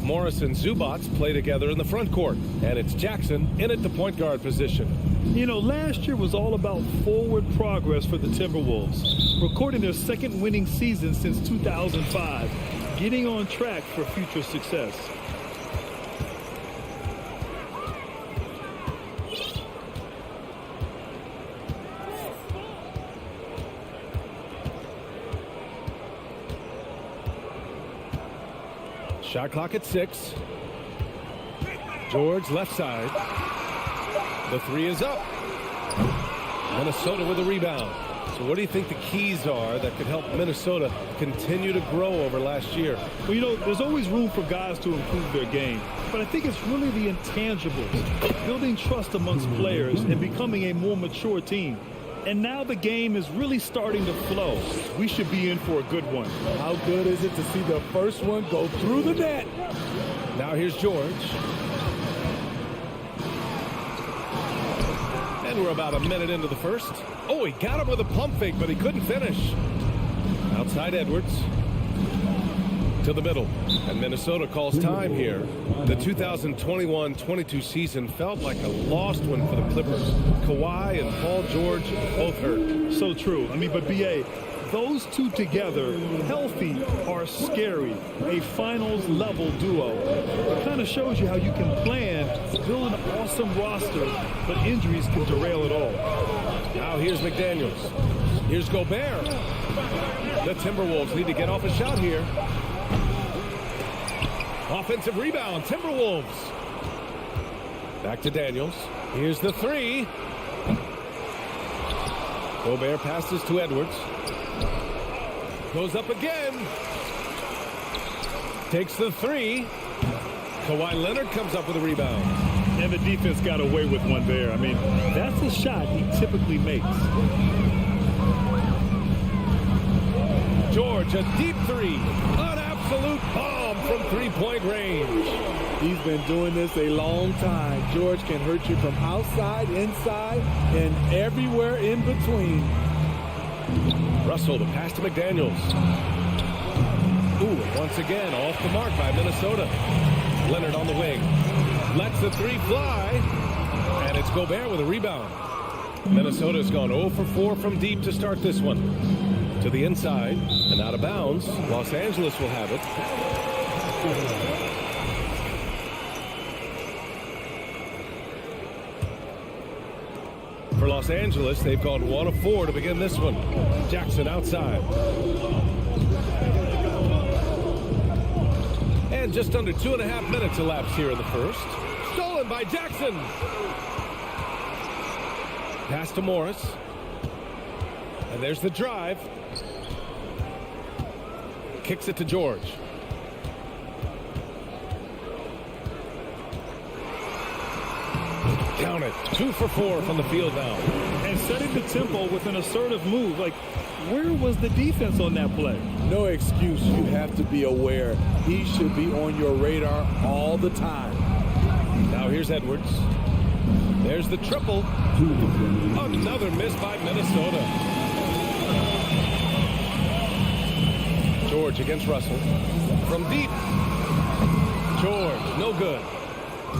Morris and Zubats play together in the front court, and it's Jackson in at the point guard position. You know, last year was all about forward progress for the Timberwolves, recording their second winning season since 2005, getting on track for future success. Shot clock at 6. George left side. The three is up. Minnesota with a rebound. So what do you think the keys are that could help Minnesota continue to grow over last year? Well, you know, there's always room for guys to improve their game. But I think it's really the intangibles, building trust amongst players and becoming a more mature team. And now the game is really starting to flow. We should be in for a good one. How good is it to see the first one go through the net? Now here's George. And we're about a minute into the first. Oh, he got him with a pump fake, but he couldn't finish. Outside Edwards. To the middle. And Minnesota calls time here. The 2021-22 season felt like a lost one for the Clippers. Kawhi and Paul George both hurt. So true. I mean, but B.A., those two together, healthy, are scary. A finals-level duo. It kind of shows you how you can plan, build an awesome roster, but injuries can derail it all. Now here's McDaniels. Here's Gobert. The Timberwolves need to get off a shot here. Offensive rebound, Timberwolves. Back to Daniels. Here's the three. Gobert passes to Edwards. Goes up again. Takes the three. Kawhi Leonard comes up with a rebound. And the defense got away with one there. I mean, that's a shot he typically makes. George, a deep three. An absolute bomb from three-point range. He's been doing this a long time. George can hurt you from outside, inside, and everywhere in between. Russell, the pass to McDaniels. Ooh, once again, off the mark by Minnesota. Leonard on the wing. Lets the three fly. And it's Gobert with a rebound. Minnesota's gone 0 for 4 from deep to start this one. To the inside and out of bounds. Los Angeles will have it. For Los Angeles, they've gone 1 of 4 to begin this one. Jackson outside. And just under 2.5 minutes elapsed here in the first. Stolen by Jackson. Pass to Morris. And there's the drive. Kicks it to George. Count it. 2 for 4 from the field now. And setting the tempo with an assertive move. Like, where was the defense on that play? No excuse. You have to be aware. He should be on your radar all the time. Now here's Edwards. There's the triple. Another miss by Minnesota. George against Russell. From deep. George, no good.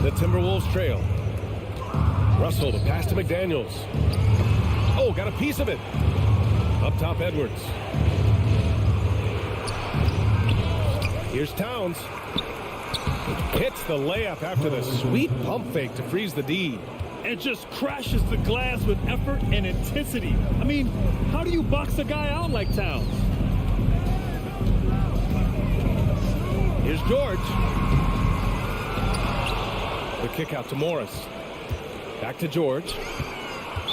The Timberwolves trail. Russell, the pass to McDaniels. Oh, got a piece of it. Up top, Edwards. Here's Towns. Hits the layup after the sweet pump fake to freeze the D. And just crashes the glass with effort and intensity. I mean, how do you box a guy out like Towns? Here's George. The kick out to Morris. Back to George.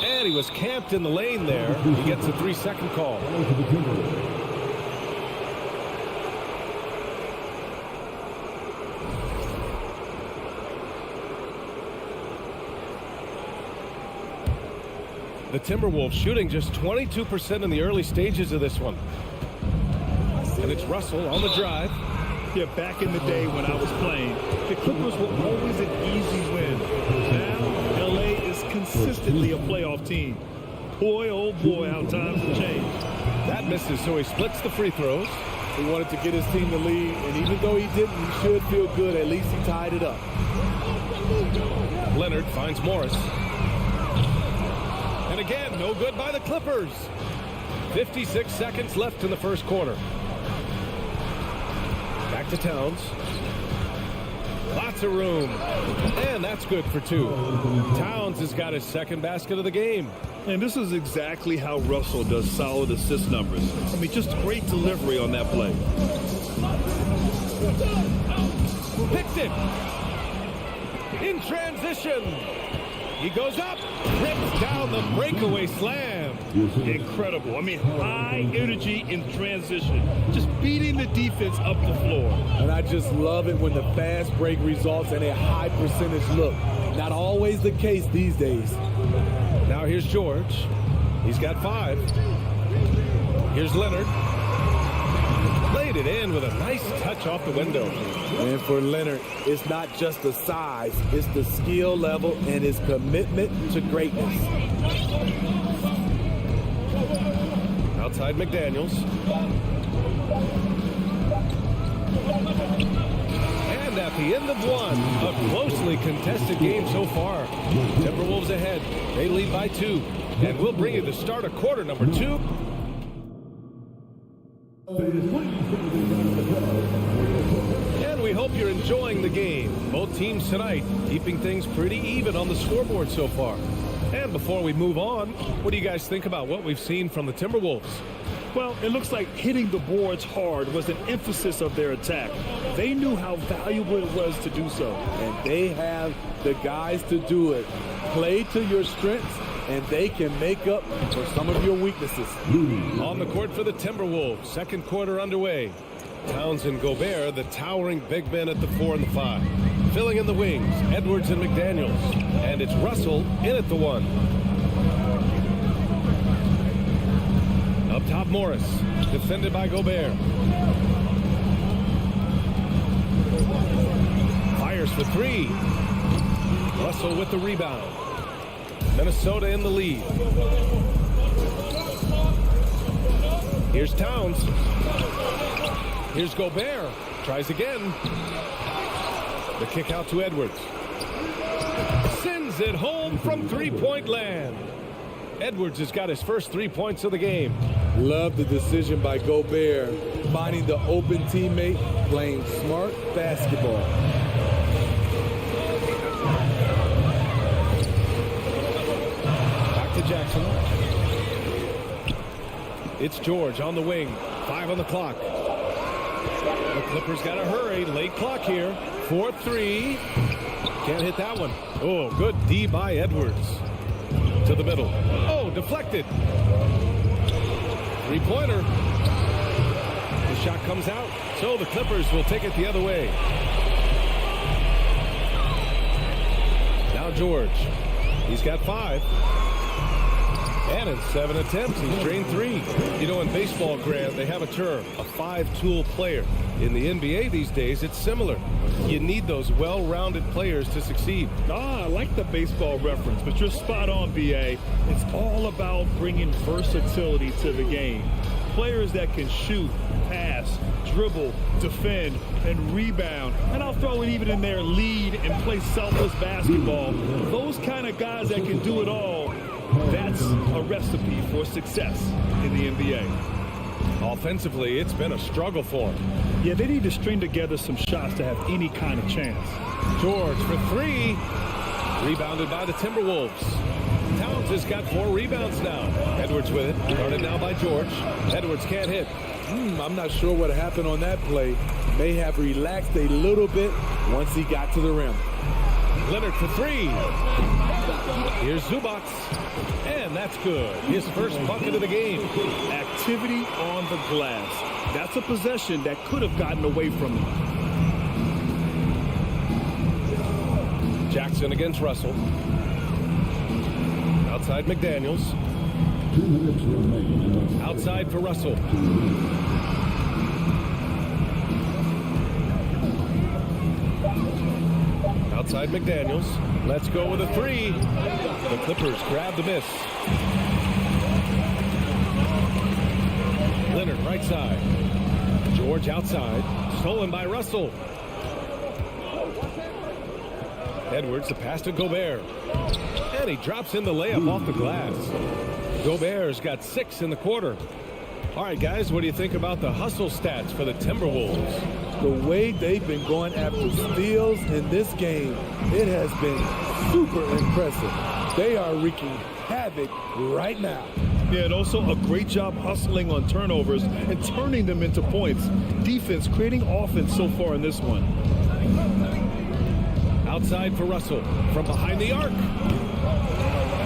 And he was camped in the lane there. He gets a 3-second call. The Timberwolves shooting just 22% in the early stages of this one. And it's Russell on the drive. Yeah, back in the day when I was playing, the Clippers were always an easy win. Now, L.A. is consistently a playoff team. Boy, oh boy, how times have changed. That misses, so he splits the free throws. He wanted to get his team the lead, and even though he didn't, he should feel good. At least he tied it up. Leonard finds Morris. And again, no good by the Clippers. 56 seconds left in the first quarter. Back to Towns. Lots of room. And that's good for two. Towns has got his second basket of the game. And this is exactly how Russell does solid assist numbers. I mean, just great delivery on that play. Picked it. In transition. He goes up, rips down the breakaway slam. Incredible. I mean, high energy in transition. Just beating the defense up the floor. And I just love it when the fast break results in a high percentage look. Not always the case these days. Now here's George. He's got 5. Here's Leonard. Laid it in with a nice touch off the window. And for Leonard, it's not just the size, it's the skill level and his commitment to greatness. Outside McDaniels. And at the end of one, a closely contested game so far. Timberwolves ahead. They lead by 2. And we'll bring you the start of quarter number 2. And we hope you're enjoying the game. Both teams tonight keeping things pretty even on the scoreboard so far. And before we move on, what do you guys think about what we've seen from the Timberwolves? Well, it looks like hitting the boards hard was an emphasis of their attack. They knew how valuable it was to do so. And they have the guys to do it. Play to your strengths, and they can make up for some of your weaknesses. On the court for the Timberwolves, second quarter underway. Towns and Gobert, the towering big men at the 4 and the 5. Filling in the wings, Edwards and McDaniels. And it's Russell in at the 1. Up top, Morris, defended by Gobert. Fires for 3. Russell with the rebound. Minnesota in the lead. Here's Towns. Here's Gobert. Tries again. The kick out to Edwards. Sends it home from three-point land. Edwards has got his first 3 points of the game. Love the decision by Gobert, finding the open teammate, playing smart basketball. Back to Jackson. It's George on the wing. 5 on the clock. The Clippers got to hurry. Late clock here. 4-3. Can't hit that one. Oh, good D by Edwards. To the middle. Oh, deflected. Three-pointer. The shot comes out. So the Clippers will take it the other way. Now George. He's got 5. And in 7 attempts, he's drained 3. You know, in baseball, Grant, they have a term, a 5-tool player. In the NBA these days, it's similar. You need those well-rounded players to succeed. I like the baseball reference, but you're spot on, B.A. It's all about bringing versatility to the game. Players that can shoot, pass, dribble, defend, and rebound. And I'll throw it even in there, lead and play selfless basketball. Those kind of guys that can do it all, that's a recipe for success in the NBA. Offensively, it's been a struggle for them. Yeah, they need to string together some shots to have any kind of chance. George for 3. Rebounded by the Timberwolves. Towns has got 4 rebounds now. Edwards with it. Guarded now by George. Edwards can't hit. I'm not sure what happened on that play. May have relaxed a little bit once he got to the rim. Leonard for 3. Here's Zubac. And that's good. His first bucket of the game. Activity on the glass. That's a possession that could have gotten away from him. Jackson against Russell. Outside McDaniels. Outside for Russell. Outside McDaniels. Let's go with a 3. The Clippers grab the miss. Leonard right side. George outside. Stolen by Russell. Edwards, the pass to Gobert. And he drops in the layup off the glass. Gobert's got 6 in the quarter. All right, guys, what do you think about the hustle stats for the Timberwolves? The way they've been going after steals in this game, it has been super impressive. They are wreaking havoc right now. Yeah, and also a great job hustling on turnovers and turning them into points. Defense creating offense so far in this one. Outside for Russell from behind the arc.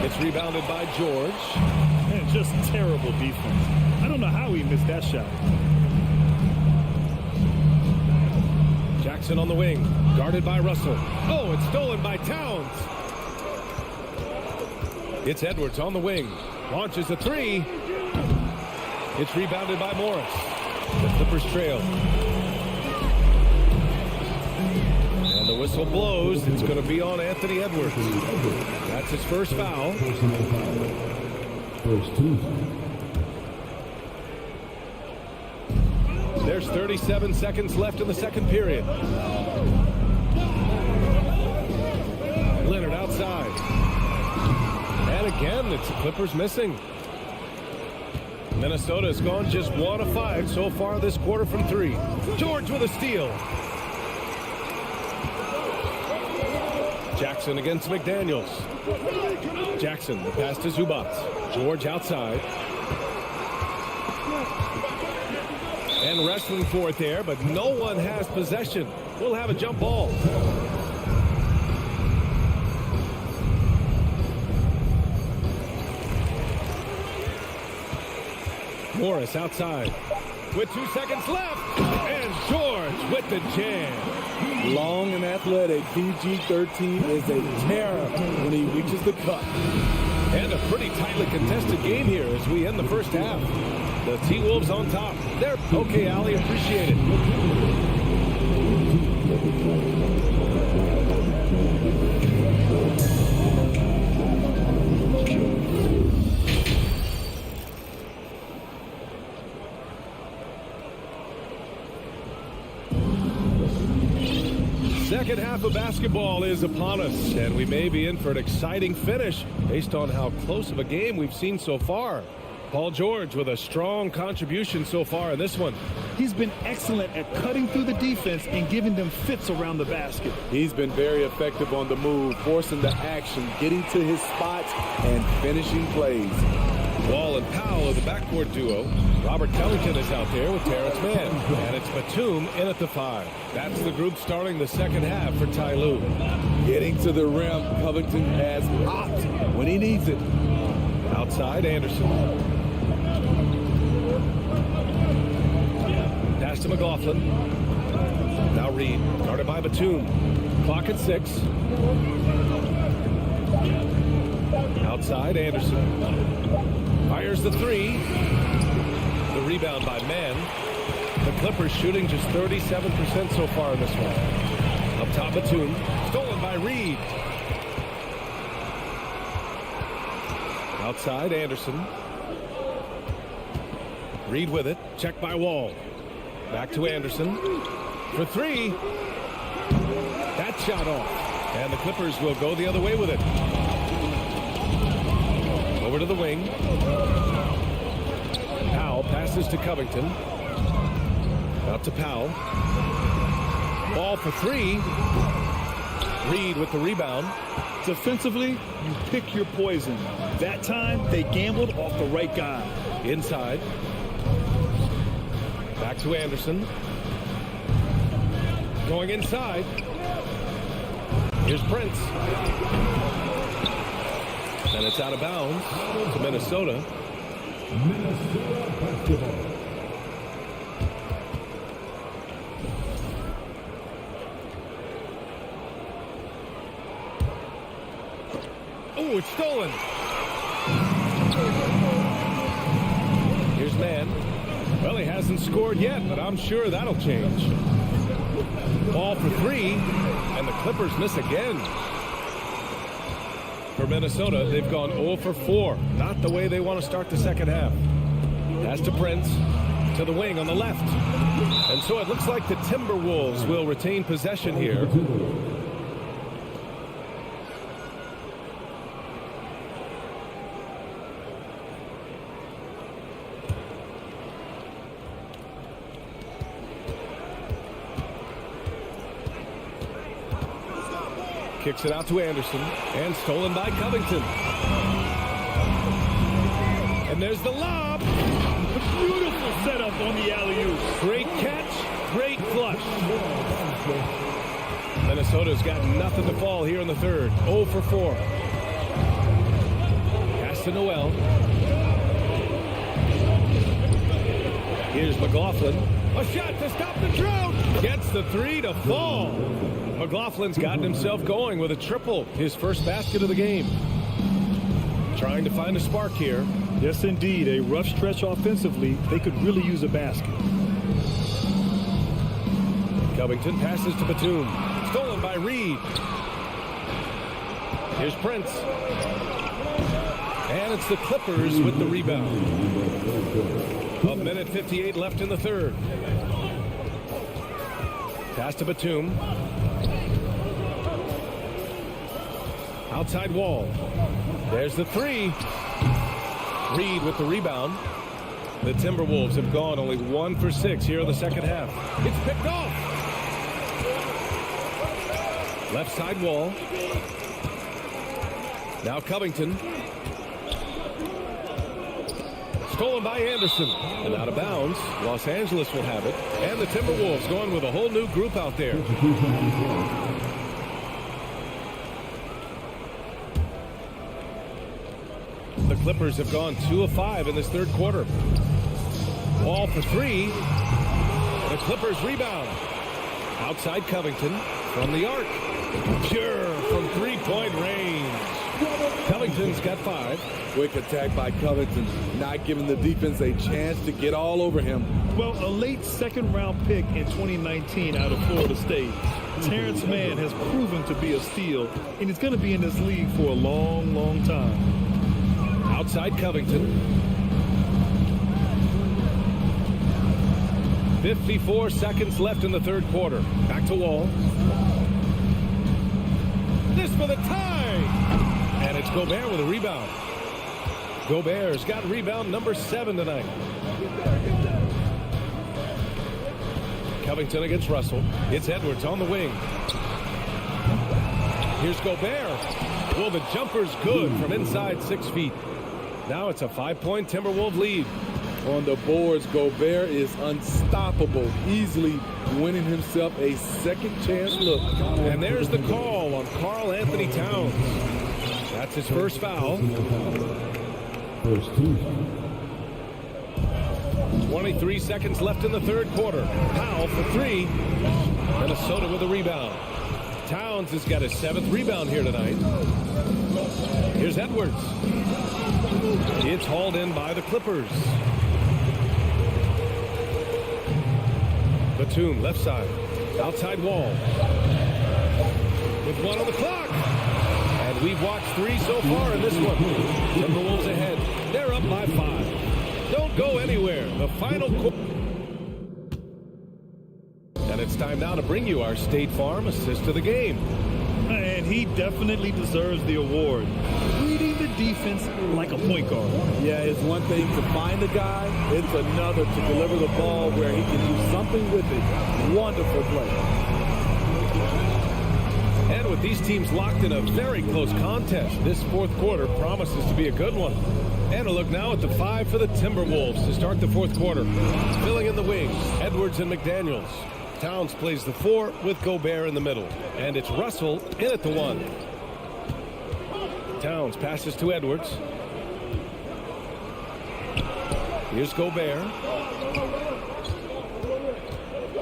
It's rebounded by George. And just terrible defense. I don't know how he missed that shot. Jackson on the wing, guarded by Russell. Oh, it's stolen by Towns. It's Edwards on the wing. Launches a 3. It's rebounded by Morris. The Clippers trail. And the whistle blows. It's going to be on Anthony Edwards. That's his first foul. First 2. There's 37 seconds left in the second period. Leonard outside. And again, it's the Clippers missing. Minnesota has gone just 1 of 5 so far this quarter from 3. George with a steal. Jackson against McDaniels. Jackson, the pass to Zubats. George outside. And wrestling for it there, but no one has possession. We'll have a jump ball. Morris outside with 2 seconds left. And George with the jam. Long and athletic, PG-13 is a terror when he reaches the cup. And a pretty tightly contested game here as we end the first half. The T-Wolves on top. They're okay, Allie. Appreciate it. Second half of basketball is upon us, and we may be in for an exciting finish based on how close of a game we've seen so far. Paul George with a strong contribution so far in this one. He's been excellent at cutting through the defense and giving them fits around the basket. He's been very effective on the move, forcing the action, getting to his spots, and finishing plays. Wall and Powell are the backcourt duo. Robert Tellington is out there with Terrence Mann. And it's Batum in at the 5. That's the group starting the second half for Ty Lue. Getting to the rim, Covington has popped when he needs it. Outside, Anderson. Pass to McLaughlin. Now Reed, guarded by Batum. Clock at 6. Outside, Anderson. Fires the 3. The rebound by Mann. The Clippers shooting just 37% so far in this one. Up top, Batum. Stolen by Reed. Outside, Anderson. Reed with it. Checked by Wall. Back to Anderson. For 3. That shot off. And the Clippers will go the other way with it. Over to the wing. Powell passes to Covington. Out to Powell. Ball for 3. Reed with the rebound. Defensively, you pick your poison. That time, they gambled off the right guy. Inside. Back to Anderson. Going inside. Here's Prince. And it's out of bounds to Minnesota. Minnesota basketball. Oh, it's stolen. Here's Mann. Well, he hasn't scored yet, but I'm sure that'll change. Ball for 3, and the Clippers miss again. For Minnesota, they've gone 0 for 4. Not the way they want to start the second half. Pass to Prince. To the wing on the left. And so it looks like the Timberwolves will retain possession here. Kicks it out to Anderson, and stolen by Covington. And there's the lob. Beautiful setup on the alley-oop. Great catch, great flush. Minnesota's got nothing to fall here in the third. 0 for 4. Pass to Noel. Here's McLaughlin. A shot to stop the drought. Gets the three to fall. McLaughlin's gotten himself going with a triple. His first basket of the game. Trying to find a spark here. Yes, indeed. A rough stretch offensively. They could really use a basket. Covington passes to Batum. Stolen by Reed. Here's Prince. And it's the Clippers with the rebound. 1:58 left in the third. Pass to Batum. Outside wall. There's the three. Reed with the rebound. The Timberwolves have gone only 1 for 6 here in the second half. It's picked off. Left side wall. Now Covington. Stolen by Anderson. And out of bounds. Los Angeles will have it. And the Timberwolves going with a whole new group out there. The Clippers have gone 2 of 5 in this third quarter. Wall for 3. The Clippers rebound. Outside Covington from the arc. Pure from three-point range. Covington's got 5. Quick attack by Covington, not giving the defense a chance to get all over him. Well, a late second-round pick in 2019 out of Florida State. Terrence Mann has proven to be a steal, and he's going to be in this league for a long, long time. Outside Covington. 54 seconds left in the third quarter. Back to Wall. This for the tie. And it's Gobert with a rebound. Gobert's got rebound number 7 tonight. Covington against Russell. It's Edwards on the wing. Here's Gobert. Well, the jumper's good from inside 6 feet. Now it's a 5-point Timberwolves lead. On the boards, Gobert is unstoppable, easily winning himself a second chance look. And there's the call on Karl Anthony Towns. That's his first foul. 23 seconds left in the third quarter. Powell for 3. Minnesota with a rebound. Towns has got his 7th rebound here tonight. Here's Edwards. It's hauled in by the Clippers. Batum, left side. Outside wall. With 1 on the clock. And we've watched 3 so far in this one. Timberwolves ahead. They're up by 5. Don't go anywhere. The final quarter. And it's time now to bring you our State Farm assist of the game. And he definitely deserves the award. Reading the defense like a point guard. Yeah, it's one thing to find a guy. It's another to deliver the ball where he can do something with it. Wonderful play. And with these teams locked in a very close contest, this fourth quarter promises to be a good one. And a look now at the 5 for the Timberwolves to start the fourth quarter. Filling in the wings, Edwards and McDaniels. Towns plays the 4 with Gobert in the middle. And it's Russell in at the 1. Towns passes to Edwards. Here's Gobert.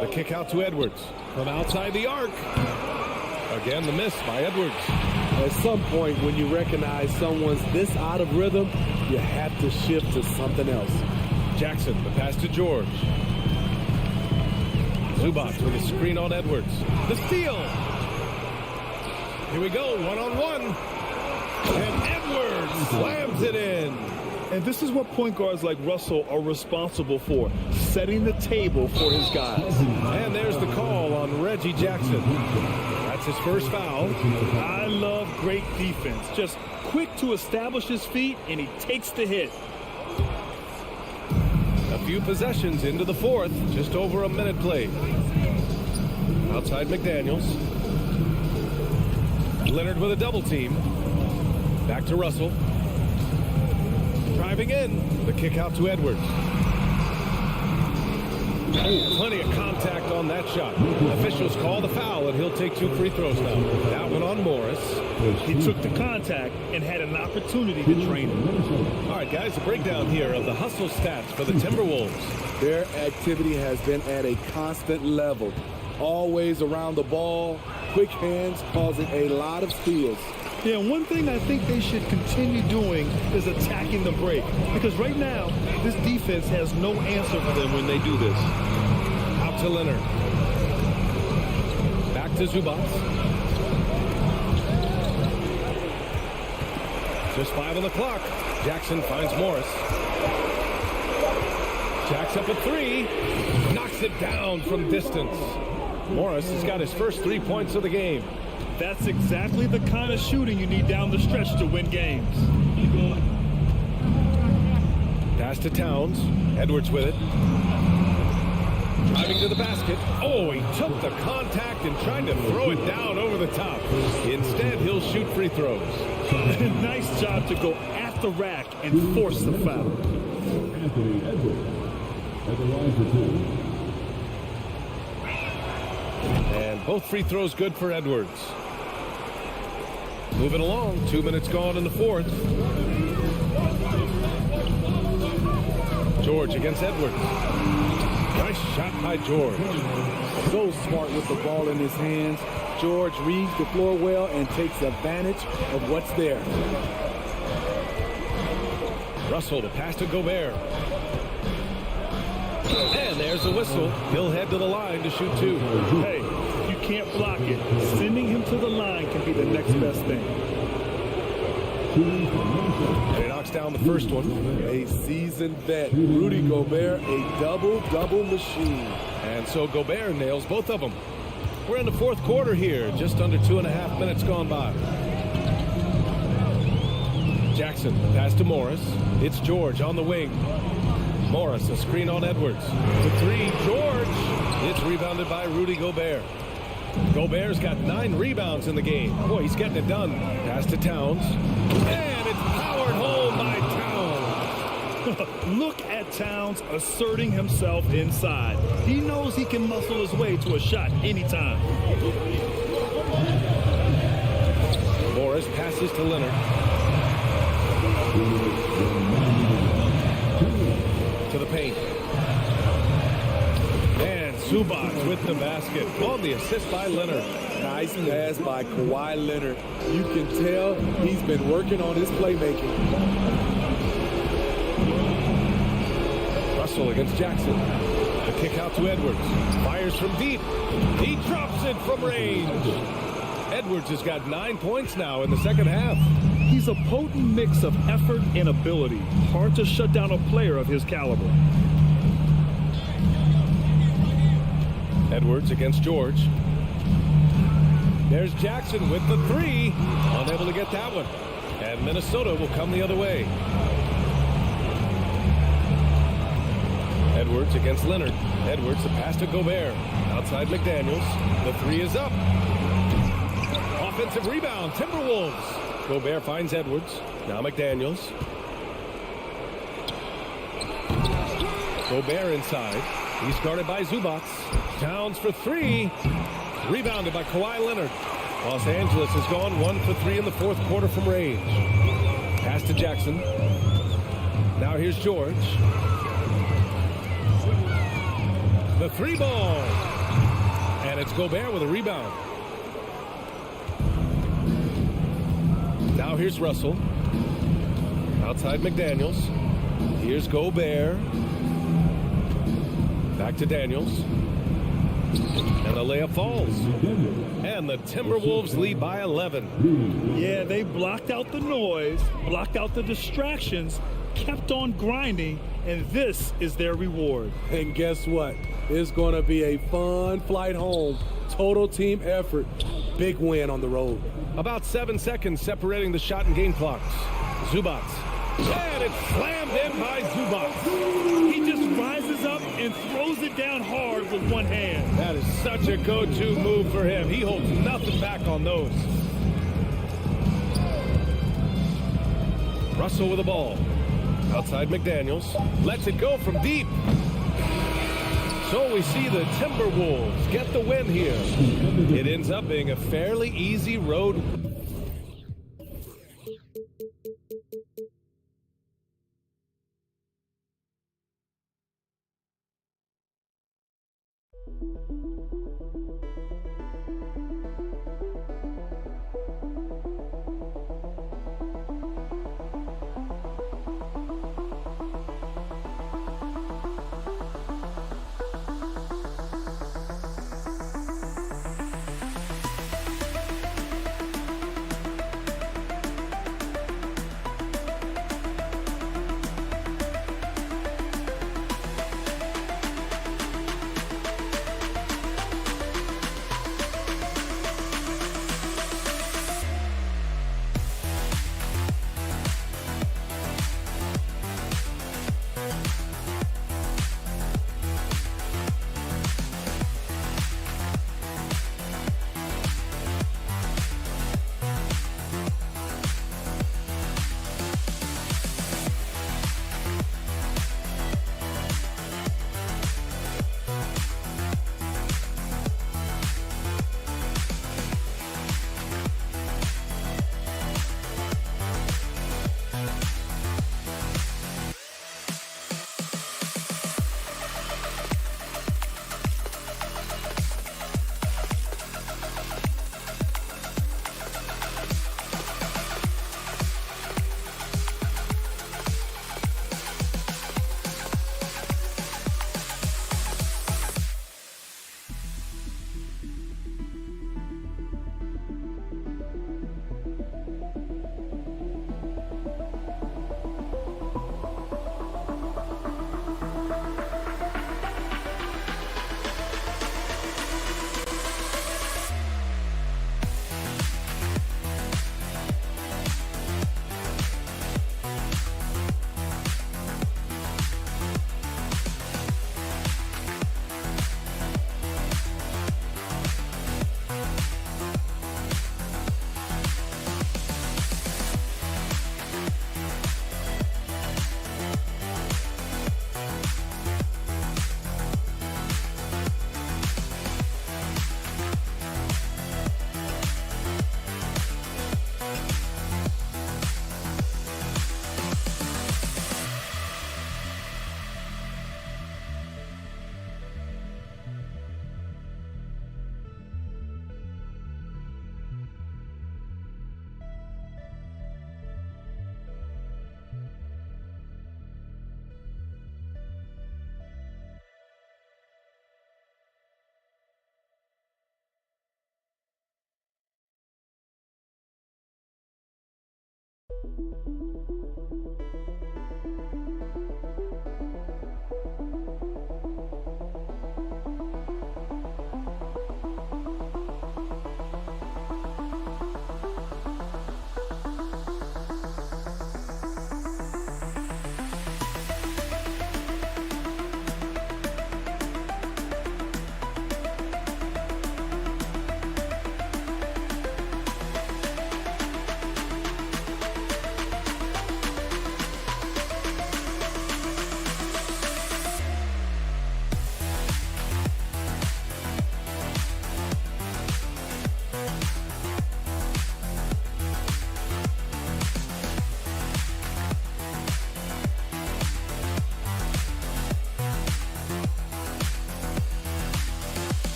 The kick out to Edwards. From outside the arc. Again, the miss by Edwards. At some point, when you recognize someone's this out of rhythm, you have to shift to something else. Jackson, the pass to George. Zubac with a screen on Edwards. The steal. Here we go, 1-on-1. And Edwards slams it in. And this is what point guards like Russell are responsible for, setting the table for his guys. And there's the call on Reggie Jackson. That's his first foul. I love great defense. Just quick to establish his feet, and he takes the hit. A few possessions into the fourth, just over a minute played. Outside McDaniels. Leonard with a double team. Back to Russell. Driving in. The kick out to Edwards. Oh, plenty of contact on that shot. Officials call the foul, and he'll take 2 free throws now. That one on Morris. He took the contact and had an opportunity to drain him. All right, guys, a breakdown here of the hustle stats for the Timberwolves. Their activity has been at a constant level. Always around the ball, quick hands, causing a lot of steals. Yeah, one thing I think they should continue doing is attacking the break. Because right now, this defense has no answer for them when they do this. Out to Leonard. Back to Zubac. Just 5 on the clock. Jackson finds Morris. Jacks up a 3. Knocks it down from distance. Morris has got his first 3 points of the game. That's exactly the kind of shooting you need down the stretch to win games. Pass to Towns. Edwards with it. Driving to the basket. Oh, he took the contact and tried to throw it down over the top. Instead, he'll shoot free throws. Nice job to go at the rack and force the foul. Anthony Edwards at the line for 2. And both free throws good for Edwards. Moving along, 2 minutes gone in the fourth. George against Edwards. Nice shot by George. So smart with the ball in his hands. George reads the floor well and takes advantage of what's there. Russell, the pass to Gobert. And there's a whistle. He'll head to the line to shoot 2. Hey, you can't block it. Sending him to the line can be the next best thing. And he knocks down the first one. A seasoned vet, Rudy Gobert, a double-double machine. And so Gobert nails both of them. We're in the fourth quarter here, just under 2.5 minutes gone by. Jackson, pass to Morris. It's George on the wing. Morris, a screen on Edwards. To 3, George. It's rebounded by Rudy Gobert. Gobert's got 9 rebounds in the game. Boy, he's getting it done. Pass to Towns. And it's powered home by Towns. Look at Towns asserting himself inside. He knows he can muscle his way to a shot anytime. Morris passes to Leonard. To the paint. And Zubac with the basket on the assist by Leonard. Nice pass by Kawhi Leonard. You can tell he's been working on his playmaking. Russell against Jackson. The kick out to Edwards. Fires from deep. He drops it from range. Edwards has got 9 points now in the second half. He's a potent mix of effort and ability. Hard to shut down a player of his caliber. Edwards against George. There's Jackson with the 3. Unable to get that one. And Minnesota will come the other way. Edwards against Leonard. Edwards, the pass to Gobert. Outside McDaniels. The 3 is up. Offensive rebound, Timberwolves. Gobert finds Edwards. Now McDaniels. Gobert inside. He's guarded by Zubac. Towns for 3. Rebounded by Kawhi Leonard. Los Angeles has gone 1 for 3 in the fourth quarter from range. Pass to Jackson. Now here's George. The 3 ball. And it's Gobert with a rebound. Now here's Russell. Outside McDaniels. Here's Gobert. Back to Daniels. And the layup falls. And the Timberwolves lead by 11. Yeah, they blocked out the noise, blocked out the distractions, kept on grinding, and this is their reward. And guess what? It's going to be a fun flight home. Total team effort. Big win on the road. About 7 seconds separating the shot and game clocks. Zubats. And it's slammed in by Zubats. He just rises up and throws it down hard with one hand. That is such a go-to move for him. He holds nothing back on those. Russell with the ball. Outside McDaniels. Lets it go from deep. So we see the Timberwolves get the win here. It ends up being a fairly easy road.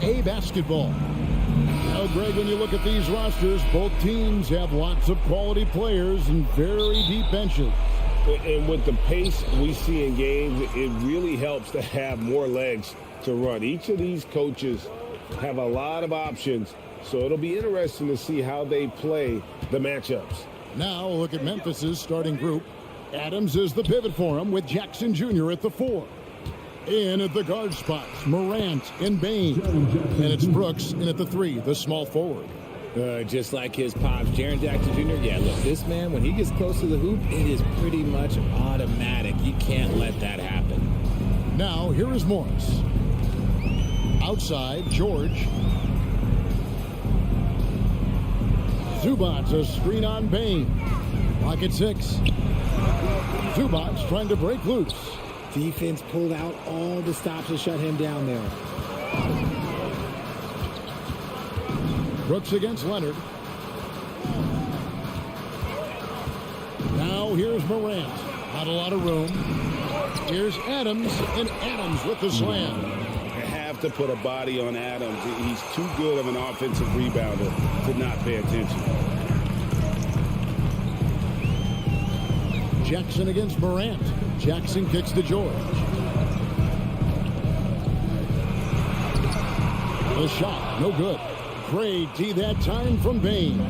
A basketball. Now, Greg, when you look at these rosters, both teams have lots of quality players and very deep benches. And with the pace we see in games, it really helps to have more legs to run. Each of these coaches have a lot of options, so it'll be interesting to see how they play the matchups. Now, look at Memphis's starting group. Adams is the pivot for him with Jackson Jr. at the 4. In at the guard spots, Morant and Bain. And it's Brooks in at the 3, the small forward. Just like his pops, Jaren Jackson Jr. Yeah, look, this man, when he gets close to the hoop, it is pretty much automatic. You can't let that happen. Now, here is Morris. Outside, George. Zubats, a screen on Bain. Lock at 6. Zubats trying to break loose. Defense pulled out all the stops to shut him down there. Brooks against Leonard. Now here's Morant. Not a lot of room. Here's Adams, and Adams with the slam. You have to put a body on Adams. He's too good of an offensive rebounder to not pay attention. Jackson against Morant. Jackson kicks to George. The shot, no good. Great D that time from Bain.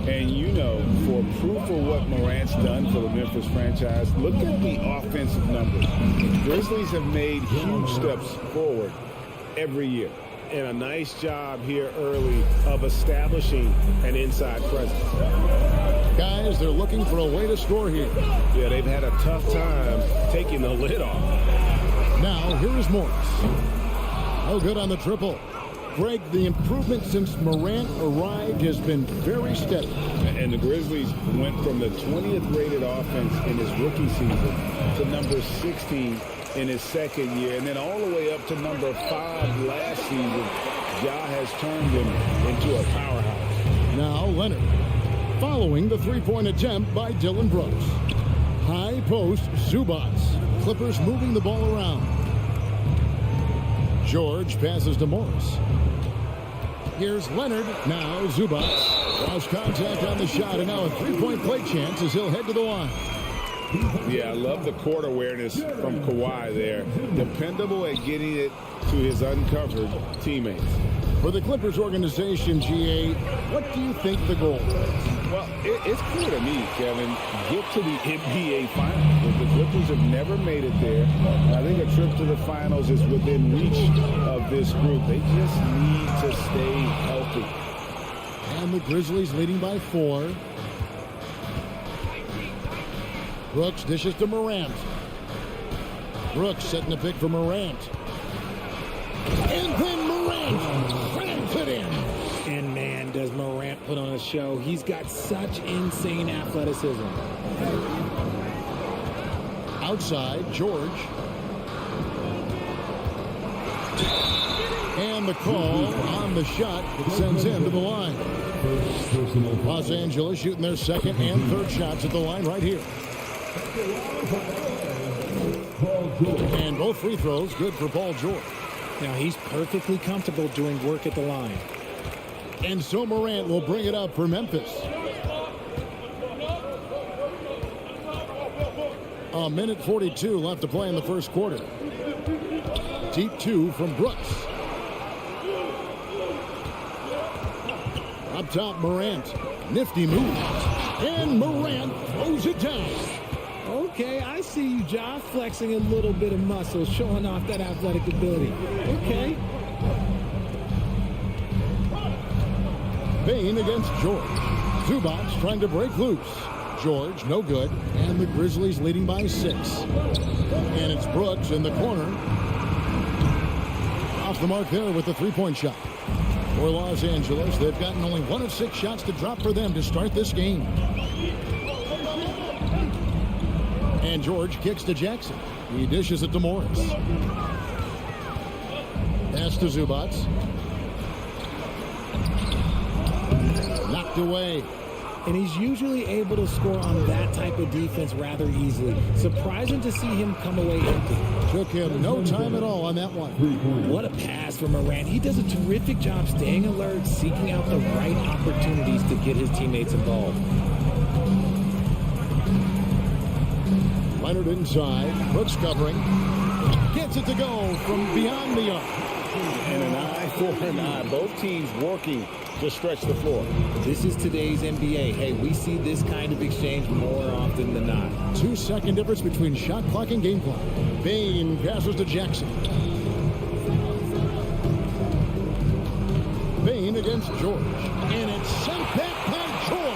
And you know, for proof of what Morant's done for the Memphis franchise, look at the offensive numbers. The Grizzlies have made huge steps forward every year. And a nice job here early of establishing an inside presence. Guys, they're looking for a way to score here. Yeah, they've had a tough time taking the lid off. Now, here is Morris. No good on the triple. Greg, the improvement since Morant arrived has been very steady. And the Grizzlies went from the 20th rated offense in his rookie season to number 16 in his second year, and then all the way up to number 5 last season. Ja has turned him into a powerhouse. Now Leonard, following the three-point attempt by Dylan Brooks. High post, Zubats. Clippers moving the ball around. George passes to Morris. Here's Leonard. Now Zubats. Lost contact on the shot, and now a three-point play chance as he'll head to the line. Yeah, I love the court awareness from Kawhi there. Dependable at getting it to his uncovered teammates. For the Clippers organization, GA, what do you think the goal is? Well, it's clear to me, Kevin, get to the NBA Finals. The Clippers have never made it there. I think a trip to the Finals is within reach of this group. They just need to stay healthy. And the Grizzlies leading by 4. Brooks dishes to Morant. Brooks setting the pick for Morant. And then Morant slams it in. And man, does Morant put on a show. He's got such insane athleticism. Outside, George. And the call on the shot that sends him to the line. Los Angeles shooting their second and third shots at the line right here. And both free throws good for Paul George. Now he's perfectly comfortable doing work at the line. And so Morant will bring it up for Memphis. A minute 42 left to play in the first quarter. Deep 2 from Brooks. Up top, Morant. Nifty move. And Morant throws it down. Okay, I see you, Ja, flexing a little bit of muscle, showing off that athletic ability. Okay. Bain against George. Zubats trying to break loose. George, no good. And the Grizzlies leading by 6. And it's Brooks in the corner. Off the mark there with the three-point shot. For Los Angeles, they've gotten only 1 of 6 shots to drop for them to start this game. And George kicks to Jackson. He dishes it to Morris. Pass to Zubats. Knocked away. And he's usually able to score on that type of defense rather easily. Surprising to see him come away empty. Took him no time at all on that one. What a pass from Morant. He does a terrific job staying alert, seeking out the right opportunities to get his teammates involved. Leonard inside. Brooks covering. Gets it to go from beyond the arc. And an eye for an eye. Both teams working to stretch the floor. This is today's NBA. Hey, we see this kind of exchange more often than not. 2-second difference between shot clock and game clock. Bain passes to Jackson. Bain against George. And it's sent back by George.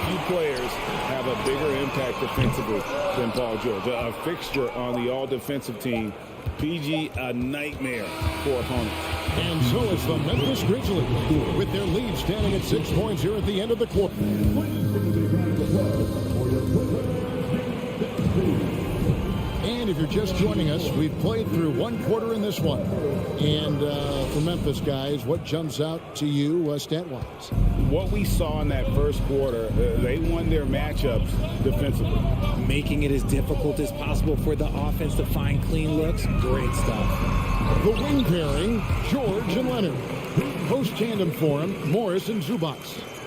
Few players have a bigger impact defensively than Paul George. A fixture on the all-defensive team. PG, a nightmare for opponents. And so is the Memphis Grizzlies, with their lead standing at 6 points here at the end of the quarter. And if you're just joining us, we've played through one quarter in this one. And for Memphis, guys, what jumps out to you stat-wise? What we saw in that first quarter, they won their matchups defensively. Making it as difficult as possible for the offense to find clean looks. Great stuff. The wing pairing, George and Leonard. Post tandem for him, Morris and Zubac.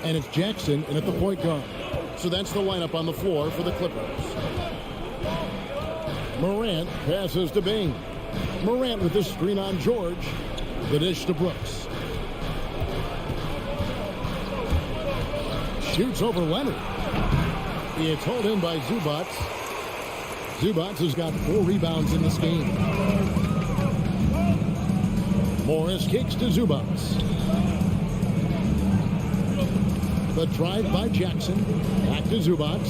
And it's Jackson in at the point guard. So that's the lineup on the floor for the Clippers. Morant passes to Bain. Morant with the screen on George. The dish to Brooks. Shoots over Leonard. It's hauled in by Zubac. Zubac has got 4 rebounds in this game. Morris kicks to Zubac. The drive by Jackson. Back to Zubac.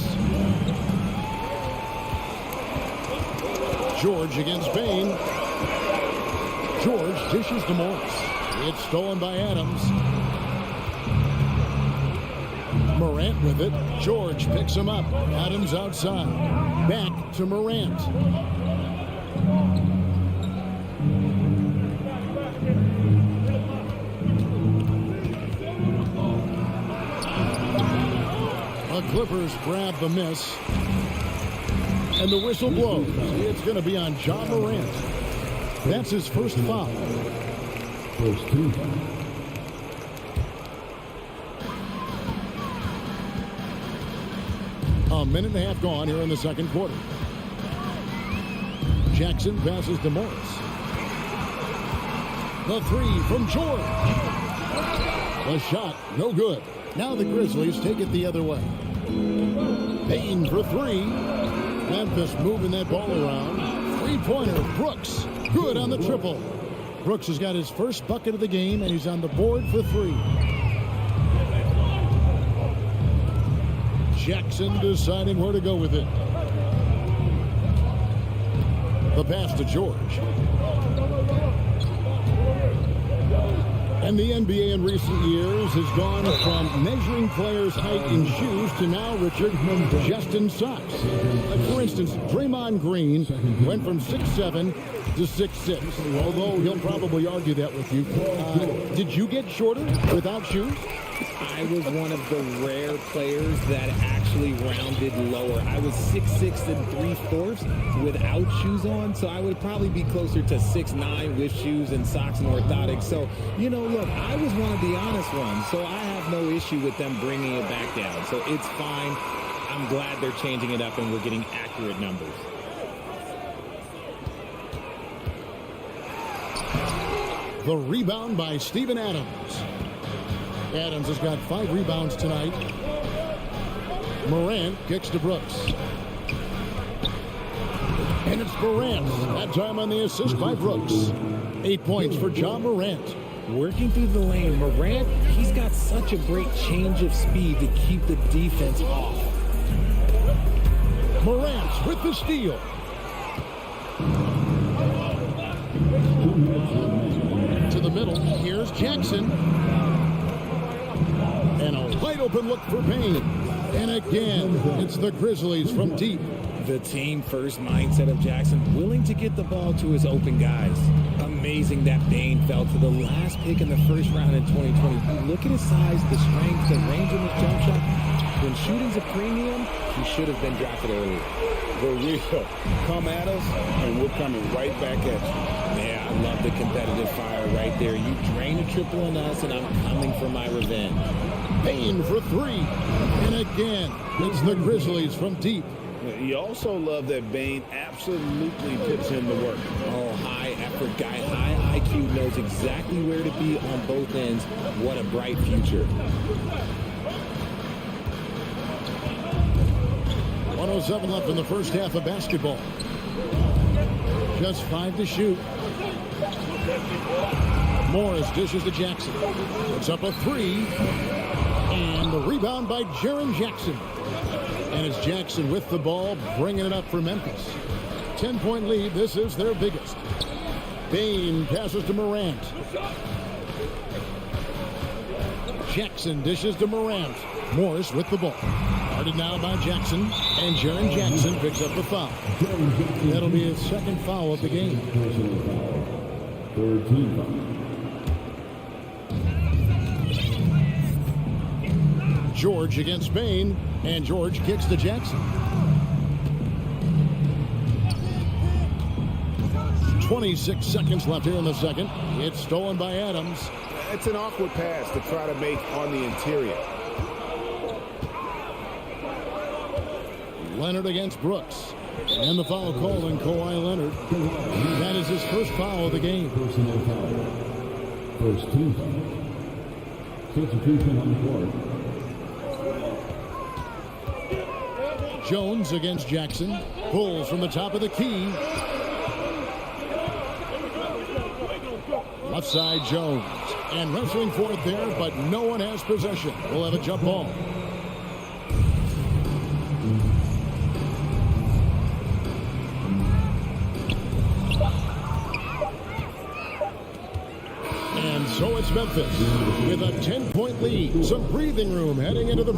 George against Bain. George dishes to Morris. It's stolen by Adams. Morant with it. George picks him up. Adams outside. Back to Morant. The Clippers grab the miss. And the whistle blows. It's going to be on John Morant. That's his first foul. First 2. A minute and a half gone here in the second quarter. Jackson passes to Morris. The 3 from George. The shot, no good. Now the Grizzlies take it the other way. Bain for 3. Memphis moving that ball around. 3-pointer, Brooks. Good on the triple. Brooks has got his first bucket of the game, and he's on the board for 3. Jackson deciding where to go with it. The pass to George. And the NBA in recent years has gone from measuring players' height in shoes to now, Richard, just in socks. For instance, Draymond Green went from 6'7" to 6'6", although he'll probably argue that with you. Did you get shorter without shoes? I was one of the rare players that actually rounded lower. I was 6'6" and 3/4 without shoes on, so I would probably be closer to 6'9" with shoes and socks and orthotics. So, you know, look, I was one of the honest ones, so I have no issue with them bringing it back down. So it's fine. I'm glad they're changing it up and we're getting accurate numbers. The rebound by Steven Adams. Adams has got 5 rebounds tonight. Morant kicks to Brooks. And it's Morant. That time on the assist by Brooks. 8 points for John Morant. Working through the lane, Morant, he's got such a great change of speed to keep the defense off. Morant with the steal. To the middle. Here's Jackson. And a wide open look for Bain. And again, it's the Grizzlies from deep. The team first mindset of Jackson, willing to get the ball to his open guys. Amazing that Bain fell to the last pick in the first round in 2020. Look at his size, the strength, the range of his jump shot. When shooting's a premium, he should have been drafted earlier. The real come at us, and we're coming right back at you. Yeah, I love the competitive fire right there. You drain a triple on us, and I'm coming for my revenge. Bain for 3. And again, it's the Grizzlies from deep. You also love that Bain absolutely puts in the work. Oh, high effort guy, high IQ, no knows exactly where to be on both ends. What a bright future. 1:07 left in the first half of basketball. Just 5 to shoot. Morris dishes to Jackson. Puts up a 3. And the rebound by Jaren Jackson. And it's Jackson with the ball, bringing it up for Memphis. 10-point lead. This is their biggest. Bain passes to Morant. Jackson dishes to Morant. Morris with the ball. Guarded now by Jackson. And Jaren Jackson picks up the foul. That'll be his second foul of the game. Personal foul. Third team foul. George against Bain. And George kicks to Jackson. 26 seconds left here in the second. It's stolen by Adams. It's an awkward pass to try to make on the interior. Leonard against Brooks. And the foul called on Kawhi Leonard. That is his first foul of the game. Personal foul. First team foul. Substitution on the court. Jones against Jackson. Pulls from the top of the key. Left side Jones. And wrestling for it there, but no one has possession. We'll have a jump ball. And so it's Memphis with a 10-point lead. Some breathing room heading into the...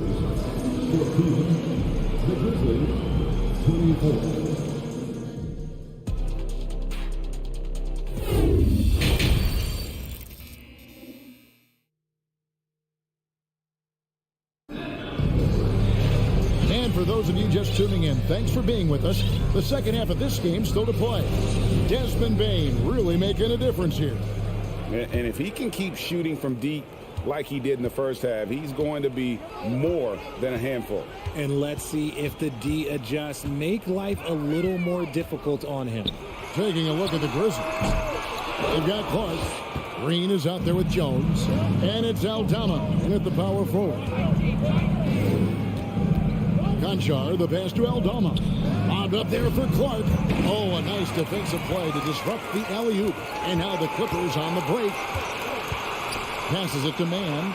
The Grizzlies, 24. And for those of you just tuning in, thanks for being with us. The second half of this game still to play. Desmond Bain really making a difference here. And if he can keep shooting from deep like he did in the first half, he's going to be more than a handful. And let's see if the D adjusts, make life a little more difficult on him. Taking a look at the Grizzlies. They've got Clark. Green is out there with Jones. And it's Aldama in at the power forward. Conchar, the pass to Aldama. Lobbed up there for Clark. Oh, a nice defensive play to disrupt the alley-oop. And now the Clippers on the break. Passes it to Mann.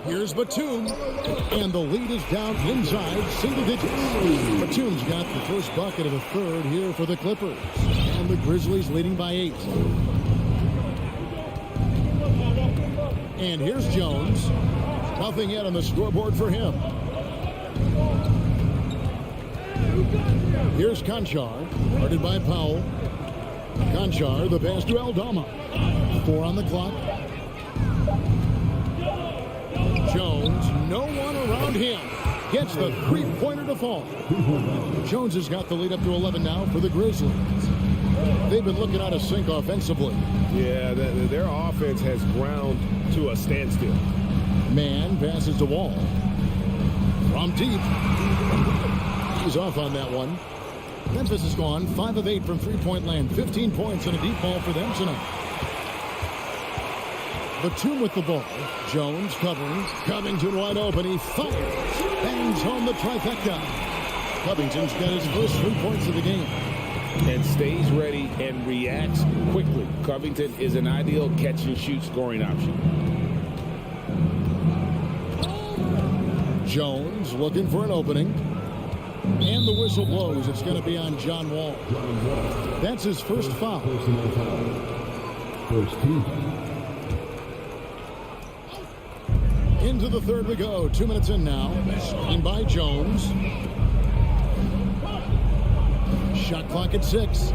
Here's Batum. And the lead is down inside single digits. Batum's got the first bucket of the third here for the Clippers. And the Grizzlies leading by 8. And here's Jones. Nothing yet on the scoreboard for him. Here's Conchar. Guarded by Powell. Conchar, the pass to Aldama. 4 on the clock. Jones, no one around him. Gets the three-pointer to fall. Jones has got the lead up to 11 now for the Grizzlies. They've been looking out of sync offensively. Yeah, their offense has ground to a standstill. Mann passes the Wall. From deep. He's off on that one. Memphis has gone 5 of 8 from three-point land. 15 points and a deep ball for them tonight. Batum with the ball. Jones covering. Covington wide open. He fires. Bangs home the trifecta. Covington's got his first 3 points of the game. And stays ready and reacts quickly. Covington is an ideal catch-and-shoot scoring option. Jones looking for an opening. And the whistle blows. It's going to be on John Wall. That's his first foul. Personal foul. First team foul. Into the third we go. 2 minutes in now. Screen by Jones. Shot clock at 6.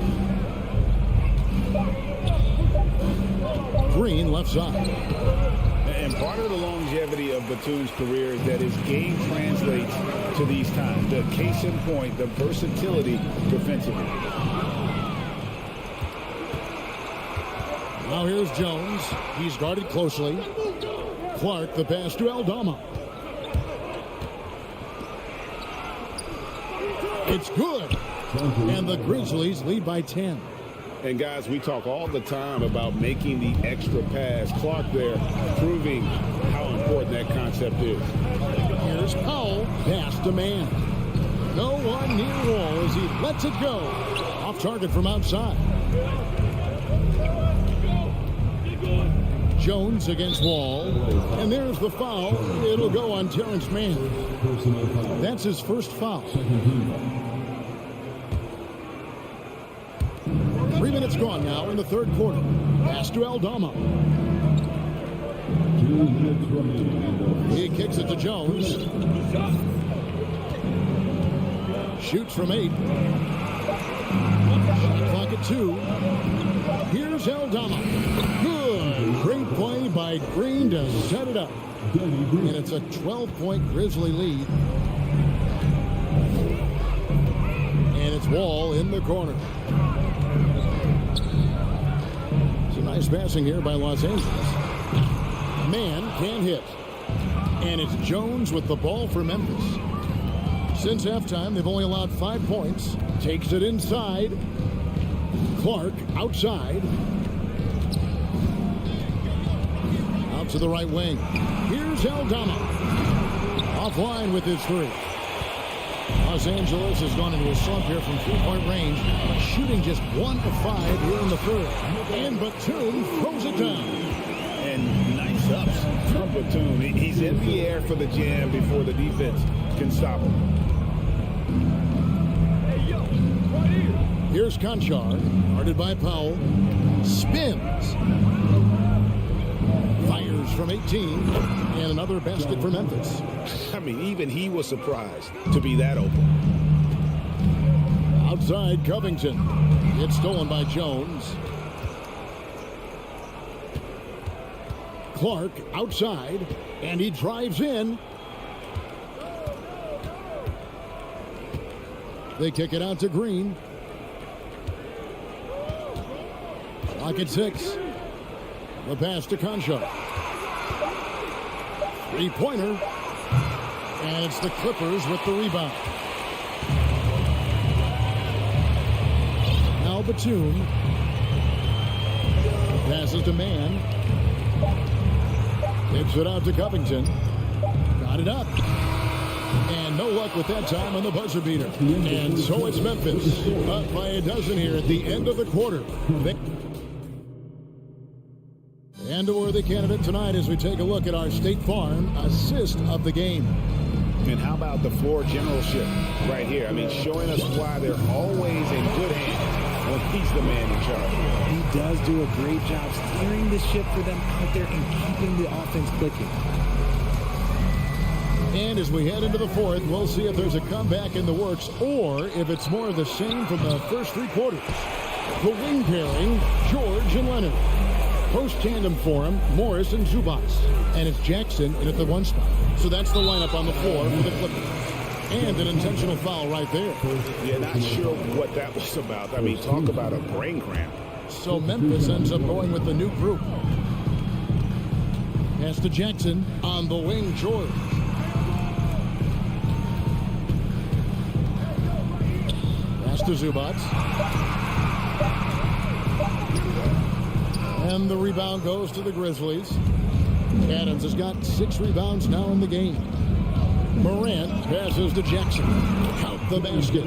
Green left side. And part of the longevity of Batum's career is that his game translates to these times. The case in point, the versatility defensively. Now here's Jones. He's guarded closely. Clark, the pass to Aldama. It's good. And the Grizzlies lead by 10. And guys, we talk all the time about making the extra pass. Clark there proving how important that concept is. Here's Powell, pass to man. No one near Wall as he lets it go. Off target from outside. Jones against Wall. And there's the foul. It'll go on Terrence Mann. That's his first foul. 3 minutes gone now in the third quarter. Pass to Aldama. 2 minutes remaining. He kicks it to Jones. Shoots from 8. Shot clock at 2. Here's Aldama. Good. Great play by Green to set it up. And it's a 12-point Grizzly lead. And it's Wall in the corner. Some nice passing here by Los Angeles. Man can't hit. And it's Jones with the ball for Memphis. Since halftime, they've only allowed 5 points. Takes it inside. Clark outside. Out to the right wing. Here's Aldama. Offline with his 3. Los Angeles has gone into a slump here from 3-point range, shooting just 1 of 5 here in the third. And Batum throws it down. And nice ups from Batum. He's in the air for the jam before the defense can stop him. Here's Conchar, guarded by Powell. Spins. Fires from 18. And another basket for Memphis. I mean, even he was surprised to be that open. Outside Covington. It's stolen by Jones. Clark outside. And he drives in. They kick it out to Green. Clock at 6. The pass to Conchar. 3-pointer. And it's the Clippers with the rebound. Now Batum. Passes to Man. Kicks it out to Covington. Got it up. And no luck with that time on the buzzer beater. And so it's Memphis. Up by a dozen here at the end of the quarter. And a worthy candidate tonight as we take a look at our State Farm assist of the game. And how about the floor generalship right here? I mean, showing us why they're always in good hands when he's the man in charge. He does do a great job steering the ship for them out there and keeping the offense clicking. And as we head into the fourth, we'll see if there's a comeback in the works or if it's more of the same from the first 3 quarters. The wing pairing, George and Leonard. Post tandem for him, Morris and Zubac. And it's Jackson in at the 1 spot. So that's the lineup on the floor for the Clippers. And an intentional foul right there. Yeah, not sure what that was about. I mean, talk about a brain cramp. So Memphis ends up going with the new group. Pass to Jackson on the wing, George. Pass to Zubac. And the rebound goes to the Grizzlies. Adams has got 6 rebounds now in the game. Morant passes to Jackson. Count the basket.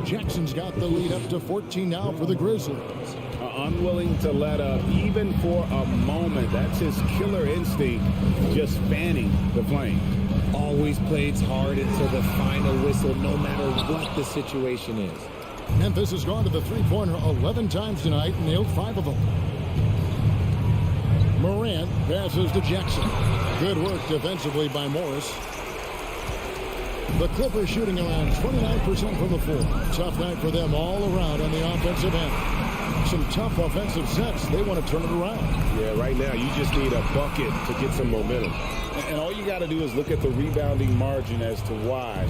Jackson's got the lead up to 14 now for the Grizzlies. Unwilling to let up even for a moment. That's his killer instinct, just fanning the flame. Always plays hard until the final whistle, no matter what the situation is. Memphis has gone to the 3-pointer 11 times tonight and nailed 5 of them. Morant passes to Jackson. Good work defensively by Morris. The Clippers shooting around 29% from the floor. Tough night for them all around on the offensive end. Some tough offensive sets. They want to turn it around. Yeah, right now you just need a bucket to get some momentum. And all you got to do is look at the rebounding margin as to why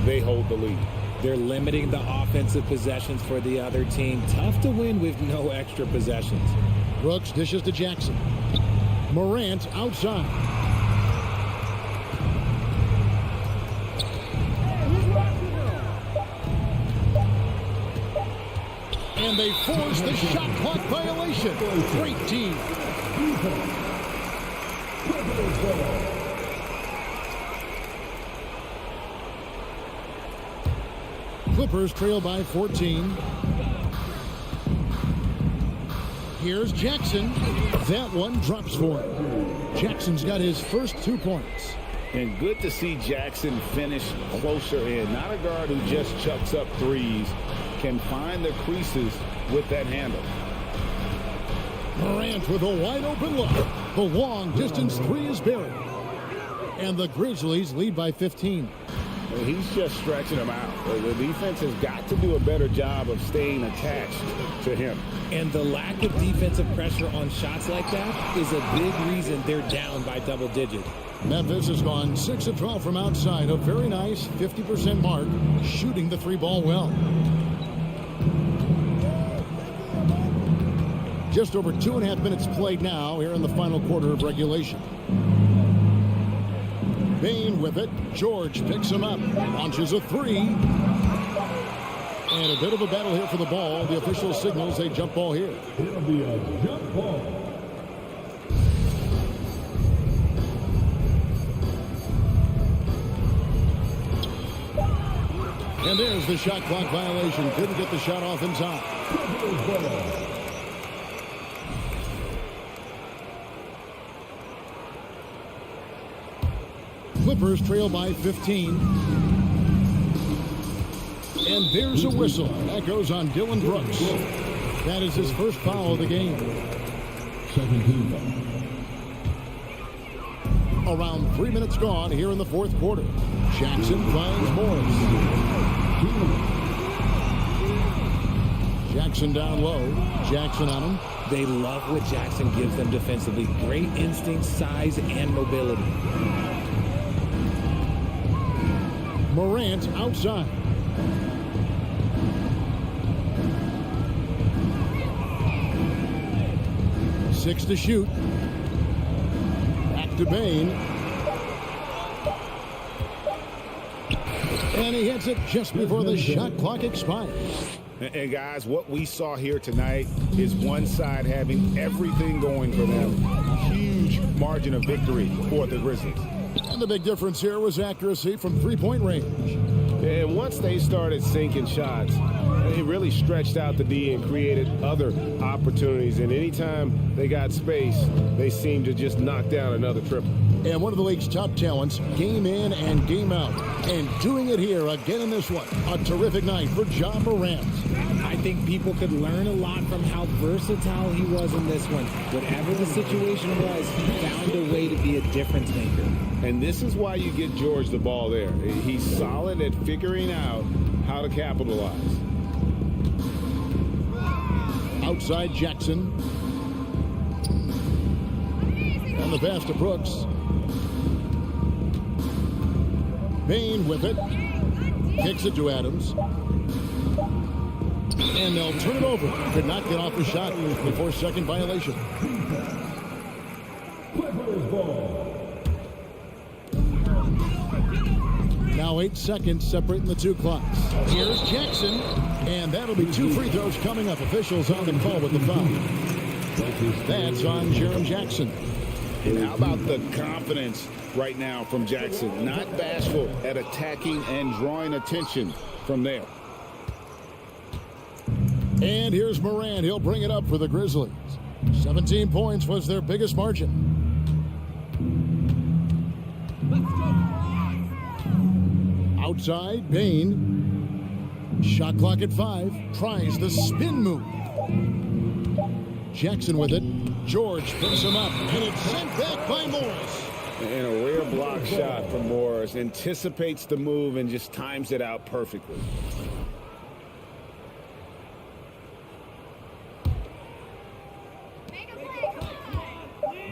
they hold the lead. They're limiting the offensive possessions for the other team. Tough to win with no extra possessions. Brooks dishes to Jackson. Morant outside. And they force the shot clock violation. Great team. Clippers trail by 14. Here's Jackson. That one drops for him. Jackson's got his first 2 points. And good to see Jackson finish closer in. Not a guard who just chucks up threes. Can find the creases with that handle. Morant with a wide open look. The long distance three is buried. And the Grizzlies lead by 15. He's just stretching them out. The defense has got to do a better job of staying attached to him. And the lack of defensive pressure on shots like that is a big reason they're down by double digits. Memphis has gone 6 of 12 from outside. A very nice 50% mark, shooting the 3-ball well. Just over 2.5 minutes played now here in the final quarter of regulation. Bane with it. George picks him up. Launches a three. And a bit of a battle here for the ball. The official signals a jump ball here. It'll be a jump ball. And there's the shot clock violation. Couldn't get the shot off in time. Clippers trail by 15. And there's a whistle. That goes on Dylan Brooks. That is his first foul of the game. Second team. Around 3 minutes gone here in the fourth quarter. Jackson finds Morris. Jackson down low. Jackson on him. They love what Jackson gives them defensively. Great instinct, size, and mobility. Morant outside. Six to shoot. Back to Bane. And he hits it just before the shot clock expires. And guys, what we saw here tonight is one side having everything going for them. Huge margin of victory for the Grizzlies. And the big difference here was accuracy from three-point range. And once they started sinking shots, it really stretched out the D and created other opportunities. And anytime they got space, they seemed to just knock down another triple. And one of the league's top talents, game in and game out. And doing it here again in this one. A terrific night for Ja Morant. I think people could learn a lot from how versatile he was in this one. Whatever the situation was, he found a way to be a difference maker. And this is why you get George the ball there. He's solid at figuring out how to capitalize. Outside Jackson. And the pass to Brooks. Bane with it. Kicks it to Adams. And they'll turn it over. Could not get off the shot before second violation. Clippers ball. Now 8 seconds separating the two clocks. Here's Jackson. And that'll be 2 free throws coming up. Officials on the call with the foul. That's on Jerome Jackson. And how about the confidence right now from Jackson? Not bashful at attacking and drawing attention from there. And here's Morant. He'll bring it up for the Grizzlies. 17 points was their biggest margin. Outside, Bane. Shot clock at 5. Tries the spin move. Jackson with it. George picks him up. And it's sent back by Morris. And a rare block shot from Morris. Anticipates the move and just times it out perfectly.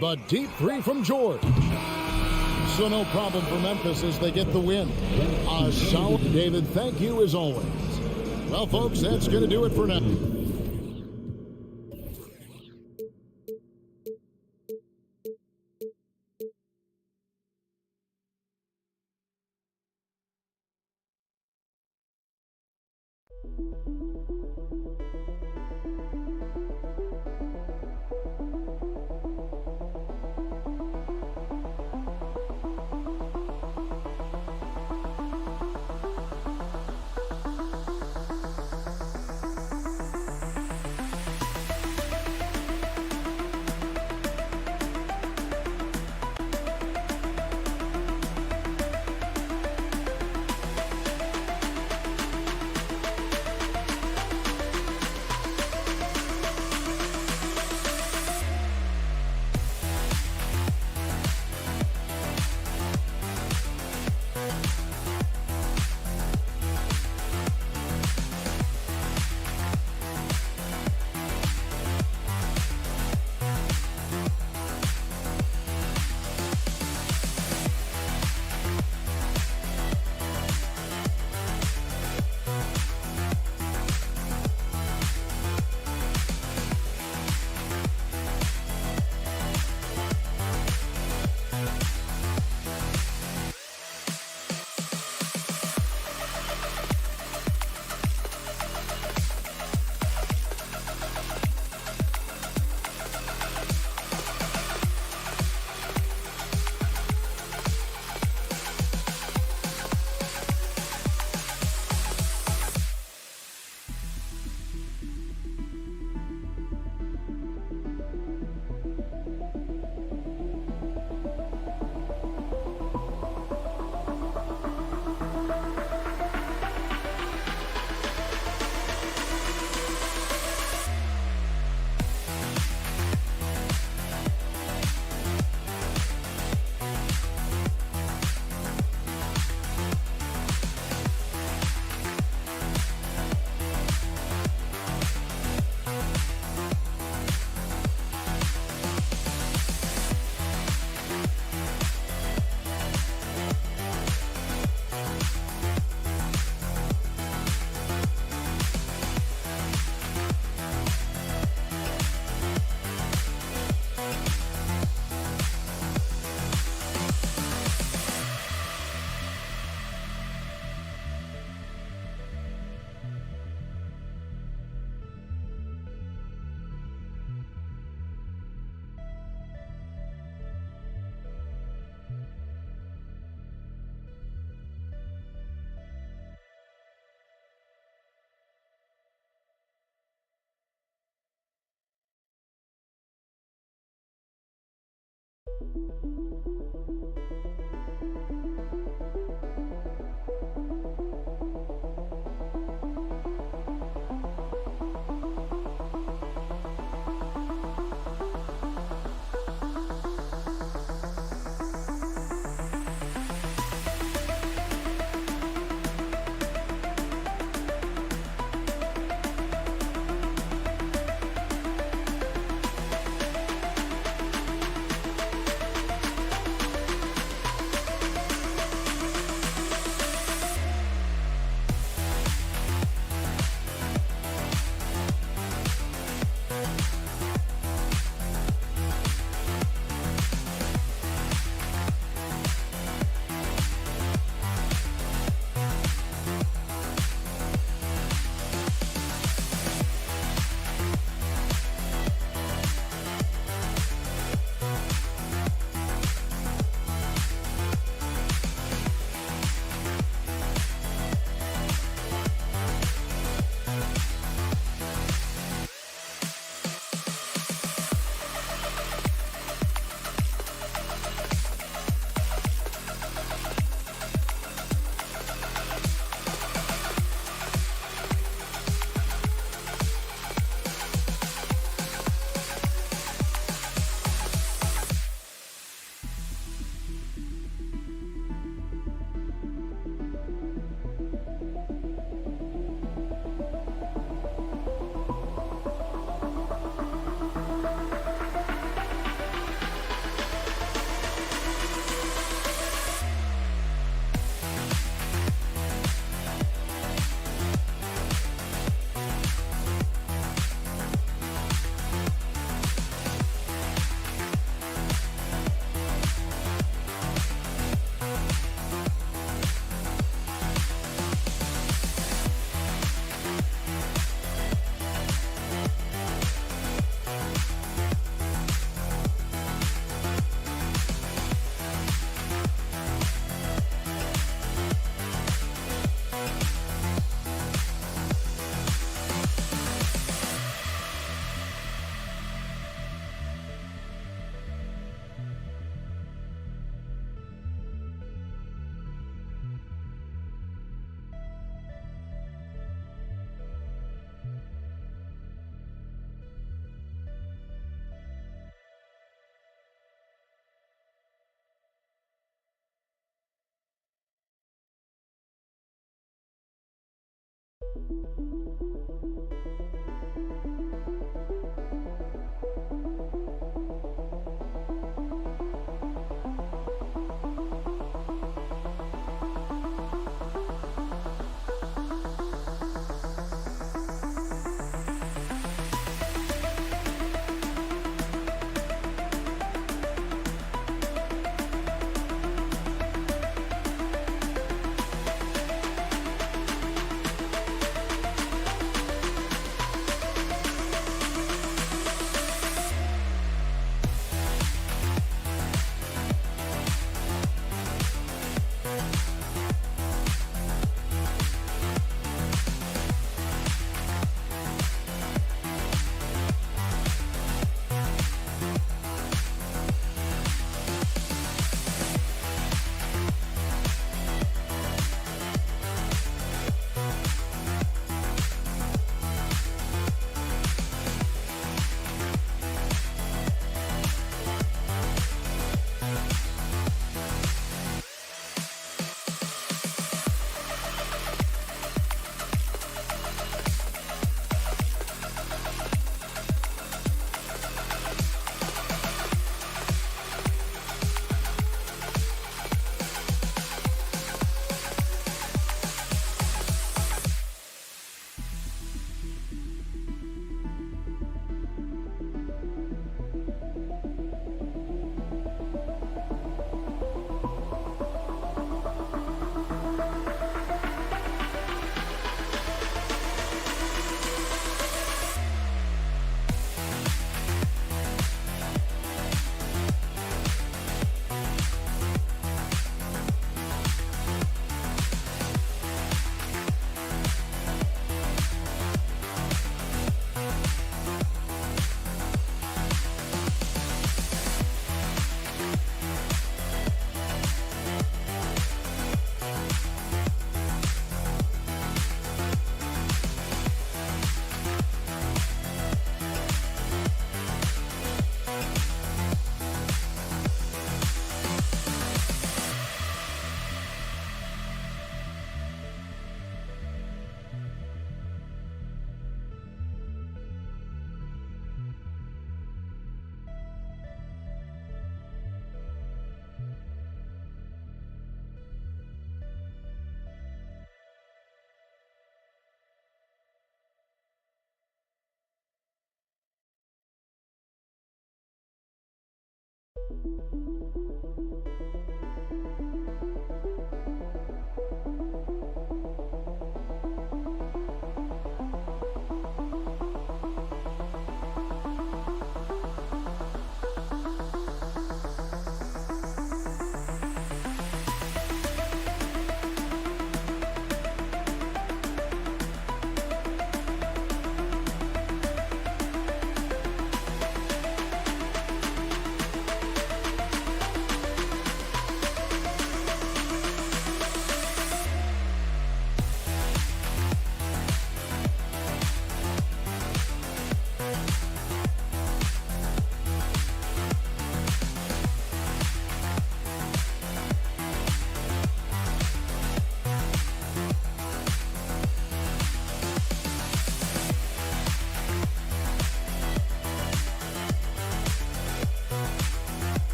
The deep three from George. So no problem for Memphis as they get the win. A solid David, thank you as always. Well, folks, that's going to do it for now.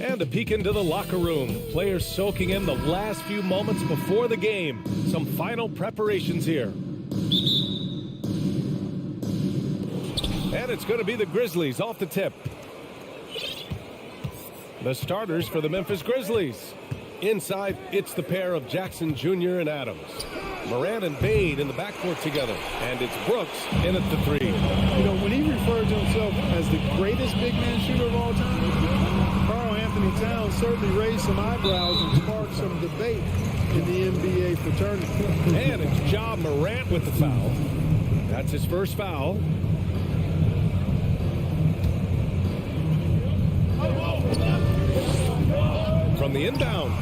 And a peek into the locker room. Players soaking in the last few moments before the game. Some final preparations here. And it's going to be the Grizzlies off the tip. The starters for the Memphis Grizzlies. Inside, it's the pair of Jackson Jr. and Adams. Morant and Bain in the backcourt together. And it's Brooks in at the three. You know, when he referred to himself as the greatest big man shooter of all time, Karl Anthony Towns certainly raised some eyebrows and sparked some debate in the NBA fraternity. And it's Ja Morant with the foul. That's his first foul. From the inbound.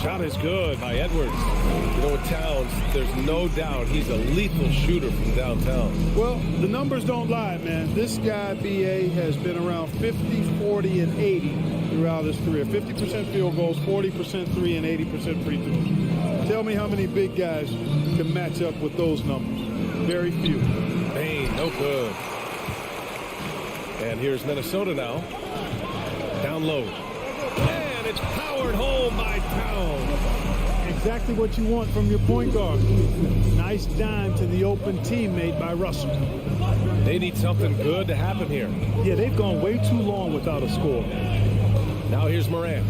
Shot is good by Edwards. You know, with Towns, there's no doubt he's a lethal shooter from downtown. Well, the numbers don't lie, man. This guy, B.A., has been around 50, 40, and 80 throughout his career. 50% field goals, 40% three, and 80% free throws. Tell me how many big guys can match up with those numbers. Very few. Bain, no good. And here's Minnesota now. Down low. And it's powered home by Towns. Exactly what you want from your point guard. Nice dime to the open teammate by Russell. They need something good to happen here. Yeah, they've gone way too long without a score. Now here's Morant.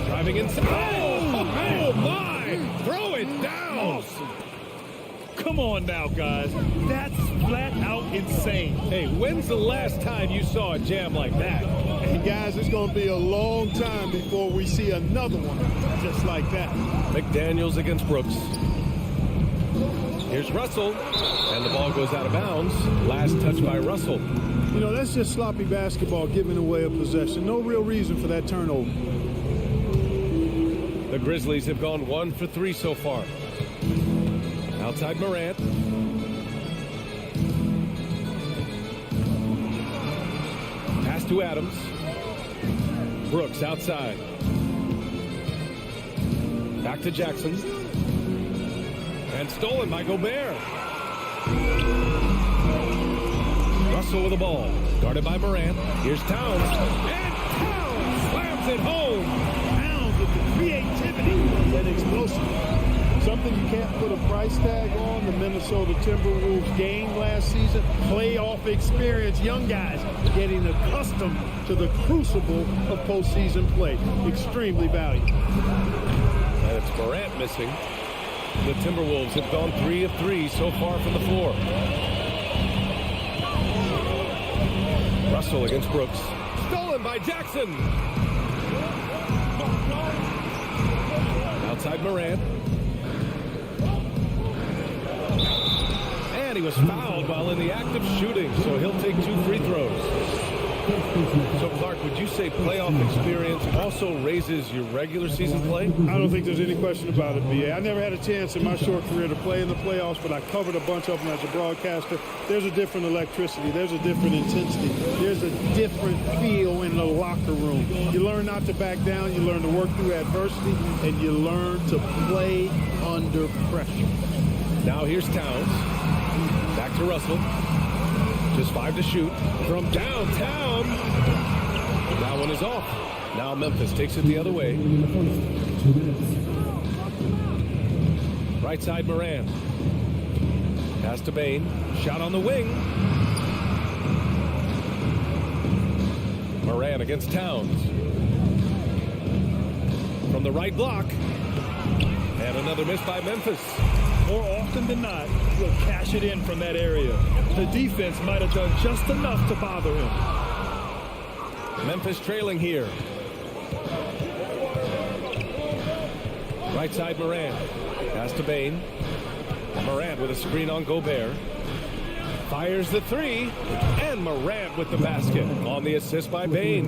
Driving inside. Oh my! Throw it down! Awesome. Come on now, guys. That's flat out insane. Hey, when's the last time you saw a jam like that? Hey, guys, it's going to be a long time before we see another one just like that. McDaniels against Brooks. Here's Russell. And the ball goes out of bounds. Last touch by Russell. You know, that's just sloppy basketball, giving away a possession. No real reason for that turnover. The Grizzlies have gone 1 for 3 so far. Outside Morant. Pass to Adams. Brooks outside. Back to Jackson. And stolen by Gobert. Russell with the ball. Guarded by Morant. Here's Towns. And Towns slams it home. Towns with the creativity and explosive. Something you can't put a price tag on the Minnesota Timberwolves game last season. Playoff experience, young guys getting accustomed to the crucible of postseason play. Extremely valuable. And it's Morant missing. The Timberwolves have gone 3 of 3 so far from the floor. Russell against Brooks. Stolen by Jackson. Outside Morant. And he was fouled while in the act of shooting, so he'll take 2 free throws. So, Clark, would you say playoff experience also raises your regular season play? I don't think there's any question about it, B.A. I never had a chance in my short career to play in the playoffs, but I covered a bunch of them as a broadcaster. There's a different electricity. There's a different intensity. There's a different feel in the locker room. You learn not to back down. You learn to work through adversity, and you learn to play under pressure. Now here's Towns. Back to Russell. Just 5 to shoot from downtown. That one is off. Now Memphis takes it the other way. Right side Moran. Pass to Bain. Shot on the wing. Moran against Towns. From the right block. And another miss by Memphis. More often than not, he'll cash it in from that area. The defense might have done just enough to bother him. Memphis trailing here. Right side Moran. Pass to Bain. Morant with a screen on Gobert. Fires the 3. And Morant with the basket on the assist by Bain.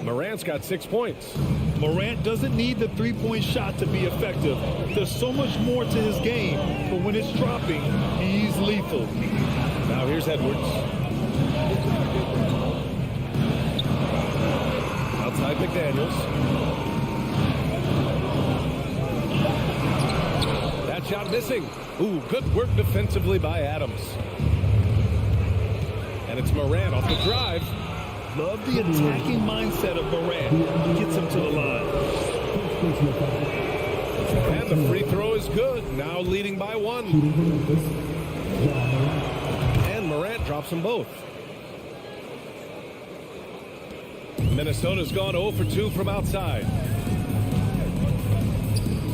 Morant's got 6 points. Morant doesn't need the three-point shot to be effective. There's so much more to his game, but when it's dropping, he's lethal. Now here's Edwards. Outside McDaniels. That shot missing. Ooh, good work defensively by Adams. And it's Morant off the drive. Love the attacking mindset of Morant. Gets him to the line. And the free throw is good. Now leading by 1. And Morant drops them both. Minnesota's gone 0 for 2 from outside.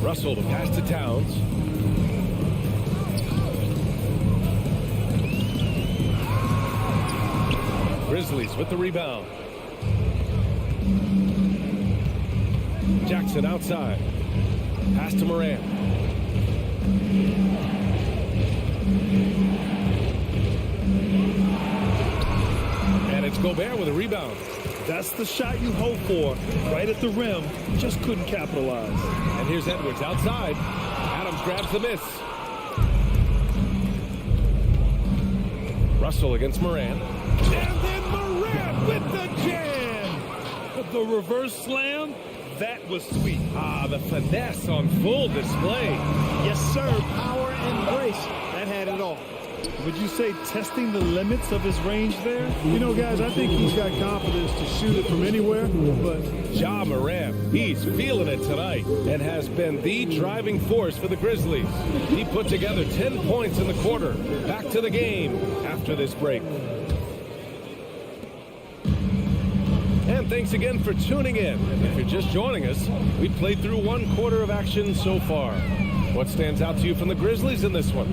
Russell to pass to Towns. Grizzlies with the rebound. Jackson outside. Pass to Morant. And it's Gobert with a rebound. That's the shot you hope for. Right at the rim. Just couldn't capitalize. And here's Edwards outside. Adams grabs the miss. Russell against Morant. And then Morant with the jam. The reverse slam, that was sweet. Ah, the finesse on full display. Yes, sir. Power and grace. That had it all. Would you say testing the limits of his range there? You know, guys, I think he's got confidence to shoot it from anywhere, but Ja Morant, he's feeling it tonight and has been the driving force for the Grizzlies. He put together 10 points in the quarter. Back to the game after this break. And thanks again for tuning in. If you're just joining us, we played through 1 quarter of action so far. What stands out to you from the Grizzlies in this one?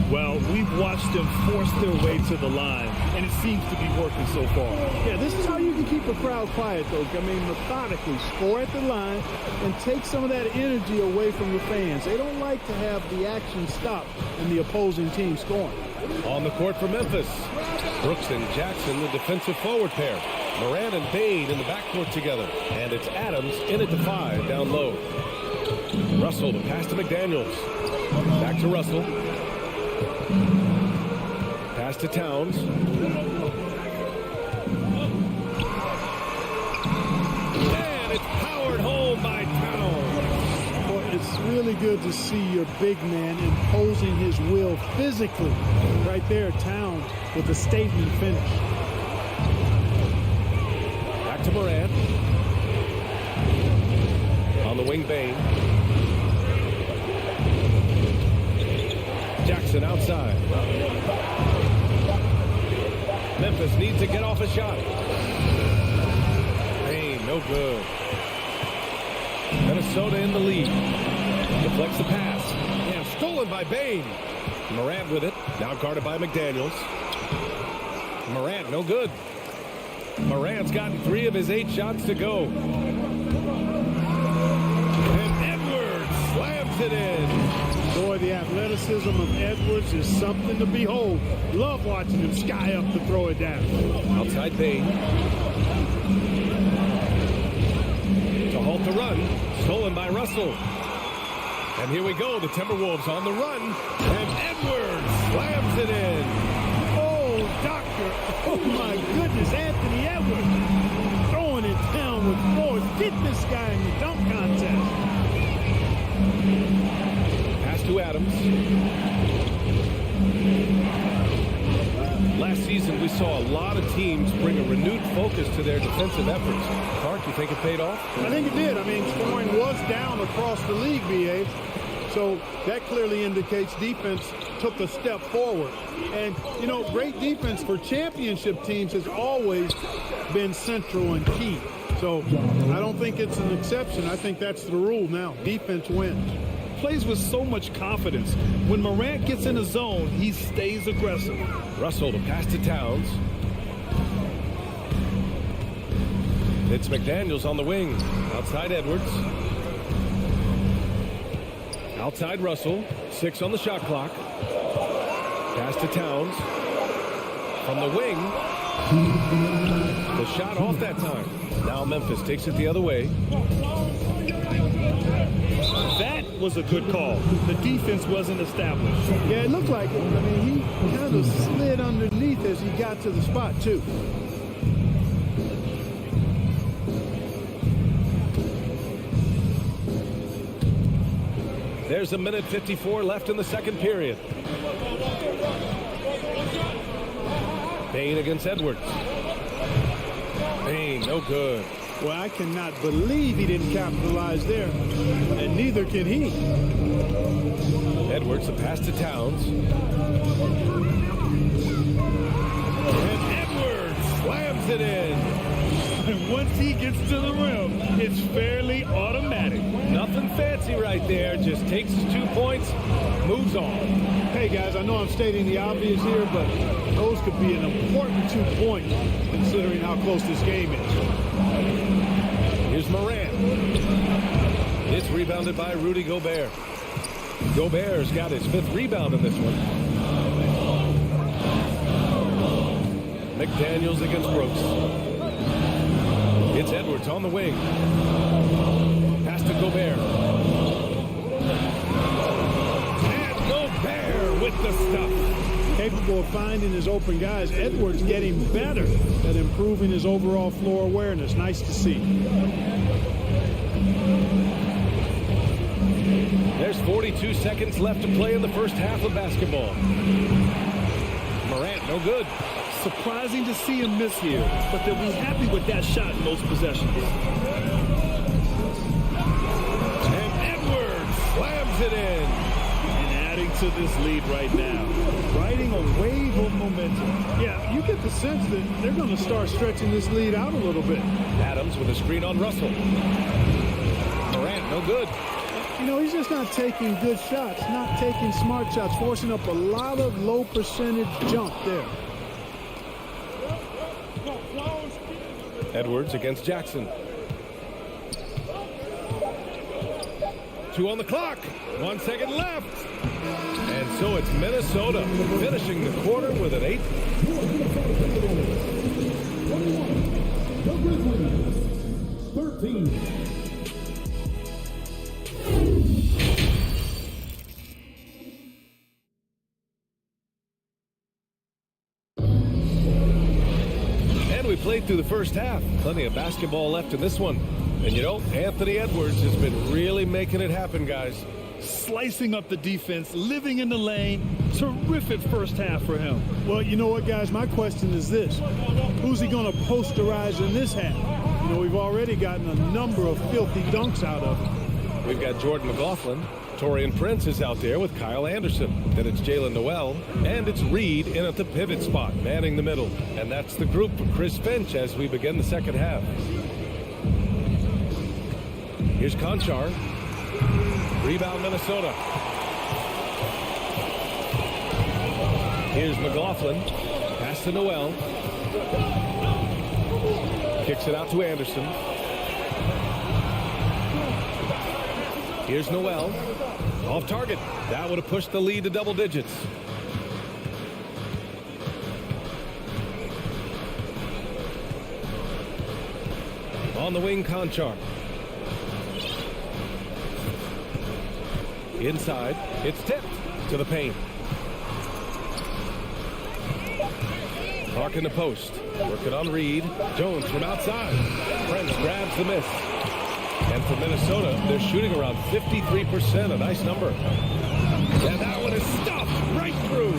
Well, we've watched them force their way to the line, and it seems to be working so far. yeah, this is how you can keep a crowd quiet, though. I mean, methodically score at the line and take some of that energy away from the fans. They don't like to have the action stop and the opposing team scoring. On the court for Memphis, Brooks and Jackson, the defensive forward pair. Morant and Bain in the backcourt together. And it's Adams in at the 5 down low. Russell to pass to McDaniels. Back to Russell. Pass to Towns. And it's powered home by Towns. Well, it's really good to see your big man imposing his will physically. Right there, Towns with a statement finish. Back to Morant. On the wing, Bain. Jackson outside. Memphis needs to get off a shot. Payne, no good. Minnesota in the lead. Deflects the pass. And stolen by Bain. Morant with it. Now guarded by McDaniels. Morant, no good. Morant's gotten 3 of his 8 shots to go. And Edwards slams it in. Boy, the athleticism of Edwards is something to behold. Love watching him sky up to throw it down. Outside Bain. To halt the run. Stolen by Russell. And here we go. The Timberwolves on the run. And Edwards slams it in. Oh, doctor. Oh, my goodness. Anthony Edwards throwing it down with force. Get this guy in the dunk contest. Pass to Adams. Last season, we saw a lot of teams bring a renewed focus to their defensive efforts. Clark, you think it paid off? I think it did. I mean, scoring was down across the league, B.A. So that clearly indicates defense took a step forward. And, you know, great defense for championship teams has always been central and key. So I don't think it's an exception. I think that's the rule now. Defense wins. Plays with so much confidence. When Morant gets in the zone, he stays aggressive. Russell to pass to Towns. It's McDaniels on the wing. Outside Edwards. Outside Russell. 6 on the shot clock. Pass to Towns. From the wing. The shot off that time. Now Memphis takes it the other way. That was a good call. The defense wasn't established. Yeah, it looked like it. I mean, he kind of slid underneath as he got to the spot, too. There's a minute 54 left in the second period. Payne against Edwards. Payne, no good. Well, I cannot believe he didn't capitalize there, and neither can he. Edwards, a pass to Towns. And Edwards slams it in. And once he gets to the rim, it's fairly automatic. Nothing fancy right there. Just takes his 2 points, moves on. Hey, guys, I know I'm stating the obvious here, but those could be an important 2 points considering how close this game is. Here's Morant. It's rebounded by Rudy Gobert. Gobert's got his 5th rebound in this one. McDaniels against Brooks. It's Edwards on the wing. Pass to Gobert. And Gobert with the stuff. Capable of finding his open guys. Edwards getting better at improving his overall floor awareness. Nice to see. There's 42 seconds left to play in the first half of basketball. Morant, no good. Surprising to see him miss here, but they'll be happy with that shot in those possessions. And Edwards slams it in. And adding to this lead right now. Riding a wave of momentum. Yeah, you get the sense that they're going to start stretching this lead out a little bit. Adams with a screen on Russell. Morant, no good. You know, he's just not taking good shots, not taking smart shots, forcing up a lot of low percentage jump there. Edwards against Jackson. 2 on the clock. 1 second left. And so it's Minnesota finishing the quarter with an 8. The Grizzlies, 13. We played through the first half. Plenty of basketball left in this one. And you know, Anthony Edwards has been really making it happen, guys. Slicing up the defense, living in the lane. Terrific first half for him. Well, you know what, guys? My question is this. Who's he going to posterize in this half? You know, we've already gotten a number of filthy dunks out of him. We've got Jordan McLaughlin. Torian Prince is out there with Kyle Anderson. Then it's Jalen Noel, and it's Reed in at the pivot spot, manning the middle. And that's the group for Chris Finch as we begin the second half. Here's Conchar. Rebound, Minnesota. Here's McLaughlin. Pass to Noel. Kicks it out to Anderson. Here's Noel. Off target. That would have pushed the lead to double digits. On the wing, Conchar. Inside. It's tipped to the paint. Clark in the post. Working on Reed. Jones from outside. Prince grabs the miss. And for Minnesota, they're shooting around 53%, a nice number. And that one is stuffed right through.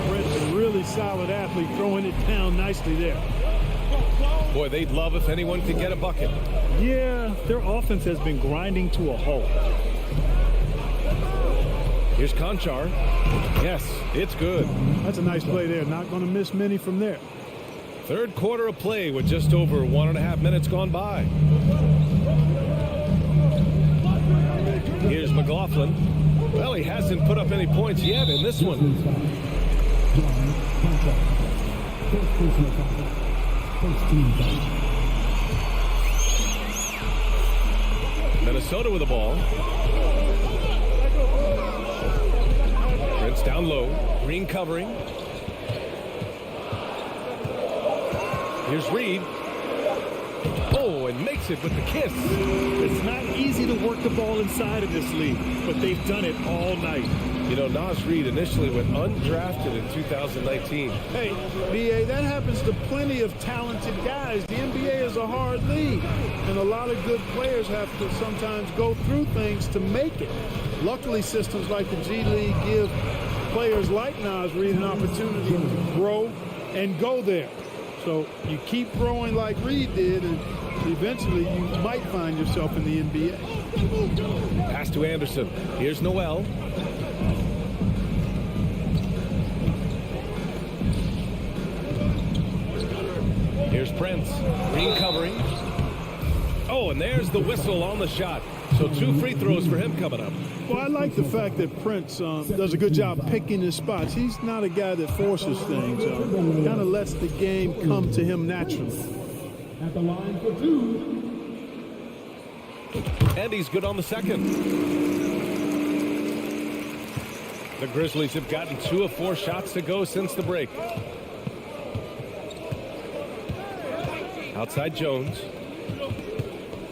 Prince, a really solid athlete, throwing it down nicely there. Boy, they'd love if anyone could get a bucket. Yeah, their offense has been grinding to a halt. Here's Conchar. Yes, it's good. That's a nice play there. Not going to miss many from there. Third quarter of play with just over 1.5 minutes gone by. Here's McLaughlin. Well, he hasn't put up any points yet in this one. Minnesota with the ball. Prince down low. Green covering. Here's Reed. Oh, and makes it with the kiss. It's not easy to work the ball inside of this league, but they've done it all night. You know, Nas Reed initially went undrafted in 2019. Hey, B.A., that happens to plenty of talented guys. The NBA is a hard league, and a lot of good players have to sometimes go through things to make it. Luckily, systems like the G League give players like Nas Reed an opportunity to grow and go there. So you keep growing like Reed did, and eventually you might find yourself in the NBA. Pass to Anderson. Here's Noel. Here's Prince. Green covering. Oh, and there's the whistle on the shot. So 2 free throws for him coming up. Well, I like the fact that Prince does a good job picking his spots. He's not a guy that forces things. Kind of lets the game come to him naturally. At the line for 2. And he's good on the second. The Grizzlies have gotten 2 of 4 shots to go since the break. Outside Jones.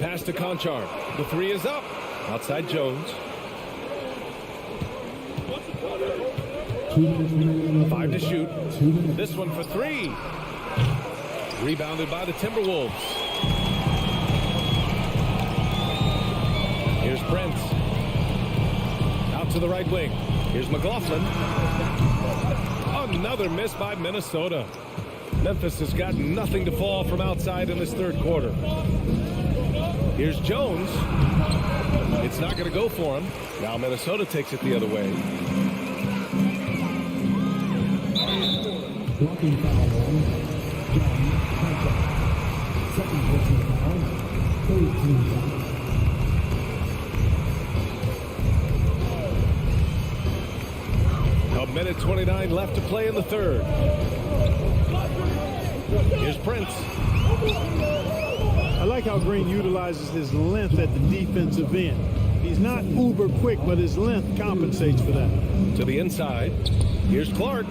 Pass to Conchar. The 3 is up. Outside Jones. 5 to shoot. This one for 3. Rebounded by the Timberwolves. Here's Prince. Out to the right wing. Here's McLaughlin. Another miss by Minnesota. Memphis has got nothing to fall from outside in this third quarter. Here's Jones. It's not going to go for him. Now Minnesota takes it the other way. Blocking foul on second personal foul. 13 A minute 29 left to play in the third. Here's Prince. I like how Green utilizes his length at the defensive end. He's not uber quick, but his length compensates for that. To the inside. Here's Clark.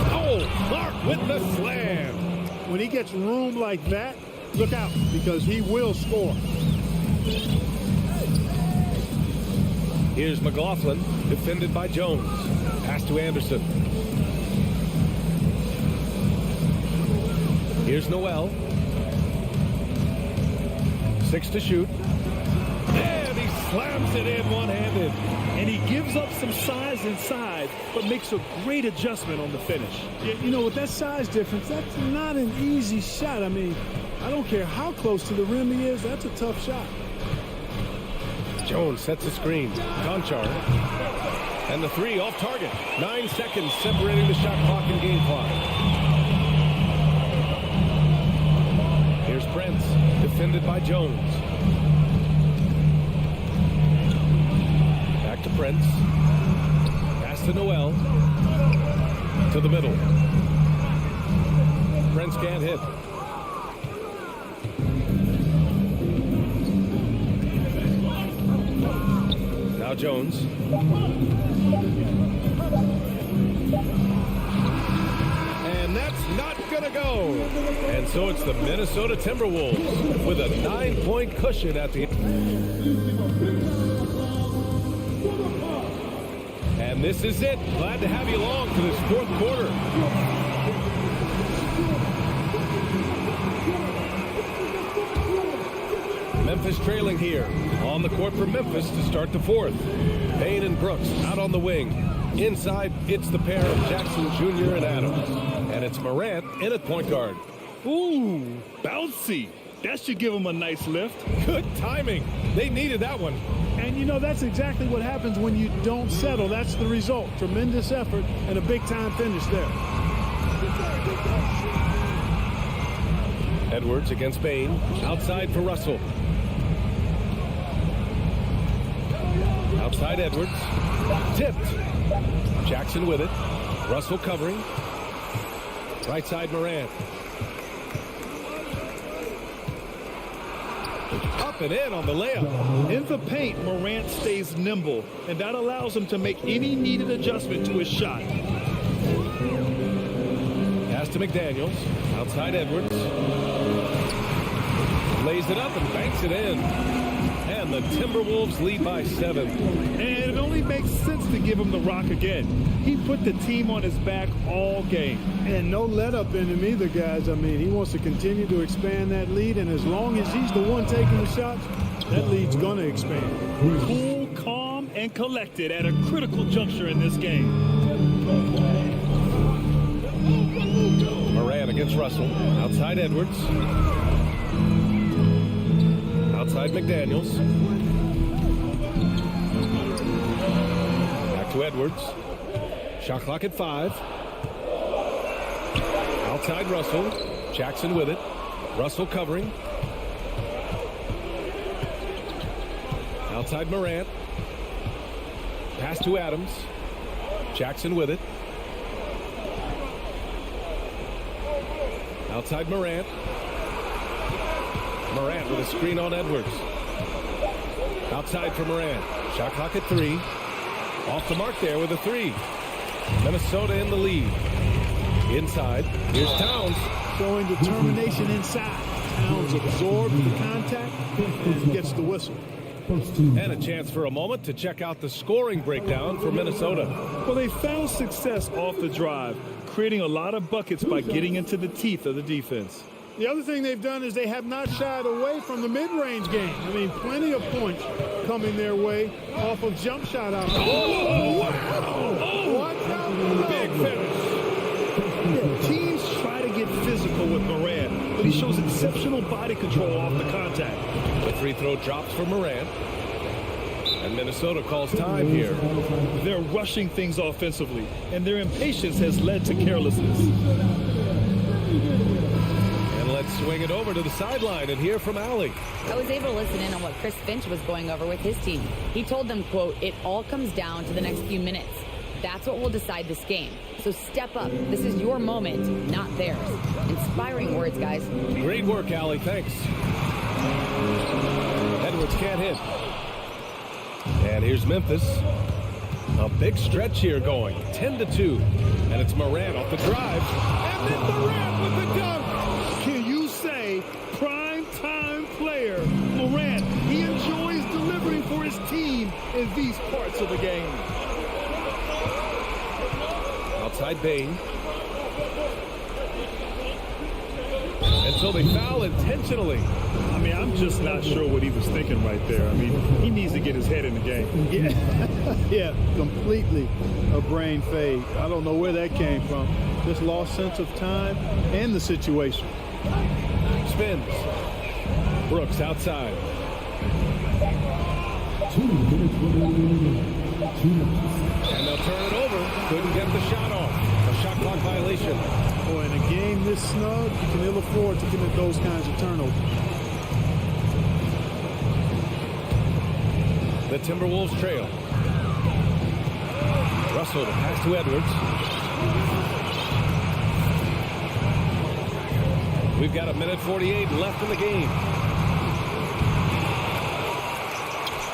Oh, Clark with the slam. When he gets room like that, look out, because he will score. Here's McLaughlin, defended by Jones. Pass to Anderson. Here's Noel. 6 to shoot. And he slams it in one-handed. And he gives up some size inside, but makes a great adjustment on the finish. Yeah, you know, with that size difference, that's not an easy shot. I mean, I don't care how close to the rim he is, that's a tough shot. Jones sets a screen. Conchar. And the three off target. 9 seconds separating the shot clock and game clock. Here's Prince, defended by Jones. Back to Prince. Pass to Noel. To the middle. Prince can't hit. Now Jones. And that's not going to go. And so it's the Minnesota Timberwolves with a 9-point cushion at the end. And this is it. Glad to have you along for this fourth quarter. Memphis trailing here. On the court for Memphis to start the fourth. Payne and Brooks out on the wing. Inside, it's the pair of Jackson Jr. and Adams. And it's Morant in at point guard. Ooh, bouncy. That should give him a nice lift. Good timing. They needed that one. And, you know, that's exactly what happens when you don't settle. That's the result. Tremendous effort and a big-time finish there. Edwards against Payne. Outside for Russell. Outside Edwards. Tipped. Jackson with it. Russell covering. Right side Morant. Up and in on the layup. In the paint, Morant stays nimble, and that allows him to make any needed adjustment to his shot. Pass to McDaniels. Outside Edwards. Lays it up and banks it in. And the Timberwolves lead by 7. And it only makes sense to give him the rock again. He put the team on his back all game. And no let-up in him either, guys. I mean, he wants to continue to expand that lead, and as long as he's the one taking the shots, that lead's going to expand. Cool, calm, and collected at a critical juncture in this game. Morant against Russell. Outside Edwards. Outside McDaniels. Back to Edwards. Shot clock at 5. Outside Russell. Jackson with it. Russell covering. Outside Morant. Pass to Adams. Jackson with it. Outside Morant. Morant with a screen on Edwards. Outside for Morant. Shot clock at 3. Off the mark there with a 3. Minnesota in the lead. Inside. Here's Towns. Showing determination inside. Towns absorbs the contact and gets the whistle. And a chance for a moment to check out the scoring breakdown for Minnesota. Well, they found success off the drive, creating a lot of buckets by getting into the teeth of the defense. The other thing they've done is they have not shied away from the mid-range game. I mean, plenty of points coming their way off of jump shot out. Oh, wow. Watch out for those. Big finish. Yeah, teams try to get physical with Morant, but he shows exceptional body control off the contact. The free throw drops for Morant. And Minnesota calls time here. They're rushing things offensively, and their impatience has led to carelessness. Let's swing it over to the sideline and hear from Allie. I was able to listen in on what Chris Finch was going over with his team. He told them, quote, "It all comes down to the next few minutes. That's what will decide this game. So step up. This is your moment, not theirs." Inspiring words, guys. Great work, Allie. Thanks. Edwards can't hit. And here's Memphis. A big stretch here going. 10-2. And it's Morant off the drive. And then Morant with the dunk. Can you say prime-time player Morant? He enjoys delivering for his team in these parts of the game. Outside Payne. And so they foul intentionally. I mean, I'm just not sure what he was thinking right there. I mean, he needs to get his head in the game. Yeah, completely a brain fade. I don't know where that came from. Just lost sense of time and the situation. Spins. Brooks outside. 2 minutes remaining. 2 minutes. And they'll turn it over. Couldn't get the shot off. A shot clock violation. Boy, in a game this snug, you can ill afford to commit those kinds of turnovers. The Timberwolves trail. Russell to pass to Edwards. We've got 1:48 left in the game.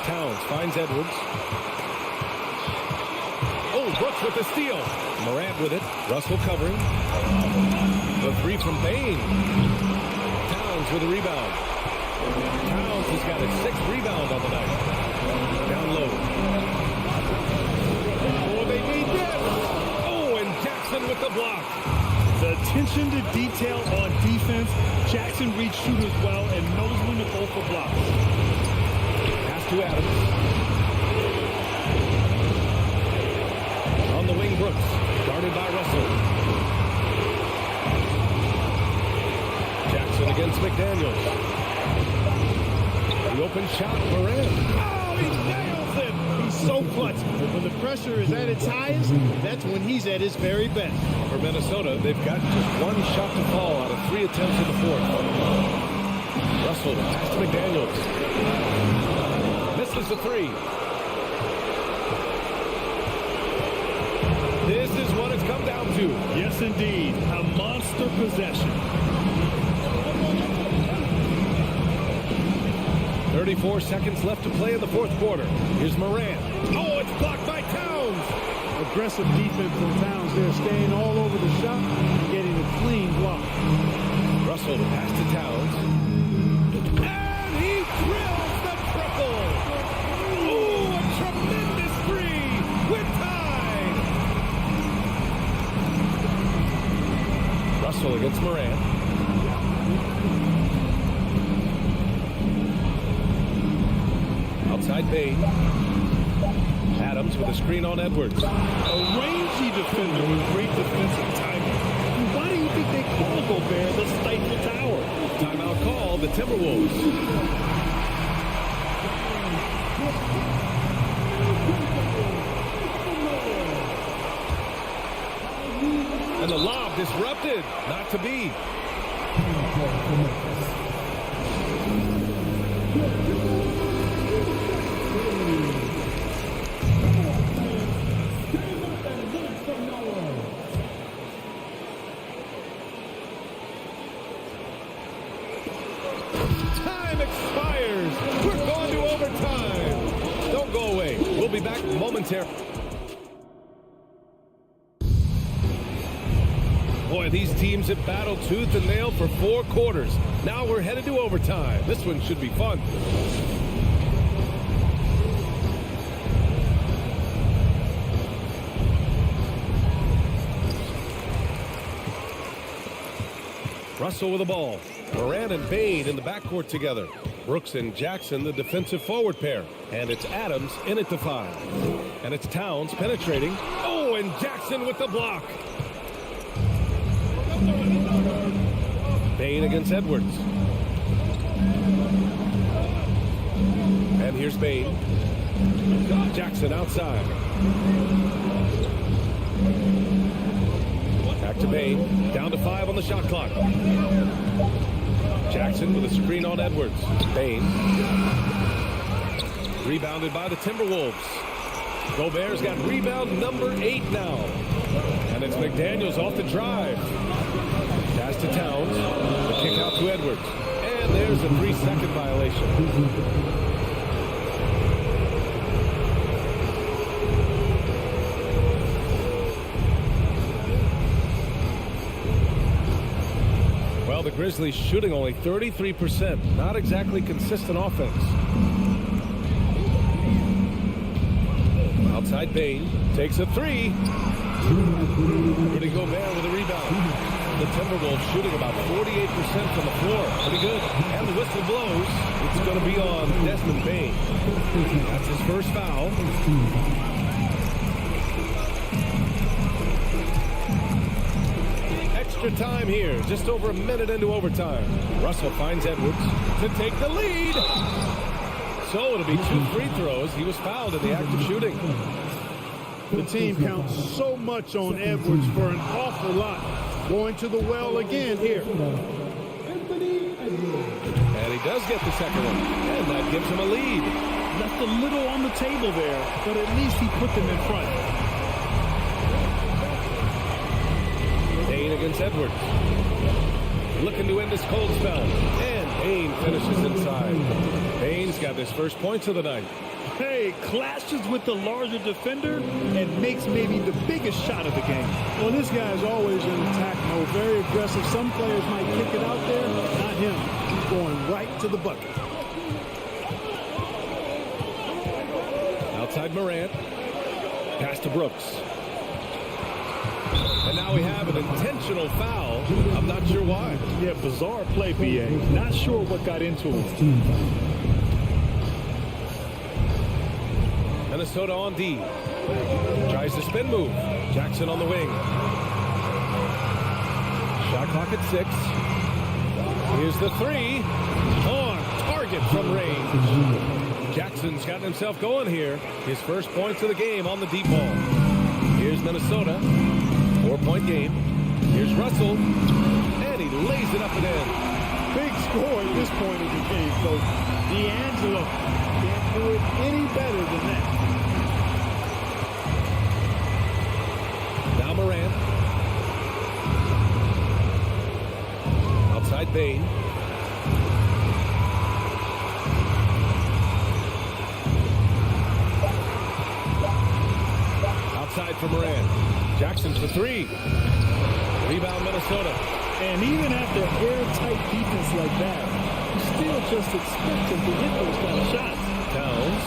Towns finds Edwards. Oh, Brooks with the steal. Morant with it. Russell covering. The three from Bain. Towns with a rebound. Towns has got his 6th rebound on the night. Down low. Oh, they need this. Oh, and Jackson with the block. The attention to detail on defense. Jackson reads shooters well and knows when to go for blocks. Pass to Adams. On the wing, Brooks. Guarded by Russell. Jackson against McDaniels. The open shot, Morant. Oh, he nails it. He's so clutch. When the pressure is at its highest, that's when he's at his very best. For Minnesota, they've got just 1 shot to fall out of 3 attempts in the 4th. Russell to pass to McDaniels. Misses the 3. This is what it's come down to. Yes, indeed. A monster possession. 34 seconds left to play in the 4th quarter. Here's Morant. Oh, it's blocked by Towns. Aggressive defense from Towns there, staying all over the shot and getting a clean block. Russell to pass to Towns. And he drills the triple. Ooh, a tremendous 3 with time. Russell against Morant. Outside Bain. Adams with a screen on Edwards. A rangy defender with great defensive timing. Why do you think they call Gobert the Stifle Tower? Timeout call, the Timberwolves. And the lob disrupted. Not to be. Time expires. We're going to overtime. Don't go away. We'll be back momentarily. Boy, these teams have battled tooth and nail for 4 quarters. Now we're headed to overtime. This one should be fun. Russell with the ball. Morant and Bain in the backcourt together. Brooks and Jackson, the defensive forward pair. And it's Adams in at the 5. And it's Towns penetrating. Oh, and Jackson with the block. Bain against Edwards. And here's Bain. Jackson outside. Back to Bain. Down to 5 on the shot clock. Jackson with a screen on Edwards. Bain. Rebounded by the Timberwolves. Gobert's got rebound number 8 now. And it's McDaniels off the drive. Pass to Towns. The kick out to Edwards. And there's a 3-second violation. Well, the Grizzlies shooting only 33%. Not exactly consistent offense. Outside Bain takes a 3. Rudy Gobert with a rebound. The Timberwolves shooting about 48% from the floor. Pretty good. And the whistle blows. It's going to be on Desmond Bain. That's his first foul. Extra time here. Just over a minute into overtime. Russell finds Edwards to take the lead. So it'll be 2 free throws. He was fouled in the act of shooting. The team counts so much on Edwards for an awful lot. Going to the well again here. And he does get the second one. And that gives him a lead. Left a little on the table there, but at least he put them in front. Payne against Edwards. Looking to end this cold spell. And Payne finishes inside. Payne's got his first points of the night. Hey, clashes with the larger defender and makes maybe the biggest shot of the game. Well, this guy's always in attack mode, very aggressive. Some players might kick it out there, not him. He's going right to the bucket. Outside Morant. Pass to Brooks. And now we have an intentional foul. I'm not sure why. Yeah, bizarre play, BA. Not sure what got into him. Minnesota on D. Tries the spin move. Jackson on the wing. Shot clock at 6. Here's the 3. On target from range. Jackson's gotten himself going here. His first points of the game on the deep ball. Here's Minnesota. 4-point game. Here's Russell. And he lays it up and in. Big score at this point of the game, folks. D'Angelo can't do it any better than that. Now Morant. Outside Payne. Outside for Morant. Jackson for 3. Rebound Minnesota. And even after airtight defense like that, you still just expect him to hit those kind of shots. Towns.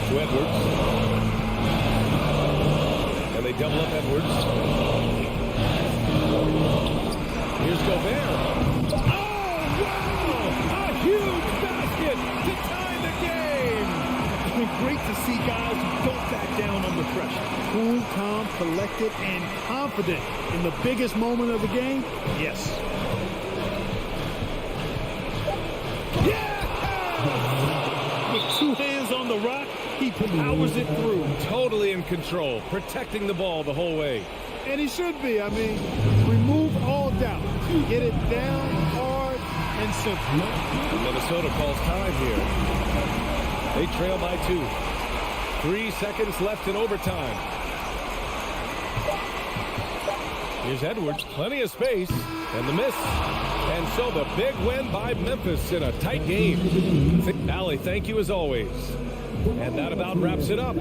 To Edwards. And they double up Edwards. Here's Gobert. Oh, wow! A huge basket to tie the game! It's been great to see guys who don't back down under pressure. Cool, calm, collected, and confident in the biggest moment of the game? Yes. Yeah! With 2 hands on the rock, he powers it through. Totally in control, protecting the ball the whole way. And he should be. I mean, remove all doubt. Get it down hard and simple. Minnesota calls time here. They trail by 2. 3 seconds left in overtime. Here's Edwards, plenty of space, and the miss. And so the big win by Memphis in a tight game. Allie, thank you as always. And that about wraps it up.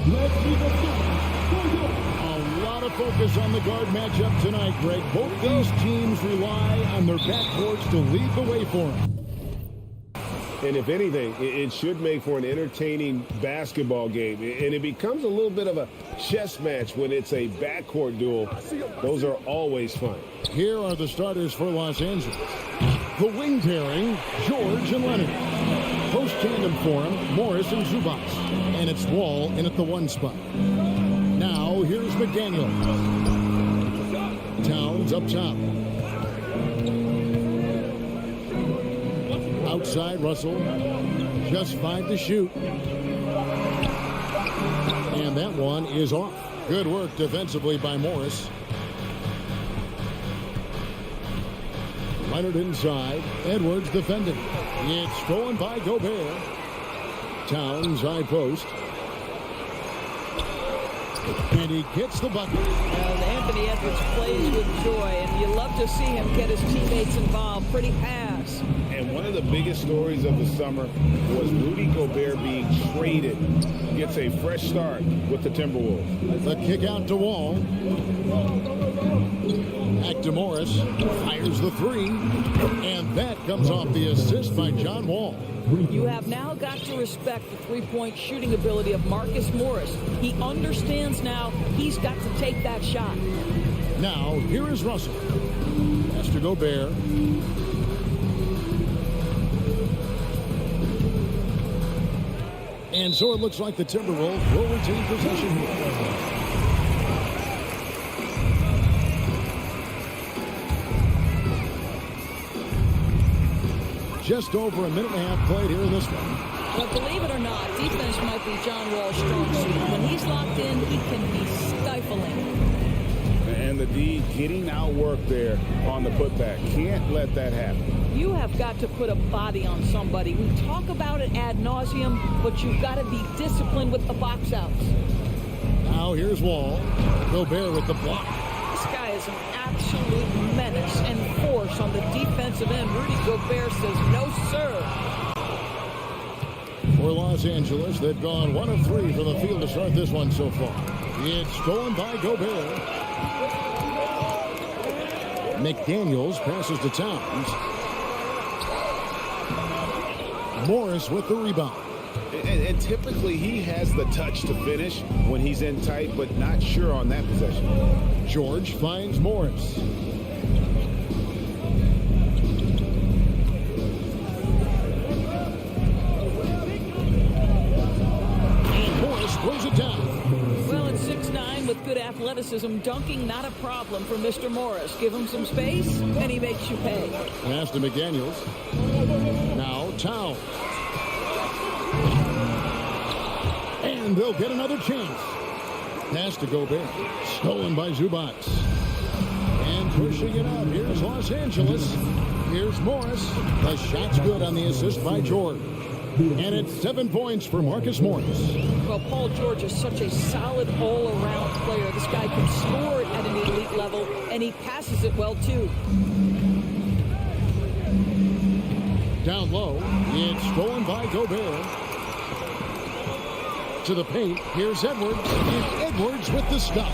A lot of focus on the guard matchup tonight, Greg. Both these teams rely on their backcourts to lead the way for them. And if anything, it should make for an entertaining basketball game. And it becomes a little bit of a chess match when it's a backcourt duel. Those are always fun. Here are the starters for Los Angeles. The wing pairing, George and Leonard. Post tandem for him, Morris and Zubac. And it's Wall in at the one spot. Now, here's McDaniel. Towns up top. Outside, Russell. Just 5 to shoot. And that one is off. Good work defensively by Morris. Leonard inside. Edwards defending. It's stolen by Gobert. Towns high post. And he gets the bucket. And Anthony Edwards plays with joy, and you love to see him get his teammates involved. Pretty pass. And one of the biggest stories of the summer was Rudy Gobert being traded. Gets a fresh start with the Timberwolves. The kick out to Wall. Back to Morris. Fires the three. And that comes off the assist by John Wall. You have now got to respect the three-point shooting ability of Marcus Morris. He understands now he's got to take that shot. Now, here is Russell. Pass to Gobert. And so it looks like the Timberwolves will retain possession here. Just over a minute and a half played here in this one. But believe it or not, defense might be John Wall's strong suit. When he's locked in, he can be stifling. And the the D getting outworked there on the putback. Can't let that happen. You have got to put a body on somebody. We talk about it ad nauseum, but you've got to be disciplined with the box outs. Now here's Wall. Gobert with the block. This guy is an absolute menace and force on the defensive end. Rudy Gobert says no, sir. For Los Angeles, they've gone 1 of 3 from the field to start this one so far. It's stolen by Gobert. McDaniels passes to Towns. Morris with the rebound. And typically he has the touch to finish when he's in tight, but not sure on that possession. George finds Morris. And Morris throws it down. Well, at 6'9", with good athleticism, dunking not a problem for Mr. Morris. Give him some space, and he makes you pay. Pass to McDaniels. Now Towns. And they'll get another chance. Pass to Gobert. Stolen by Zubac. And pushing it up. Here's Los Angeles. Here's Morris. The shot's good on the assist by George. And it's 7 points for Marcus Morris. Well, Paul George is such a solid all-around player. This guy can score at an elite level, and he passes it well, too. Down low. It's stolen by Gobert. To the paint. Here's Edwards. And Edwards with the stuff.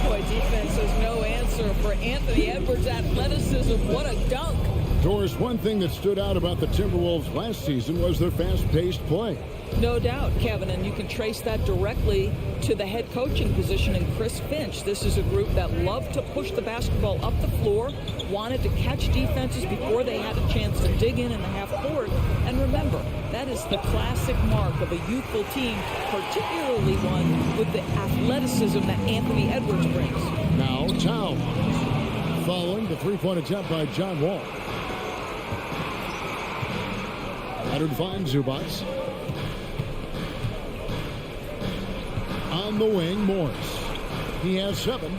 Boy, defense has no answer for Anthony Edwards' athleticism. What a dunk. Doris, one thing that stood out about the Timberwolves last season was their fast-paced play. No doubt, Kevin, and you can trace that directly to the head coaching position in Chris Finch. This is a group that loved to push the basketball up the floor, wanted to catch defenses before they had a chance to dig in the half court. And remember, that is the classic mark of a youthful team, particularly one with the athleticism that Anthony Edwards brings. Now Towns. Following the three-point attempt by John Wall. Leonard finds Zubac. On the wing, Morris. He has 7.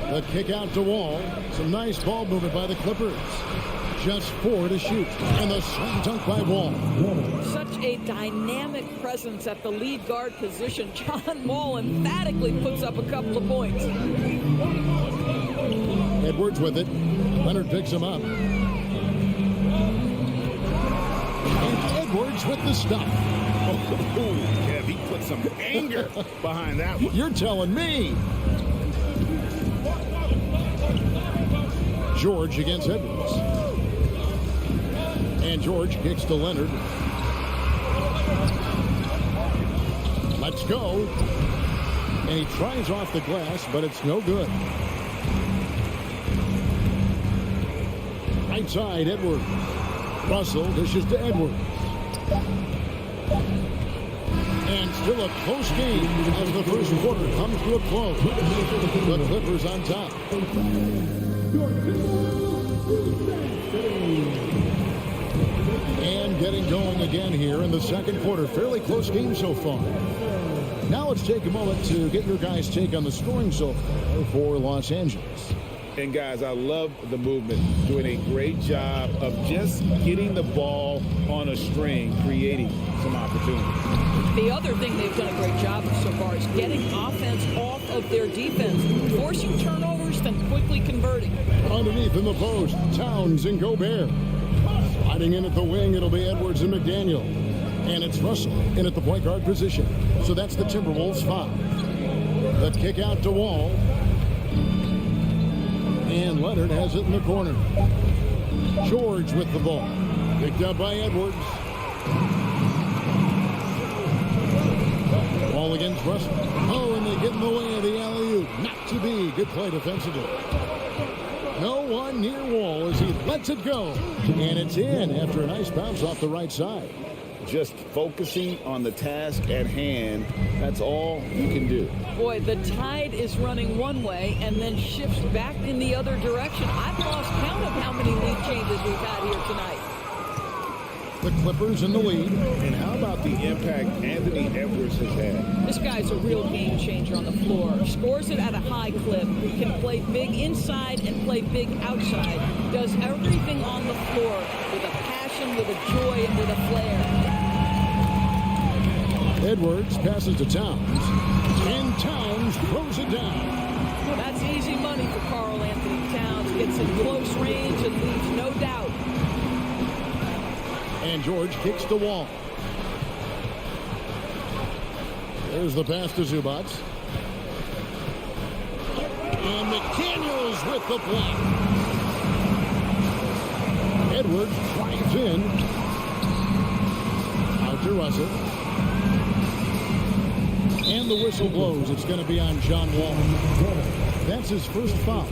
The kick out to Wall. Some nice ball movement by the Clippers. Just 4 to shoot. And the slam dunk by Wall. Such a dynamic presence at the lead guard position. John Wall emphatically puts up a couple of points. Edwards with it. Leonard picks him up. And Edwards with the stuff. Oh, Kev, he put some anger behind that one. You're telling me. George against Edwards. And George kicks to Leonard. Let's go. And he tries off the glass, but it's no good. Right side, Edwards. Russell dishes to Edwards. And still a close game as the first quarter comes to a close. The Clippers on top. And getting going again here in the second quarter. Fairly close game so far. Now let's take a moment to get your guys' take on the scoring so far for Los Angeles. And guys, I love the movement, doing a great job of just getting the ball on a string, creating some opportunities. The other thing they've done a great job of so far is getting offense off of their defense, forcing turnovers, then quickly converting. Underneath in the post, Towns and Gobert. Sliding in at the wing, it'll be Edwards and McDaniel. And it's Russell in at the point guard position. So that's the Timberwolves 5. The kick out to Wall. And Leonard has it in the corner. George with the ball. Picked up by Edwards. Ball against Russell. Oh, and they get in the way of the alley-oop. Not to be. Good play defensively. No one near Wall as he lets it go. And it's in after a nice bounce off the right side. Just focusing on the task at hand, that's all you can do. Boy, the tide is running one way and then shifts back in the other direction. I've lost count of how many lead changes we've had here tonight. The Clippers in the lead. And how about the impact Anthony Edwards has had? This guy's a real game changer on the floor. Scores it at a high clip. Can play big inside and play big outside. Does everything on the floor with a passion, with a joy, and with a flair. Edwards passes to Towns. And Towns throws it down. That's easy money for Karl Anthony Towns. Gets in close range and leaves no doubt. And George kicks the wall. There's the pass to Zubats. And McDaniels with the block. Edwards drives in. Out to Russell. And the whistle blows. It's going to be on John Wall. That's his first foul.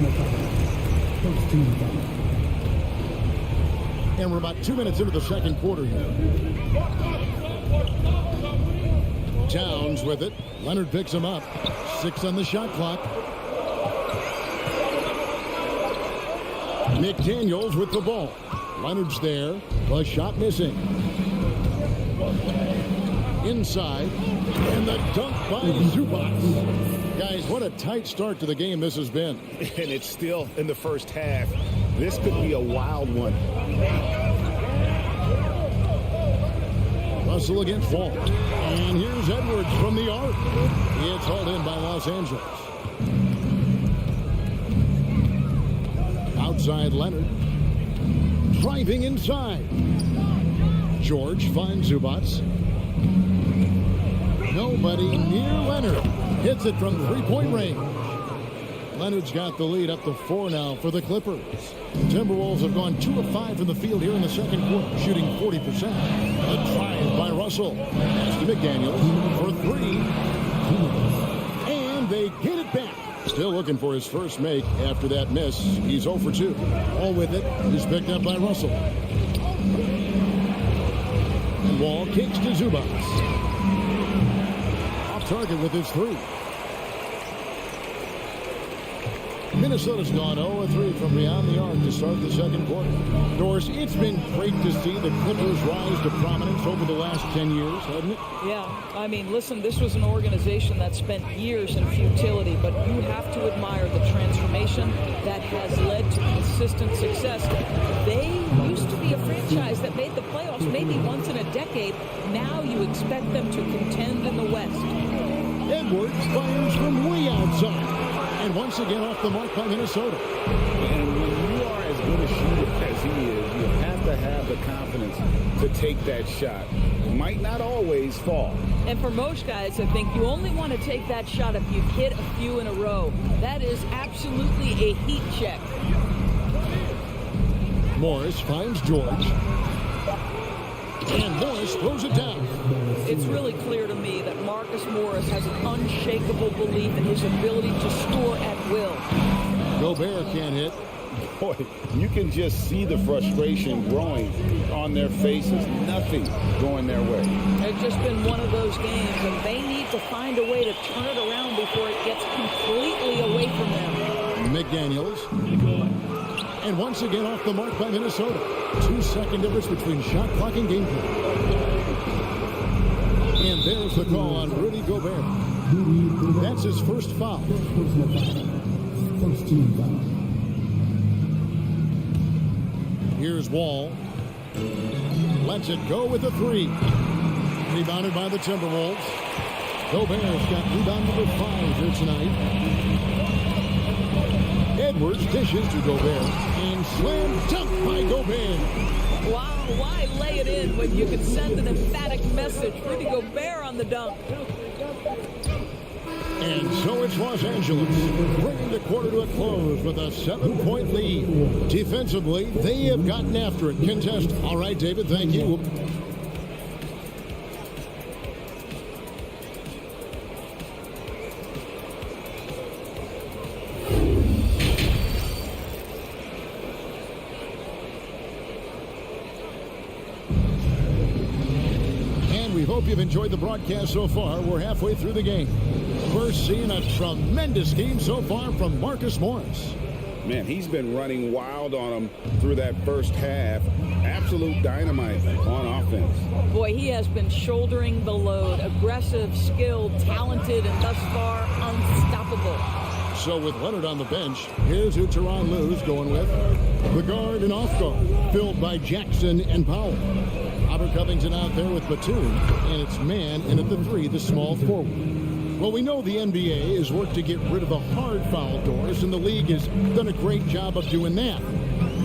And we're about 2 minutes into the second quarter here. Towns with it. Leonard picks him up. 6 on the shot clock. McDaniels with the ball. Leonard's there. The shot missing. Inside. And the dunk by Zubats. Guys, what a tight start to the game this has been. And it's still in the first half. This could be a wild one. Russell against Wall. And here's Edwards from the arc. It's hauled in by Los Angeles. Outside Leonard. Driving inside. George finds Zubats. Nobody near Leonard. Hits it from three-point range. Leonard's got the lead up to 4 now for the Clippers. Timberwolves have gone 2 of 5 from the field here in the second quarter, shooting 40%. A drive by Russell. Pass to McDaniels for 3. And they get it back. Still looking for his first make after that miss. He's 0 for 2. All with it is picked up by Russell. And Wall kicks to Zubats. Off target with his 3. Minnesota's gone 0-3 from beyond the arc to start the second quarter. Doris, it's been great to see the Clippers rise to prominence over the last 10 years, hasn't it? Yeah, I mean, listen, this was an organization that spent years in futility, but you have to admire the transformation that has led to consistent success. They used to be a franchise that made the playoffs maybe once in a decade. Now you expect them to contend in the West. Edwards fires from way outside. And once again off the mark by Minnesota. And when you are as good a shooter as he is, you have to have the confidence to take that shot. It might not always fall. And for most guys, I think you only want to take that shot if you've hit a few in a row. That is absolutely a heat check. Morris finds George. And Morris throws it down. It's really clear to me that Marcus Morris has an unshakable belief in his ability to score at will. Gobert can't hit. Boy, you can just see the frustration growing on their faces. Nothing going their way. It's just been one of those games, and they need to find a way to turn it around before it gets completely away from them. McDaniels. And once again off the mark by Minnesota. 2-second difference between shot clock and game clock. And there's the call on Rudy Gobert. That's his first foul. First team foul. Here's Wall. Lets it go with a 3. Rebounded by the Timberwolves. Gobert's got rebound number 5 here tonight. Edwards dishes to Gobert. And slam dunk by Gobert. Wow, why lay it in when you can send an emphatic message? Rudy Gobert on the dunk. And so it's Los Angeles, bringing the quarter to a close with a 7-point lead. Defensively, they have gotten after it. Contest. All right, David, thank you. Hope you've enjoyed the broadcast so far. We're halfway through the game. We're seeing a tremendous game so far from Marcus Morris. Man, he's been running wild on him through that first half. Absolute dynamite on offense. Boy, he has been shouldering the load. Aggressive, skilled, talented, and thus far unstoppable. So with Leonard on the bench, here's who Tyronn Lue's going with. The guard and off guard, filled by Jackson and Powell. Robert Covington out there with Batum, and it's man in at the 3, the small forward. Well, we know the NBA has worked to get rid of the hard foul doors, and the league has done a great job of doing that.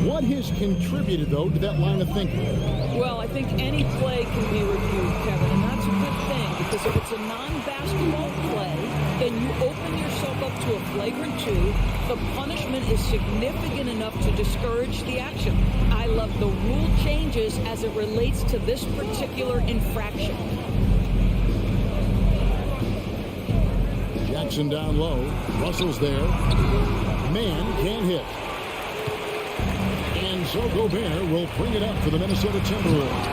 What has contributed, though, to that line of thinking? Well, I think any play can be reviewed, Kevin, and that's a good thing, because if it's a non-basketball play, then you open yourself up to a flagrant 2. The punishment is significant enough to discourage the action. I love the rule changes as it relates to this particular infraction. Jackson down low. Russell's there. Man can't hit. And so Gobert will bring it up for the Minnesota Timberwolves.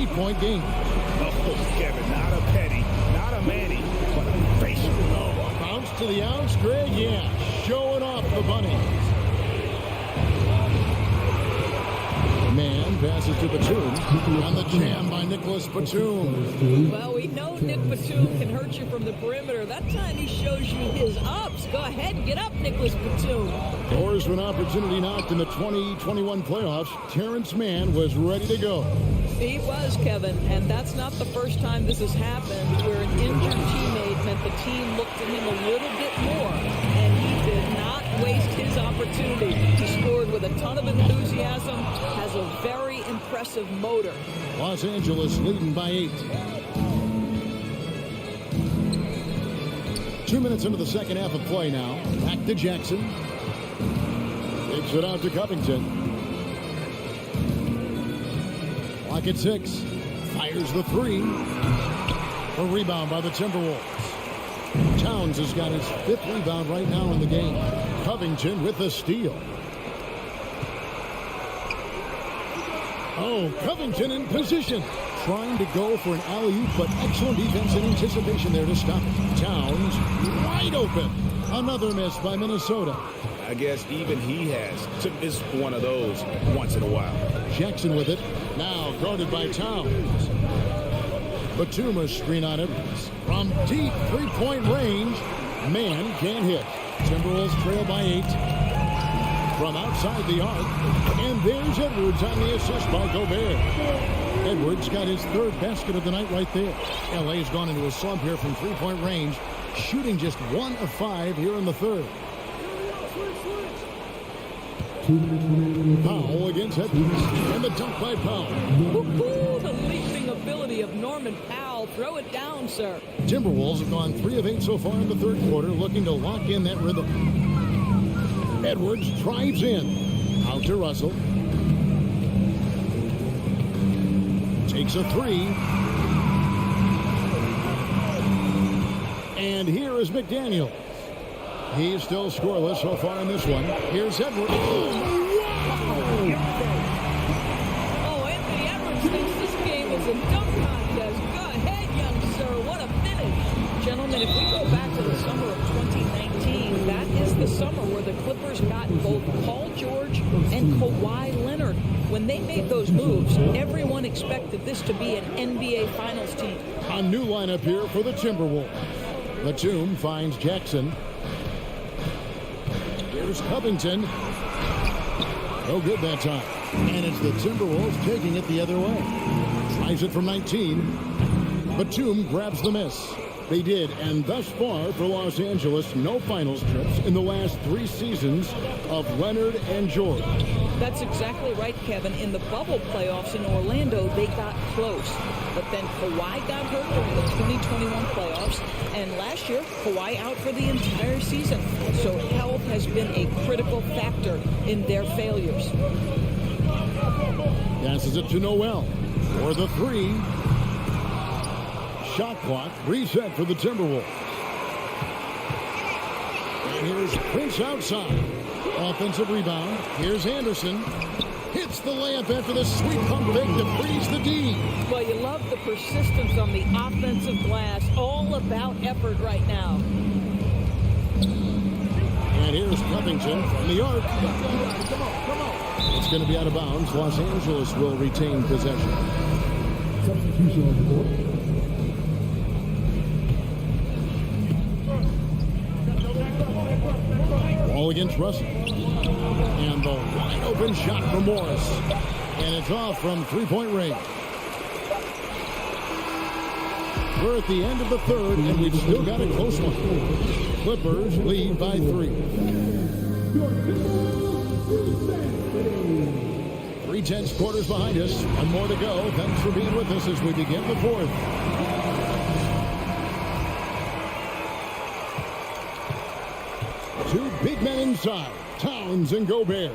8-point game. Oh, Kevin, not a Petty, not a Manny, but a facial. Oh, bounce to the ounce, Greg. Yeah, showing off the bunny. Man passes to Batum. On the jam by Nicholas Batum. Well, we know Nick Batum can hurt you from the perimeter. That time he shows you his ups. Go ahead and get up, Nicholas Batum. Doors to an opportunity knocked in the 2021 playoffs. Terrence Mann was ready to go. He was, Kevin, and that's not the first time this has happened, where an injured teammate meant the team looked at him a little bit more, and he did not waste his opportunity. He scored with a ton of enthusiasm, has a very impressive motor. Los Angeles leading by 8. 2 minutes into the second half of play now. Back to Jackson. Takes it out to Covington. Clock at 6. Fires the 3. A rebound by the Timberwolves. Towns has got his 5th rebound right now in the game. Covington with the steal. Oh, Covington in position. Trying to go for an alley-oop, but excellent defense and anticipation there to stop it. Towns wide open. Another miss by Minnesota. I guess even he has to miss one of those once in a while. Jackson with it. Now guarded by Towns. Batum screen on it. From deep three-point range. Man can't hit. Timberwolves trail by 8. From outside the arc. And there's Edwards on the assist by Gobert. Edwards got his 3rd basket of the night right there. LA's gone into a slump here from three-point range. Shooting just 1 of 5 here in the 3rd. Powell against Edwards. And the dunk by Powell. Woo-hoo, the leaping ability of Norman Powell. Throw it down, sir. Timberwolves have gone 3 of 8 so far in the 3rd quarter, looking to lock in that rhythm. Edwards drives in. Out to Russell. Takes a 3. And here is McDaniel. He's still scoreless so far in this one. Here's Edwards. Oh, Anthony Edwards thinks this game is a dunk contest. Go ahead, young sir. What a finish. Gentlemen, if we go back to the summer of 2019, that is the summer where the Clippers got both Paul George and Kawhi Leonard. When they made those moves, everyone expected this to be an NBA Finals team. A new lineup here for the Timberwolves. Batum finds Jackson. Here's Covington. No good that time. And it's the Timberwolves taking it the other way. Tries it from 19. Batum grabs the miss. They did, and thus far for Los Angeles, no finals trips in the last 3 seasons of Leonard and George. That's exactly right, Kevin. In the bubble playoffs in Orlando, they got close. But then Kawhi got hurt during the 2021 playoffs. And last year, Kawhi out for the entire season. So health has been a critical factor in their failures. Passes it to Noel for the 3. Shot clock reset for the Timberwolves. And here's Prince outside. Offensive rebound. Here's Anderson. Hits the layup after the sweet pump fake to freeze the D. Well, you love the persistence on the offensive glass. All about effort right now. And here's Covington from the arc. It's going to be out of bounds. Los Angeles will retain possession. Substitution on the court. Ball against Russell. And the wide open shot from Morris. And it's off from three-point range. We're at the end of the third, and we've still got a close one. Clippers lead by 3. 3/10 quarters behind us. One more to go. Thanks for being with us as we begin the fourth. Two big men inside, Towns and Gobert.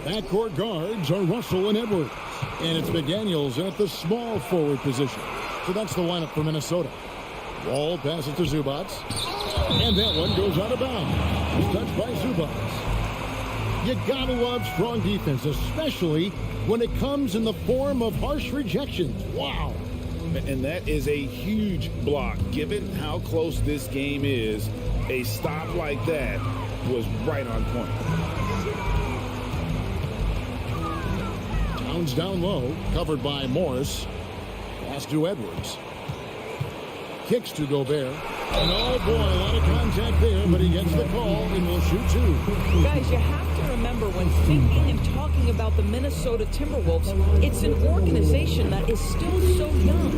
The backcourt guards are Russell and Edwards. And it's McDaniels at the small forward position. So that's the lineup for Minnesota. Wall passes to Zubac. And that one goes out of bounds. Touched by Zubac. You gotta love strong defense, especially when it comes in the form of harsh rejections. Wow. And that is a huge block. Given how close this game is, a stop like that was right on point. Towns down low, covered by Morris. Pass to Edwards. Kicks to Gobert. And oh boy, a lot of contact there, but he gets the call and will shoot 2. Guys, you have to remember when thinking and talking about the Minnesota Timberwolves, it's an organization that is still so young.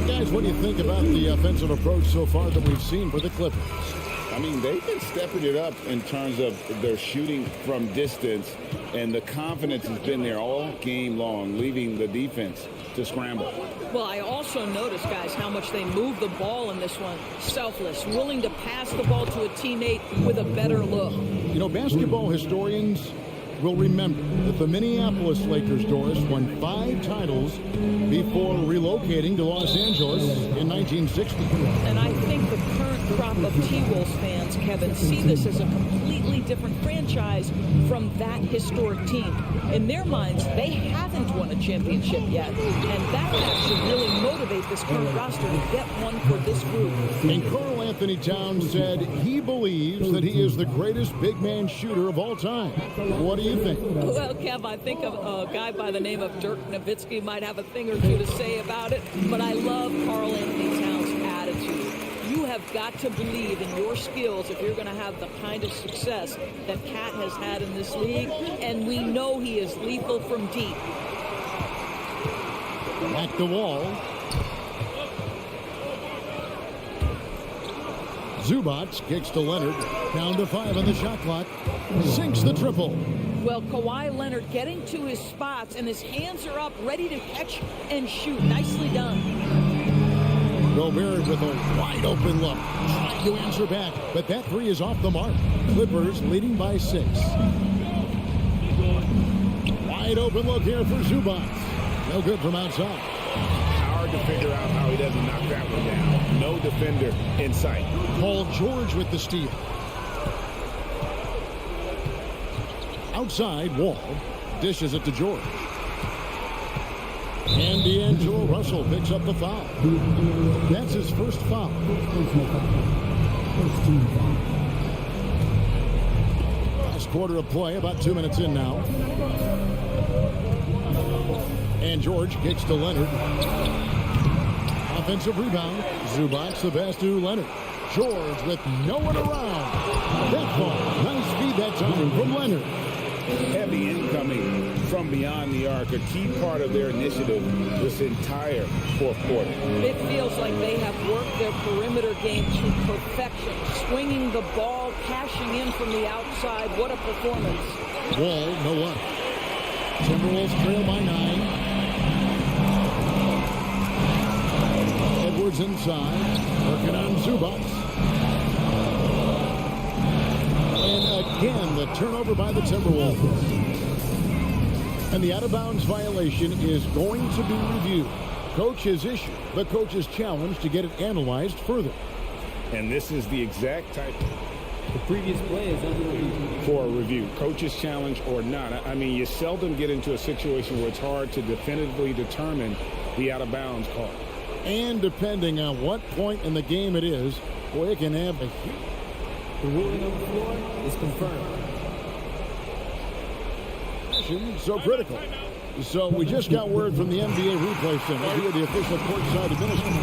Guys, what do you think about the offensive approach so far that we've seen for the Clippers? I mean, they've been stepping it up in terms of their shooting from distance, and the confidence has been there all game long, leaving the defense to scramble. Well, I also noticed, guys, how much they move the ball in this one. Selfless, willing to pass the ball to a teammate with a better look. You know, basketball historians will remember that the Minneapolis Lakers, Doris, won 5 titles before relocating to Los Angeles in 1960. And I think the current crop of T-Wolves fans, Kevin, see this as a completely different franchise from that historic team. In their minds, they haven't won a championship yet, and that should really motivate this current roster to get one for this group. And Karl Anthony Towns said he believes that he is the greatest big man shooter of all time. What do you think? Well, Kev, I think a guy by the name of Dirk Nowitzki might have a thing or two to say about it, but I love Karl Anthony Towns' attitude. You have got to believe in your skills if you're going to have the kind of success that Cat has had in this league, and we know he is lethal from deep. Back the wall. Zubac kicks to Leonard. Down to 5 on the shot clock. Sinks the triple. Well, Kawhi Leonard getting to his spots, and his hands are up, ready to catch and shoot. Nicely done. Gobert with a wide open look. Trying to answer back, but that 3 is off the mark. Clippers leading by 6. Wide open look here for Zubac. No good from outside. Hard to figure out how he doesn't knock that one down. No defender in sight. Paul George with the steal. Outside, Wall dishes it to George. And D'Angelo Russell picks up the foul. That's his first foul. Last quarter of play, about 2 minutes in now. And George kicks to Leonard. Offensive rebound. Zubac the pass to Leonard. George with no one around. That ball. Nice feed that time from Leonard. Heavy incoming from beyond the arc, a key part of their initiative this entire fourth quarter. It feels like they have worked their perimeter game to perfection, swinging the ball, cashing in from the outside. What a performance. Wall, no luck. Timberwolves trail by 9. Edwards inside, working on Zubac. And again, the turnover by the Timberwolves. And the out-of-bounds violation is going to be reviewed. Coach has issued the coach's challenge to get it analyzed further. And this is the exact type the previous play is under review. For a review, coach's challenge or not. I mean, you seldom get into a situation where it's hard to definitively determine the out-of-bounds call. And depending on what point in the game it is, boy, it can have a huge. The ruling on the floor is confirmed. So critical. So we just got word from the NBA replay center via the official courtside administrator,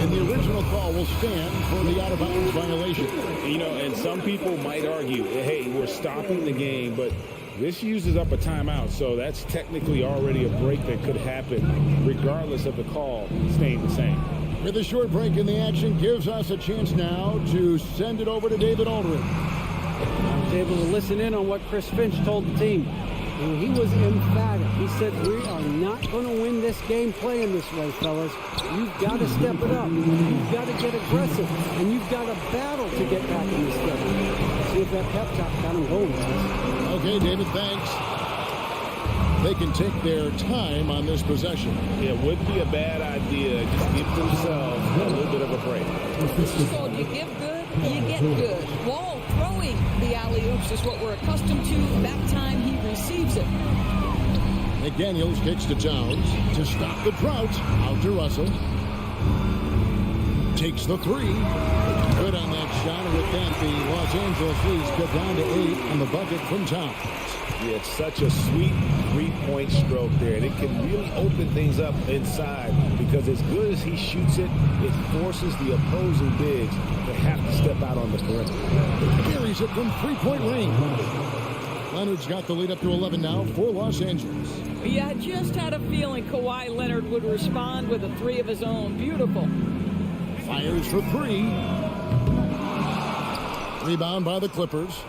and the original call will stand for the out-of-bounds violation. You know, and some people might argue, hey, we're stopping the game, but this uses up a timeout, so that's technically already a break that could happen regardless of the call staying the same. With a short break in the action gives us a chance now to send it over to David Aldridge. I was able to listen in on what Chris Finch told the team. And he was emphatic. He said, we are not going to win this game playing this way, fellas. You've got to step it up. You've got to get aggressive. And you've got to battle to get back in this game. See if that pep talk got him going, guys. Okay, David, thanks. They can take their time on this possession. It wouldn't be a bad idea. Just give themselves a little bit of a break. So you give good, you get good. Wall throwing the alley-oops is what we're accustomed to. That time he receives it. McDaniels kicks to Towns to stop the drought. Out to Russell. Takes the three. Good on that shot. And with that, the Los Angeles Leafs cut down to 8 on the bucket from Towns. Yeah, it's such a sweet three-point stroke there, and it can really open things up inside because as good as he shoots it, it forces the opposing bigs to have to step out on the perimeter. Carries it from three-point range. Leonard's got the lead up to 11 now for Los Angeles. Yeah, I just had a feeling Kawhi Leonard would respond with a three of his own. Beautiful. Fires for three. Rebound by the Clippers.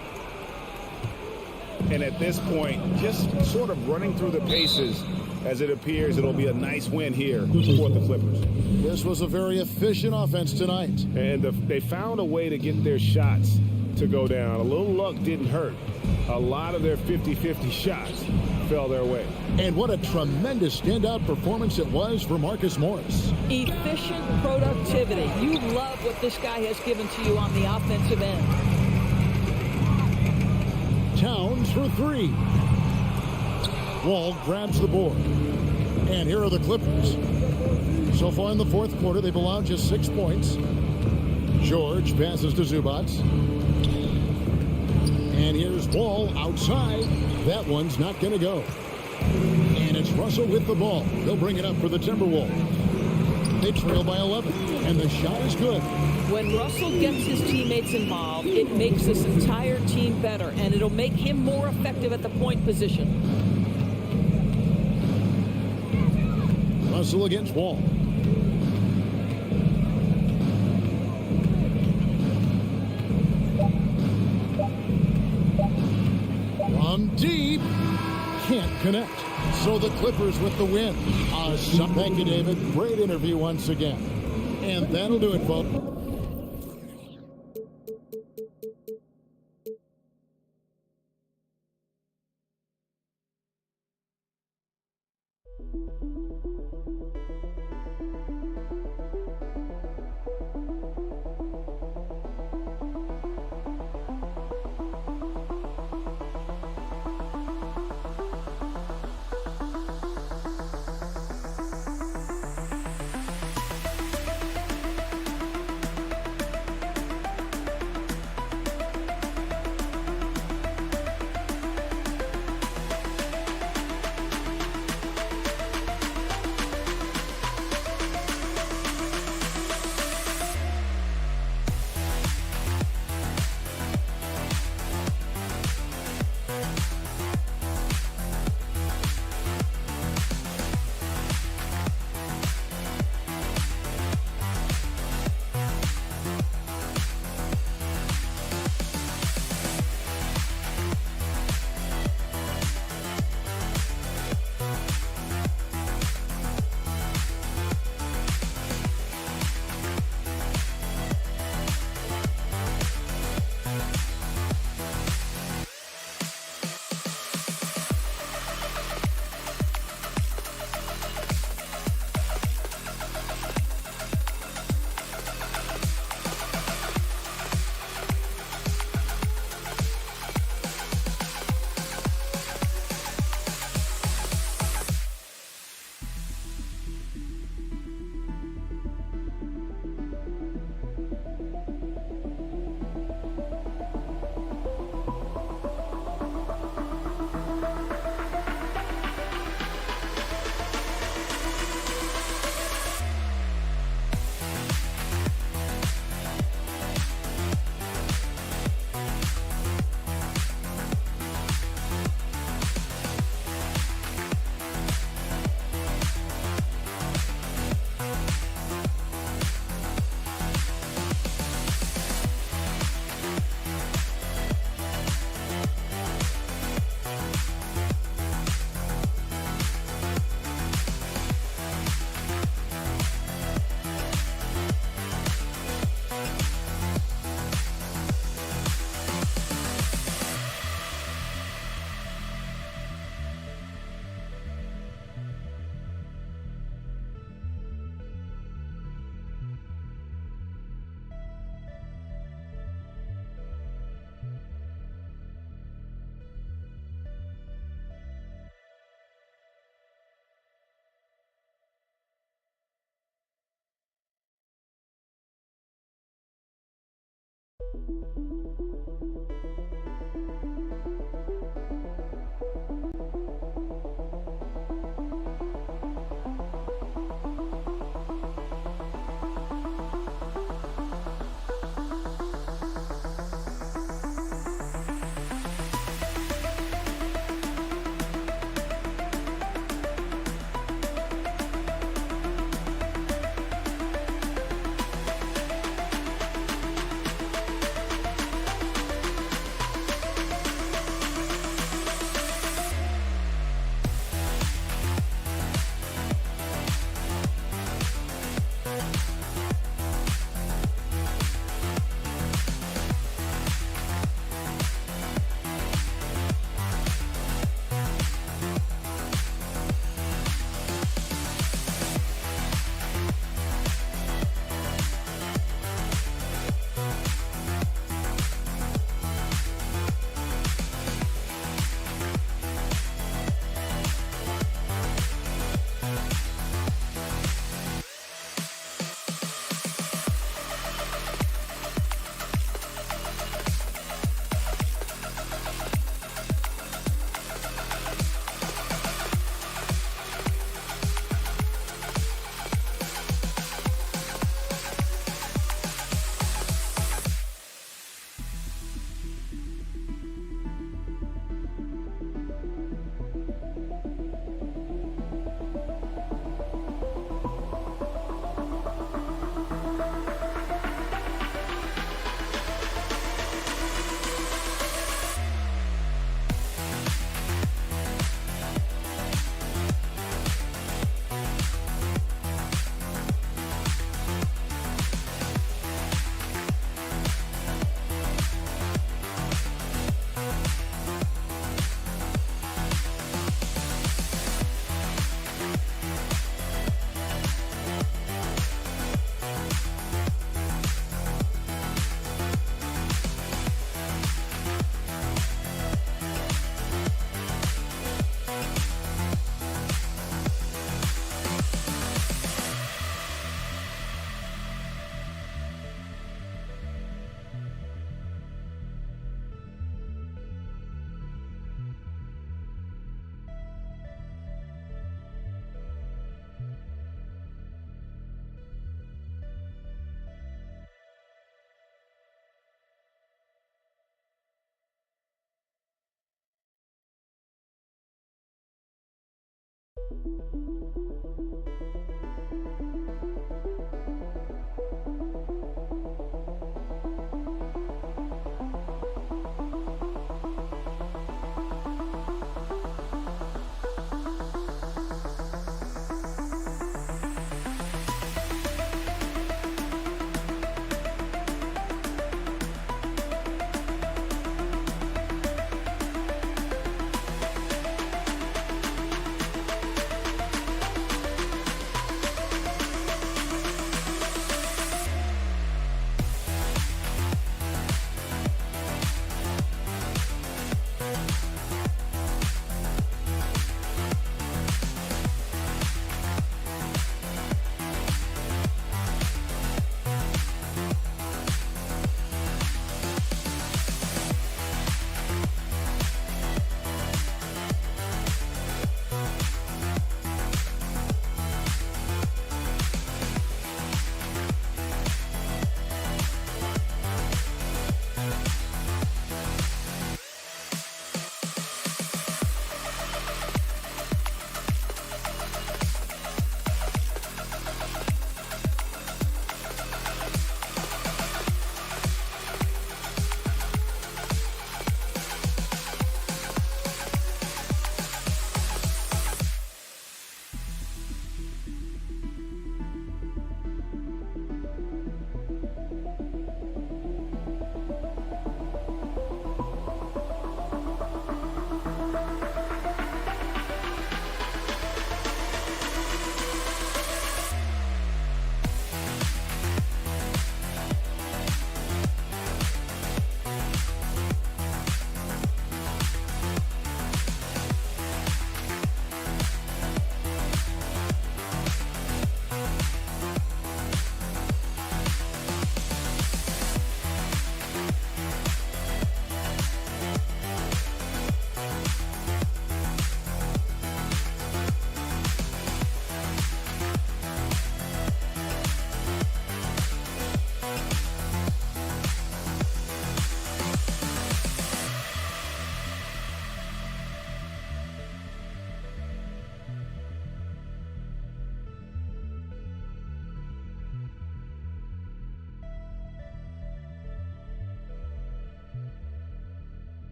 And at this point, just sort of running through the paces as it appears it'll be a nice win here for the Clippers. This was a very efficient offense tonight. And they found a way to get their shots to go down. A little luck didn't hurt. A lot of their 50-50 shots fell their way. And what a tremendous standout performance it was for Marcus Morris. Efficient productivity. You love what this guy has given to you on the offensive end. Towns for three. Wall grabs the board. And here are the Clippers. So far in the fourth quarter, they've allowed just 6 points. George passes to Zubac. And here's Wall outside. That one's not going to go. And it's Russell with the ball. They'll bring it up for the Timberwolves. They trail by 11. And the shot is good. When Russell gets his teammates involved, it makes this entire team better, and it'll make him more effective at the point position. Russell against Wall. From deep. Can't connect. So the Clippers with the win. Thank you, David. Great interview once again. And that'll do it, folks.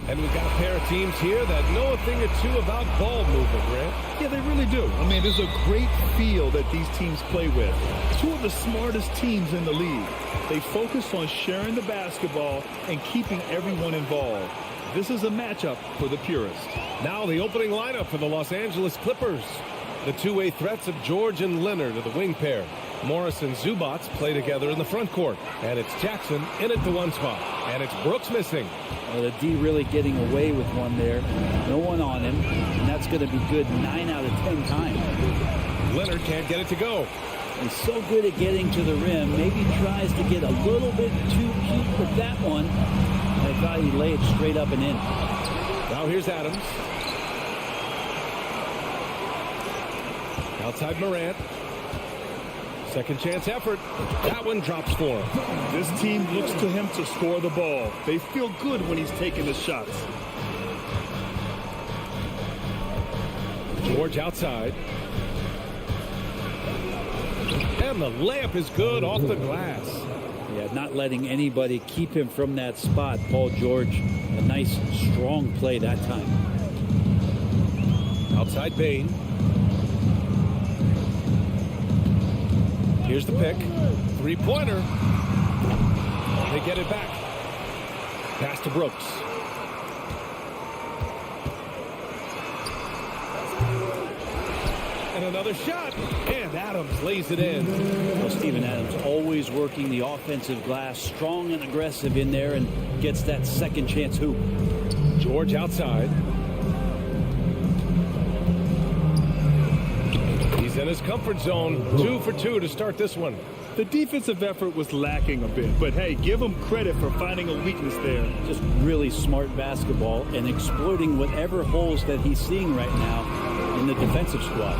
And we've got a pair of teams here that know a thing or two about ball movement, Grant. Yeah, they really do. I mean, there's a great feel that these teams play with. Two of the smartest teams in the league. They focus on sharing the basketball and keeping everyone involved. This is a matchup for the purists. Now the opening lineup for the Los Angeles Clippers. The two-way threats of George and Leonard are the wing pair. Morris and Zubats play together in the front court. And it's Jackson in at the one spot. And it's Brooks missing. Well, the D really getting away with one there. No one on him. And that's going to be good 9 out of 10 times. Leonard can't get it to go. He's so good at getting to the rim. Maybe tries to get a little bit too cute with that one. I thought he'd lay it straight up and in. Now here's Adams. Outside Morant. Second chance effort. That one drops for him. This team looks to him to score the ball. They feel good when he's taking the shots. George outside. And the layup is good off the glass. Yeah, not letting anybody keep him from that spot. Paul George, a nice, strong play that time. Outside Bain. Here's the pick. Three-pointer. They get it back. Pass to Brooks. And another shot. And Adams lays it in. Well, Steven Adams always working the offensive glass. Strong and aggressive in there and gets that second chance hoop. George outside. He's in his comfort zone. 2 for 2 to start this one. The defensive effort was lacking a bit, but hey, give him credit for finding a weakness there. Just really smart basketball and exploiting whatever holes that he's seeing right now in the defensive squad.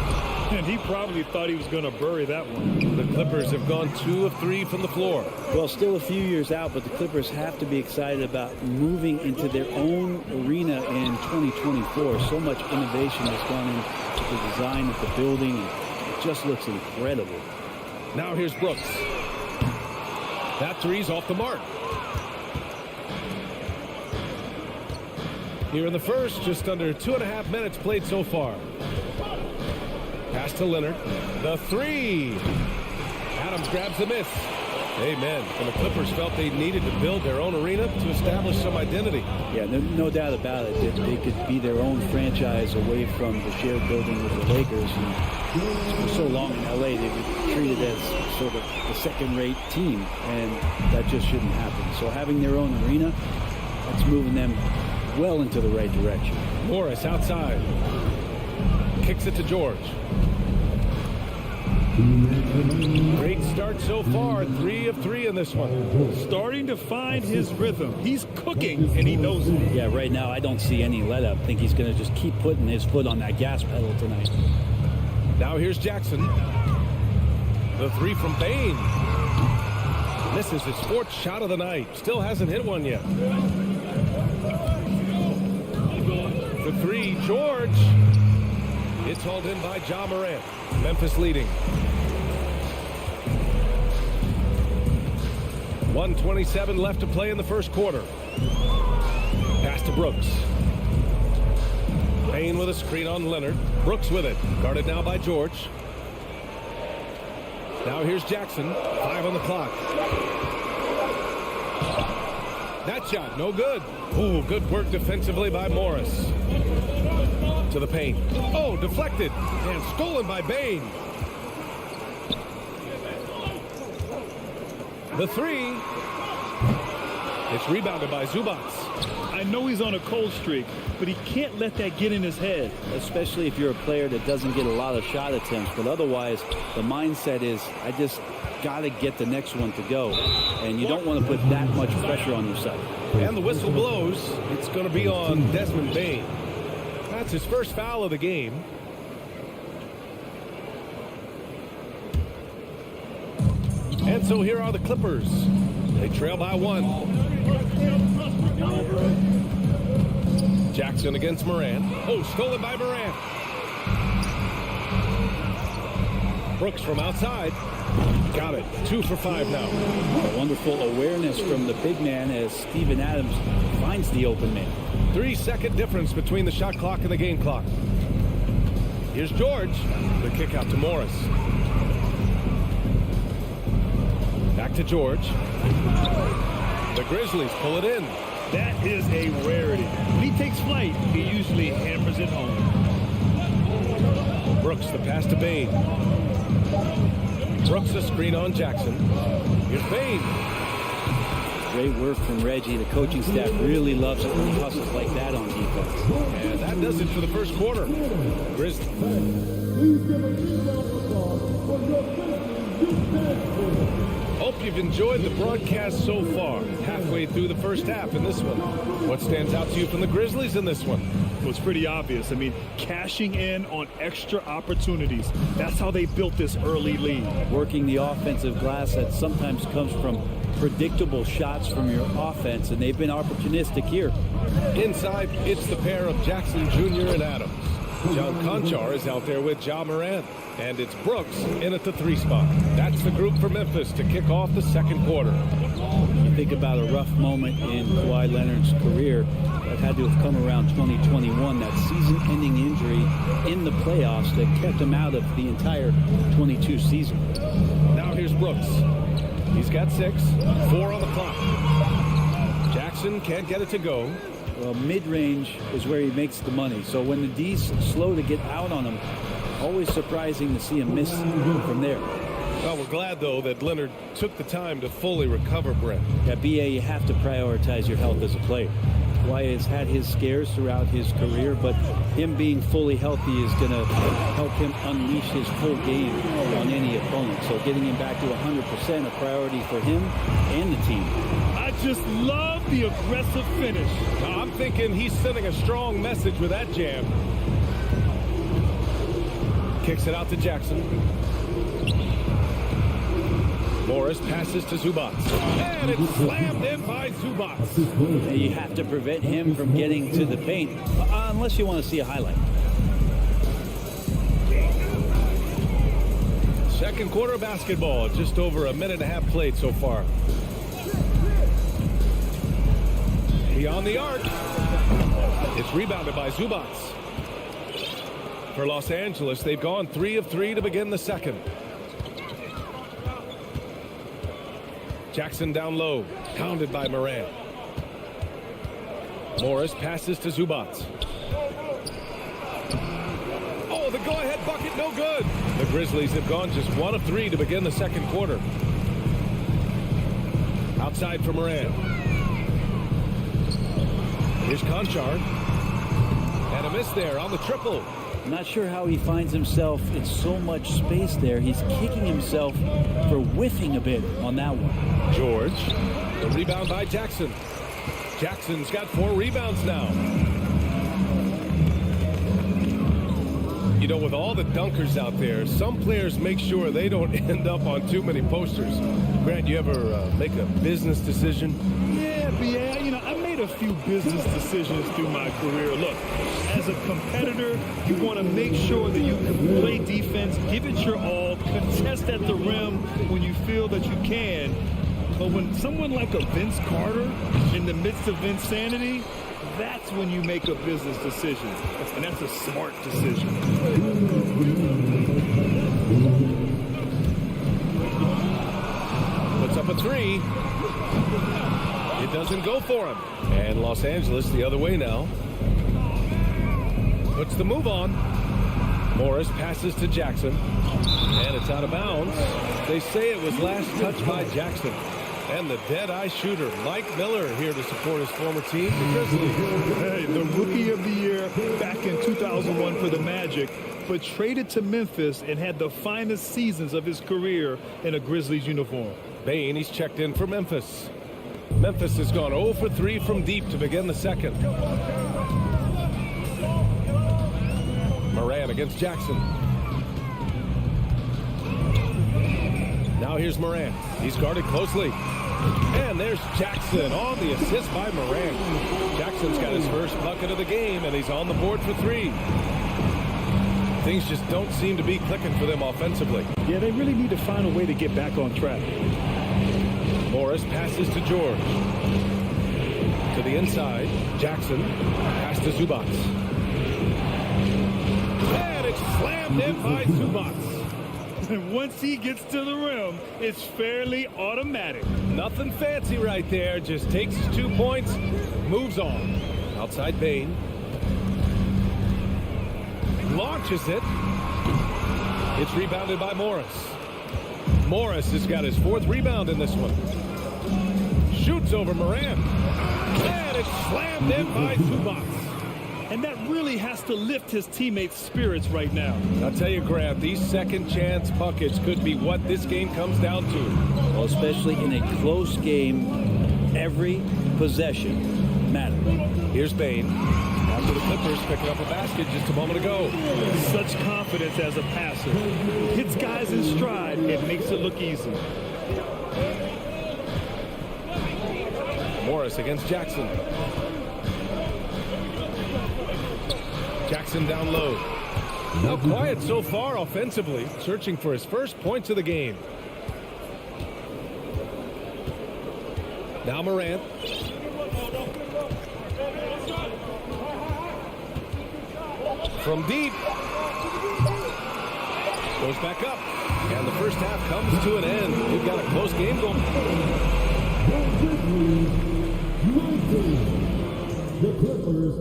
And he probably thought he was going to bury that one. The Clippers have gone 2 of 3 from the floor. Well, still a few years out, but the Clippers have to be excited about moving into their own arena in 2024. So much innovation has gone into the design of the building. It just looks incredible. Now here's Brooks. That three's off the mark. Here in the first, just under 2.5 minutes played so far. Pass to Leonard. The three. Adams grabs the miss. Amen. And the Clippers felt they needed to build their own arena to establish some identity. Yeah, no doubt about it. That they could be their own franchise away from the shared building with the Lakers. And for so long in LA, they were treated as sort of a second-rate team, and that just shouldn't happen. So having their own arena, that's moving them well into the right direction. Morris outside. Kicks it to George. Great start so far. 3 of 3 in this one. Starting to find his rhythm. He's cooking, and he knows it. Yeah, right now I don't see any let up. I think he's going to just keep putting his foot on that gas pedal tonight. Now here's Jackson. The three from Bain. This is his fourth shot of the night. Still hasn't hit one yet. For three, George. It's hauled in by Ja Morant. Memphis leading. 1:27 left to play in the first quarter. Pass to Brooks. Bain with a screen on Leonard. Brooks with it. Guarded now by George. Now here's Jackson. 5 on the clock. That shot, no good. Ooh, good work defensively by Morris. To the paint. Oh, deflected. And stolen by Bain. The three. It's rebounded by Zubac. I know he's on a cold streak, but he can't let that get in his head. Especially if you're a player that doesn't get a lot of shot attempts. But otherwise, the mindset is, I just got to get the next one to go. And you don't want to put that much pressure on yourself. And the whistle blows. It's going to be on Desmond Bain. That's his first foul of the game. And so here are the Clippers. They trail by 1. Jackson against Morant. Oh, stolen by Morant. Brooks from outside. Got it. 2 for 5 now. A wonderful awareness from the big man as Steven Adams finds the open man. 3-second difference between the shot clock and the game clock. Here's George. The kick out to Morris. Back to George. The Grizzlies pull it in. That is a rarity. When he takes flight, he usually hammers it home. Brooks, the pass to Bain. Brooks, a screen on Jackson. Here's Bain. Great work from Reggie. The coaching staff really loves it when he hustles like that on defense. And that does it for the first quarter. Grizzlies. Hope you've enjoyed the broadcast so far. Halfway through the first half in this one. What stands out to you from the Grizzlies in this one? Well, it's pretty obvious. I mean, cashing in on extra opportunities. That's how they built this early lead. Working the offensive glass that sometimes comes from predictable shots from your offense, and they've been opportunistic here. Inside, it's the pair of Jackson Jr. and Adams. John Conchar is out there with Ja Morant. And it's Brooks in at the 3 spot. That's the group for Memphis to kick off the second quarter. You think about a rough moment in Kawhi Leonard's career that had to have come around 2021, that season-ending injury in the playoffs that kept him out of the entire 22 season. Now here's Brooks. He's got 6, 4 on the clock. Jackson can't get it to go. Well, mid-range is where he makes the money. So when the D's slow to get out on him, always surprising to see him miss from there. Well, we're glad, though, that Leonard took the time to fully recover, Brett. At BA, you have to prioritize your health as a player. Kawhi has had his scares throughout his career, but him being fully healthy is going to help him unleash his full game on any opponent. So getting him back to 100% a priority for him and the team. I just love the aggressive finish. I'm thinking he's sending a strong message with that jam. Kicks it out to Jackson. Morris passes to Zubac. And it's slammed in by Zubac. You have to prevent him from getting to the paint, unless you want to see a highlight. Second quarter basketball, just over a minute and a half played so far. Beyond the arc. It's rebounded by Zubac. For Los Angeles, they've gone 3 of 3 to begin the second. Jackson down low, pounded by Morant. Morris passes to Zubac. Oh, the go-ahead bucket, no good. The Grizzlies have gone just 1 of 3 to begin the second quarter. Outside for Morant. Here's Conchar. And a miss there on the triple. I'm not sure how he finds himself in so much space there. He's kicking himself for whiffing a bit on that one. George, the rebound by Jackson. Jackson's got 4 rebounds now. You know, with all the dunkers out there, some players make sure they don't end up on too many posters. Grant, you ever make a business decision? Yeah, B.A., you know, I made a few business decisions through my career. Look, as a competitor, you want to make sure that you can play defense, give it your all, contest at the rim when you feel that you can. But when someone like a Vince Carter in the midst of insanity, that's when you make a business decision. And that's a smart decision. Puts up a three. It doesn't go for him. And Los Angeles the other way now. Puts the move on. Morris passes to Jackson. And it's out of bounds. They say it was last touched by Jackson. And the dead-eye shooter, Mike Miller, here to support his former team, the Grizzlies. Hey, the Rookie of the Year back in 2001 for the Magic, but traded to Memphis and had the finest seasons of his career in a Grizzlies uniform. Bain, he's checked in for Memphis. Memphis has gone 0 for 3 from deep to begin the second. Moran against Jackson. Now here's Moran. He's guarded closely. And there's Jackson on the assist by Moran. Jackson's got his first bucket of the game, and he's on the board for 3. Things just don't seem to be clicking for them offensively. Yeah, they really need to find a way to get back on track. Morris passes to George. To the inside. Jackson. Pass to Zubats. And it's slammed in by Zubats. And once he gets to the rim, it's fairly automatic. Nothing fancy right there. Just takes his 2 points, moves on. Outside Bain. Launches it. It's rebounded by Morris. Morris has got his 4th rebound in this one. Shoots over Moran. And it's slammed in by Zubats. And that really has to lift his teammates' spirits right now. I'll tell you, Grant, these second chance buckets could be what this game comes down to. Well, especially in a close game, every possession matters. Here's Bain. After the Clippers picking up a basket just a moment ago. Such confidence as a passer. Hits guys in stride. It makes it look easy. Morris against Jackson. Jackson down low. Now quiet so far offensively, searching for his first points of the game. Now Morant. From deep. Goes back up. And the first half comes to an end. We've got a close game going. The Clippers,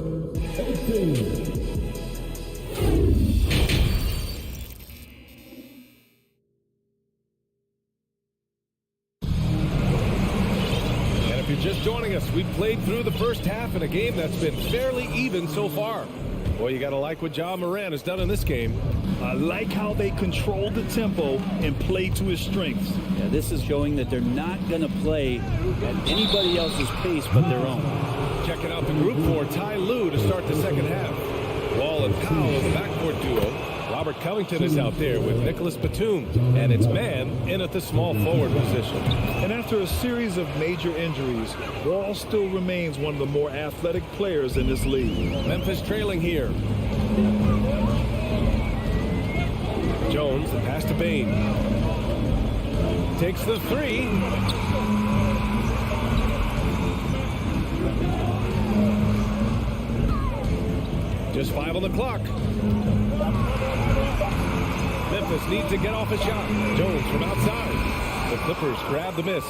18. And if you're just joining us, we've played through the first half in a game that's been fairly even so far. Boy, you got to like what Ja Morant has done in this game. I like how they control the tempo and play to his strengths. Yeah, this is showing that they're not going to play at anybody else's pace but their own. Checking out the group for Ty Lue to start the second half. Wall and Powell, the backcourt duo. Robert Covington is out there with Nicholas Batum, and it's Man in at the small forward position. And after a series of major injuries, Wall still remains one of the more athletic players in this league. Memphis trailing here. Jones, the pass to Bain. Takes the 3. Just 5 on the clock. Memphis needs to get off a shot. Jones from outside. The Clippers grab the miss.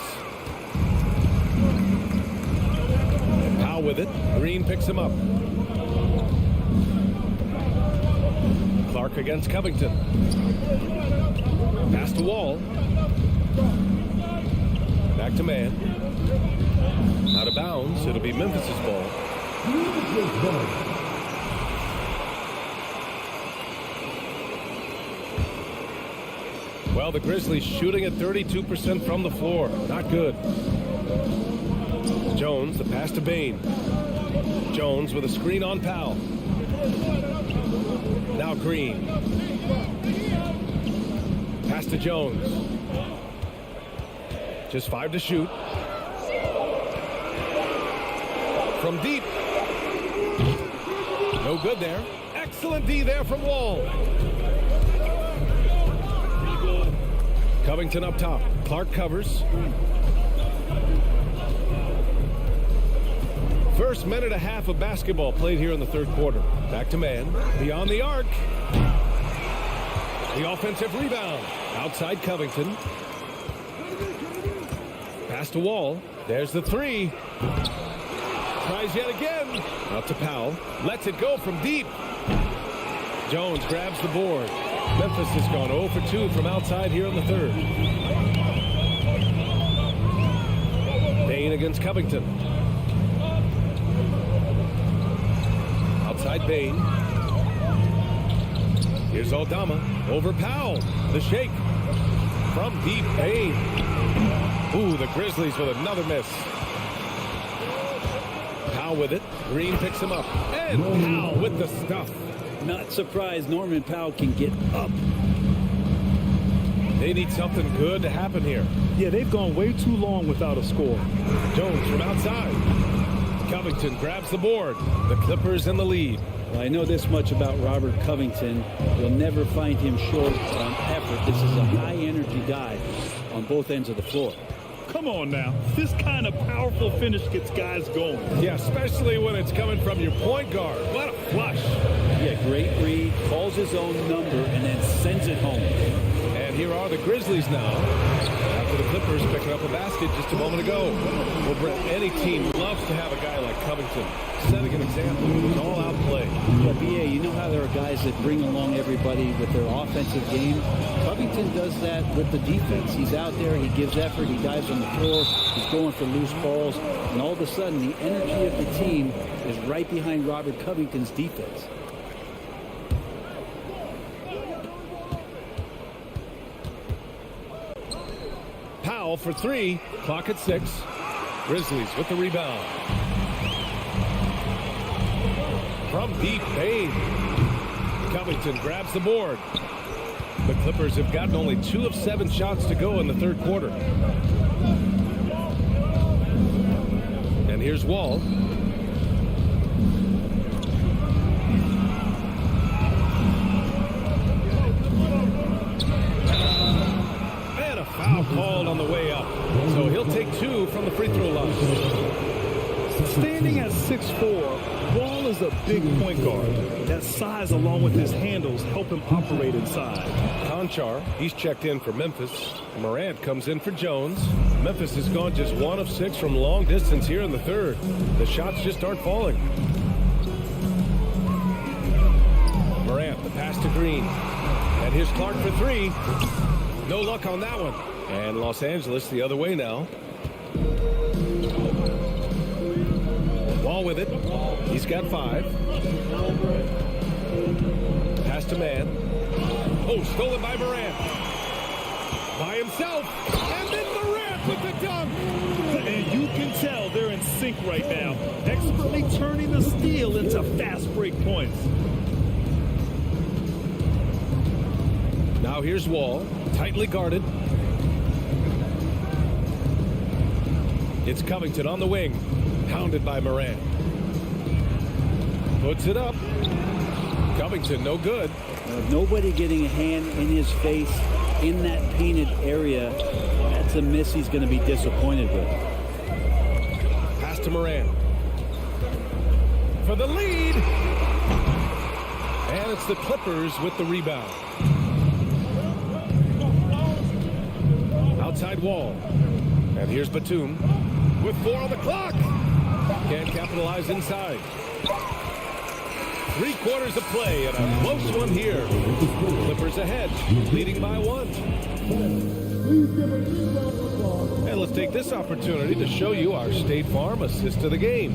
Powell with it. Green picks him up. Clark against Covington. Pass to Wall. Back to Man. Out of bounds. It'll be Memphis's ball. Well, the Grizzlies shooting at 32% from the floor. Not good. Jones, the pass to Bain. Jones with a screen on Powell. Now Green. Pass to Jones. Just 5 to shoot. From deep. No good there. Excellent D there from Wall. Covington up top. Clark covers. First minute and a half of basketball played here in the third quarter. Back to man. Beyond the arc. The offensive rebound. Outside Covington. Pass to Wall. There's the three. Tries yet again. Out to Powell. Lets it go from deep. Jones grabs the board. Memphis has gone 0 for 2 from outside here in the third. Bain against Covington. Outside Bain. Here's Aldama. Over Powell. The shake. From deep, Bain. Ooh, the Grizzlies with another miss. Powell with it. Green picks him up. And Powell with the stuff. Not surprised Norman Powell can get up. They need something good to happen here. Yeah, they've gone way too long without a score. Jones from outside. Covington grabs the board. The Clippers in the lead. Well, I know this much about Robert Covington. You'll never find him short on effort. This is a high-energy guy on both ends of the floor. Come on now. This kind of powerful finish gets guys going. Yeah, especially when it's coming from your point guard. What a flush. Yeah, great read, calls his own number, and then sends it home. And here are the Grizzlies now. After the Clippers picking up a basket just a moment ago. Well, Brett, any team loves to have a guy like Covington setting an example with his all-out play. Yeah, B.A., you know how there are guys that bring along everybody with their offensive game? Covington does that with the defense. He's out there, he gives effort, he dives on the floor, he's going for loose balls, and all of a sudden the energy of the team is right behind Robert Covington's defense. Powell for three. Clock at 6. Grizzlies with the rebound. From deep, Bain. Covington grabs the board. The Clippers have gotten only 2 of 7 shots to go in the third quarter. And here's Wall. And a foul called on the way up. So he'll take 2 from the free throw line. Standing at 6'4", Wall is a big point guard. That size along with his handles help him operate inside. Conchar, he's checked in for Memphis. Morant comes in for Jones. Memphis has gone just 1 of 6 from long distance here in the third. The shots just aren't falling. Morant, the pass to Green. And here's Clark for 3. No luck on that one. And Los Angeles the other way now. Wall with it. He's got 5. Pass to man. Oh, stolen by Morant. By himself. And then Morant with the dunk. And you can tell they're in sync right now. Expertly turning the steal into fast break points. Now here's Wall. Tightly guarded. It's Covington on the wing. Hounded by Morant. Puts it up. Covington, no good. Nobody getting a hand in his face in that painted area. That's a miss he's going to be disappointed with. Pass to Morant. For the lead. And it's the Clippers with the rebound. Outside Wall. And here's Batum. With 4 on the clock. Can't capitalize inside. 3 quarters of play and a close one here. Clippers ahead, leading by 1. And let's take this opportunity to show you our State Farm assist of the game.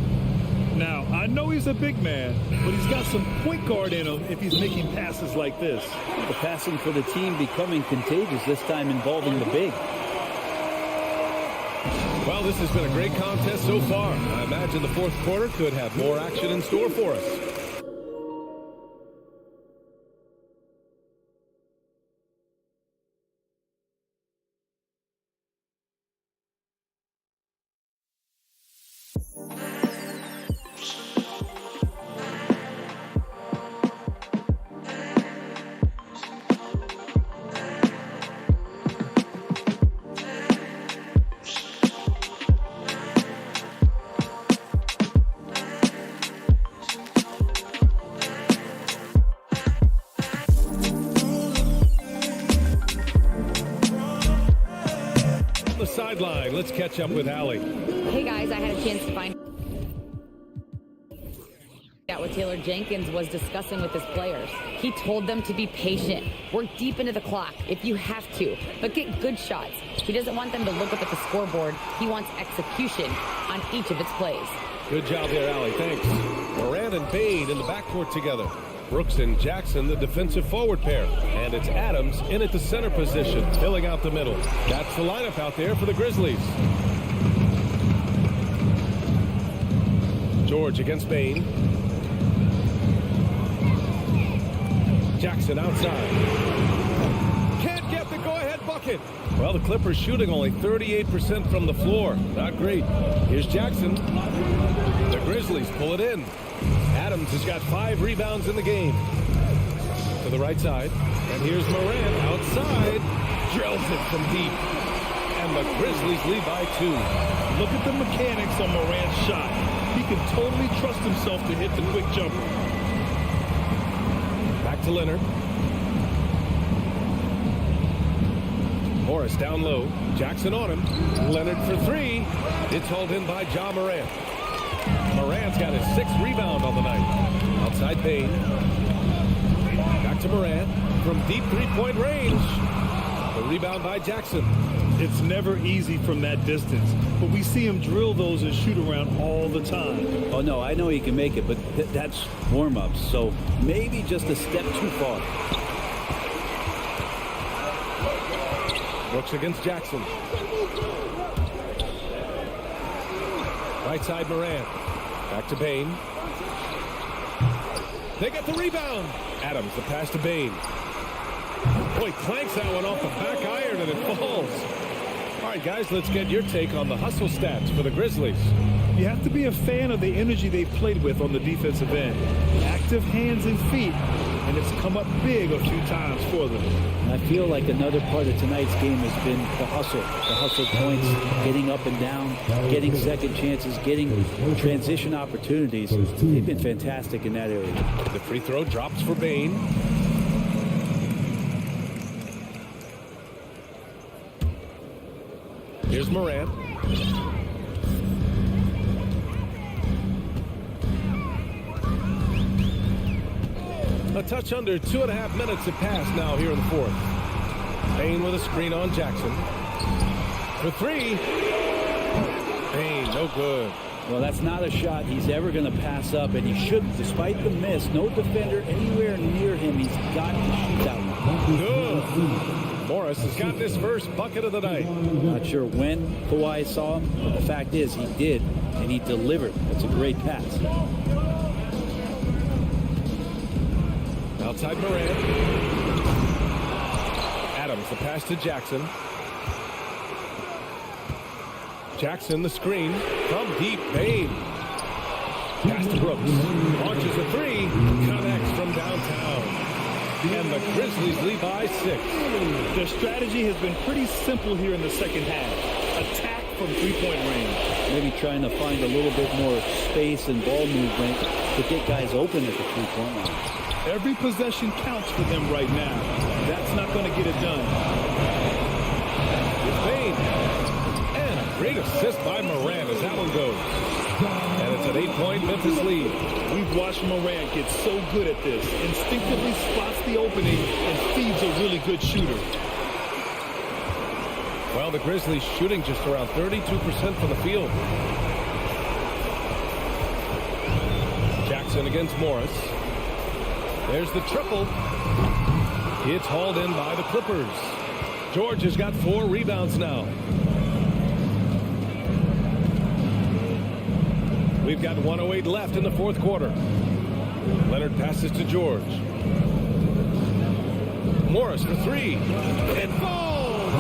Now, I know he's a big man, but he's got some point guard in him if he's making passes like this. The passing for the team becoming contagious, this time involving the big. Well, this has been a great contest so far. I imagine the fourth quarter could have more action in store for us. the sideline. Let's catch up with Allie. Hey guys, I had a chance to find out what Taylor Jenkins was discussing with his players. He told them to be patient, work deep into the clock if you have to, but get good shots. He doesn't want them to look up at the scoreboard. He wants execution on each of its plays. Good job there, Allie. Thanks. Moran and Bain in the backcourt together. Brooks and Jackson, the defensive forward pair. And it's Adams in at the center position, filling out the middle. That's the lineup out there for the Grizzlies. George against Bain. Jackson outside. Can't get the go-ahead bucket. Well, the Clippers shooting only 38% from the floor. Not great. Here's Jackson. The Grizzlies pull it in. Adams has got 5 rebounds in the game. To the right side. And here's Moran outside. Drills it from deep. And the Grizzlies lead by 2. Look at the mechanics on Moran's shot. He can totally trust himself to hit the quick jumper. Back to Leonard. Morris down low. Jackson on him. Leonard for 3. It's hauled in by Ja Morant. Morant's got his 6th rebound on the night. Outside Bain. Back to Morant. From deep three-point range. The rebound by Jackson. It's never easy from that distance, but we see him drill those and shoot around all the time. Oh, no, I know he can make it, but that's warm-ups, so maybe just a step too far. Brooks against Jackson. Right side Moran. Back to Bain. They get the rebound. Adams, the pass to Bain. Boy, clanks that one off the back iron and it falls. All right, guys, let's get your take on the hustle stats for the Grizzlies. You have to be a fan of the energy they've played with on the defensive end. Active hands and feet, and it's come up big a few times for them. I feel like another part of tonight's game has been the hustle points, getting up and down, getting second chances, getting transition opportunities. They've been fantastic in that area. The free throw drops for Bain. Here's Morant. A touch under 2.5 minutes have passed now here in the 4th. Bain with a screen on Jackson. For 3. Bain, no good. Well, that's not a shot he's ever going to pass up, and he shouldn't. Despite the miss, no defender anywhere near him. He's got to shoot that one. Good. Morris has gotten his first bucket of the night. Not sure when Kawhi saw him, but the fact is he did, and he delivered. That's a great pass. Outside Moran. Adams, the pass to Jackson. Jackson, the screen. From deep, Bain. Pass to Brooks. Launches a 3. Connects from downtown. And the Grizzlies lead by 6. Their strategy has been pretty simple here in the second half. Attack from three-point range. Maybe trying to find a little bit more space and ball movement to get guys open at the three-point line. Every possession counts for them right now. That's not going to get it done. It's Bain. And a great assist by Moran as that one goes. And it's an 8-point Memphis lead. We've watched Moran get so good at this. Instinctively spots the opening and feeds a really good shooter. Well, the Grizzlies shooting just around 32% from the field. Jackson against Morris. There's the triple. It's hauled in by the Clippers. George has got 4 rebounds now. We've got 1:08 left in the 4th quarter. Leonard passes to George. Morris for 3. It falls!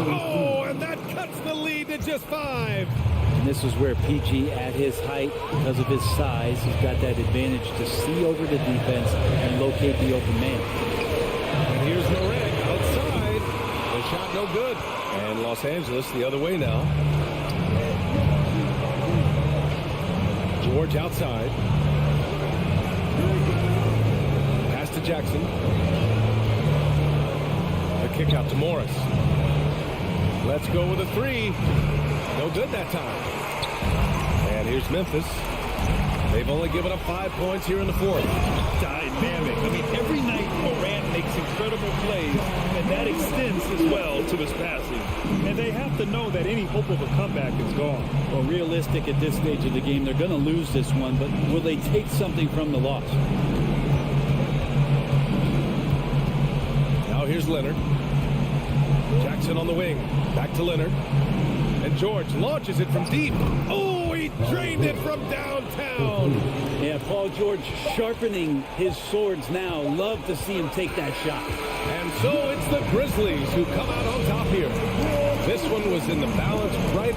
Oh, and that cuts the lead to just 5. And this is where PG, at his height, because of his size, he's got that advantage to see over the defense and locate the open man. And here's Moran outside. The shot no good. And Los Angeles the other way now. George outside. Pass to Jackson. The kick out to Morris. Let's go with a three. No good that time. And here's Memphis. They've only given up 5 points here in the fourth. Dynamic. I mean, every night Morant makes incredible plays, and that extends as well to his passing. And they have to know that any hope of a comeback is gone. Well, realistic at this stage of the game, they're going to lose this one, but will they take something from the loss? Now here's Leonard. Jackson on the wing. Back to Leonard. And George launches it from deep. Oh, he drained it from downtown. Yeah, Paul George sharpening his swords now. Love to see him take that shot. And so it's the Grizzlies who come out on top here. This one was in the balance right.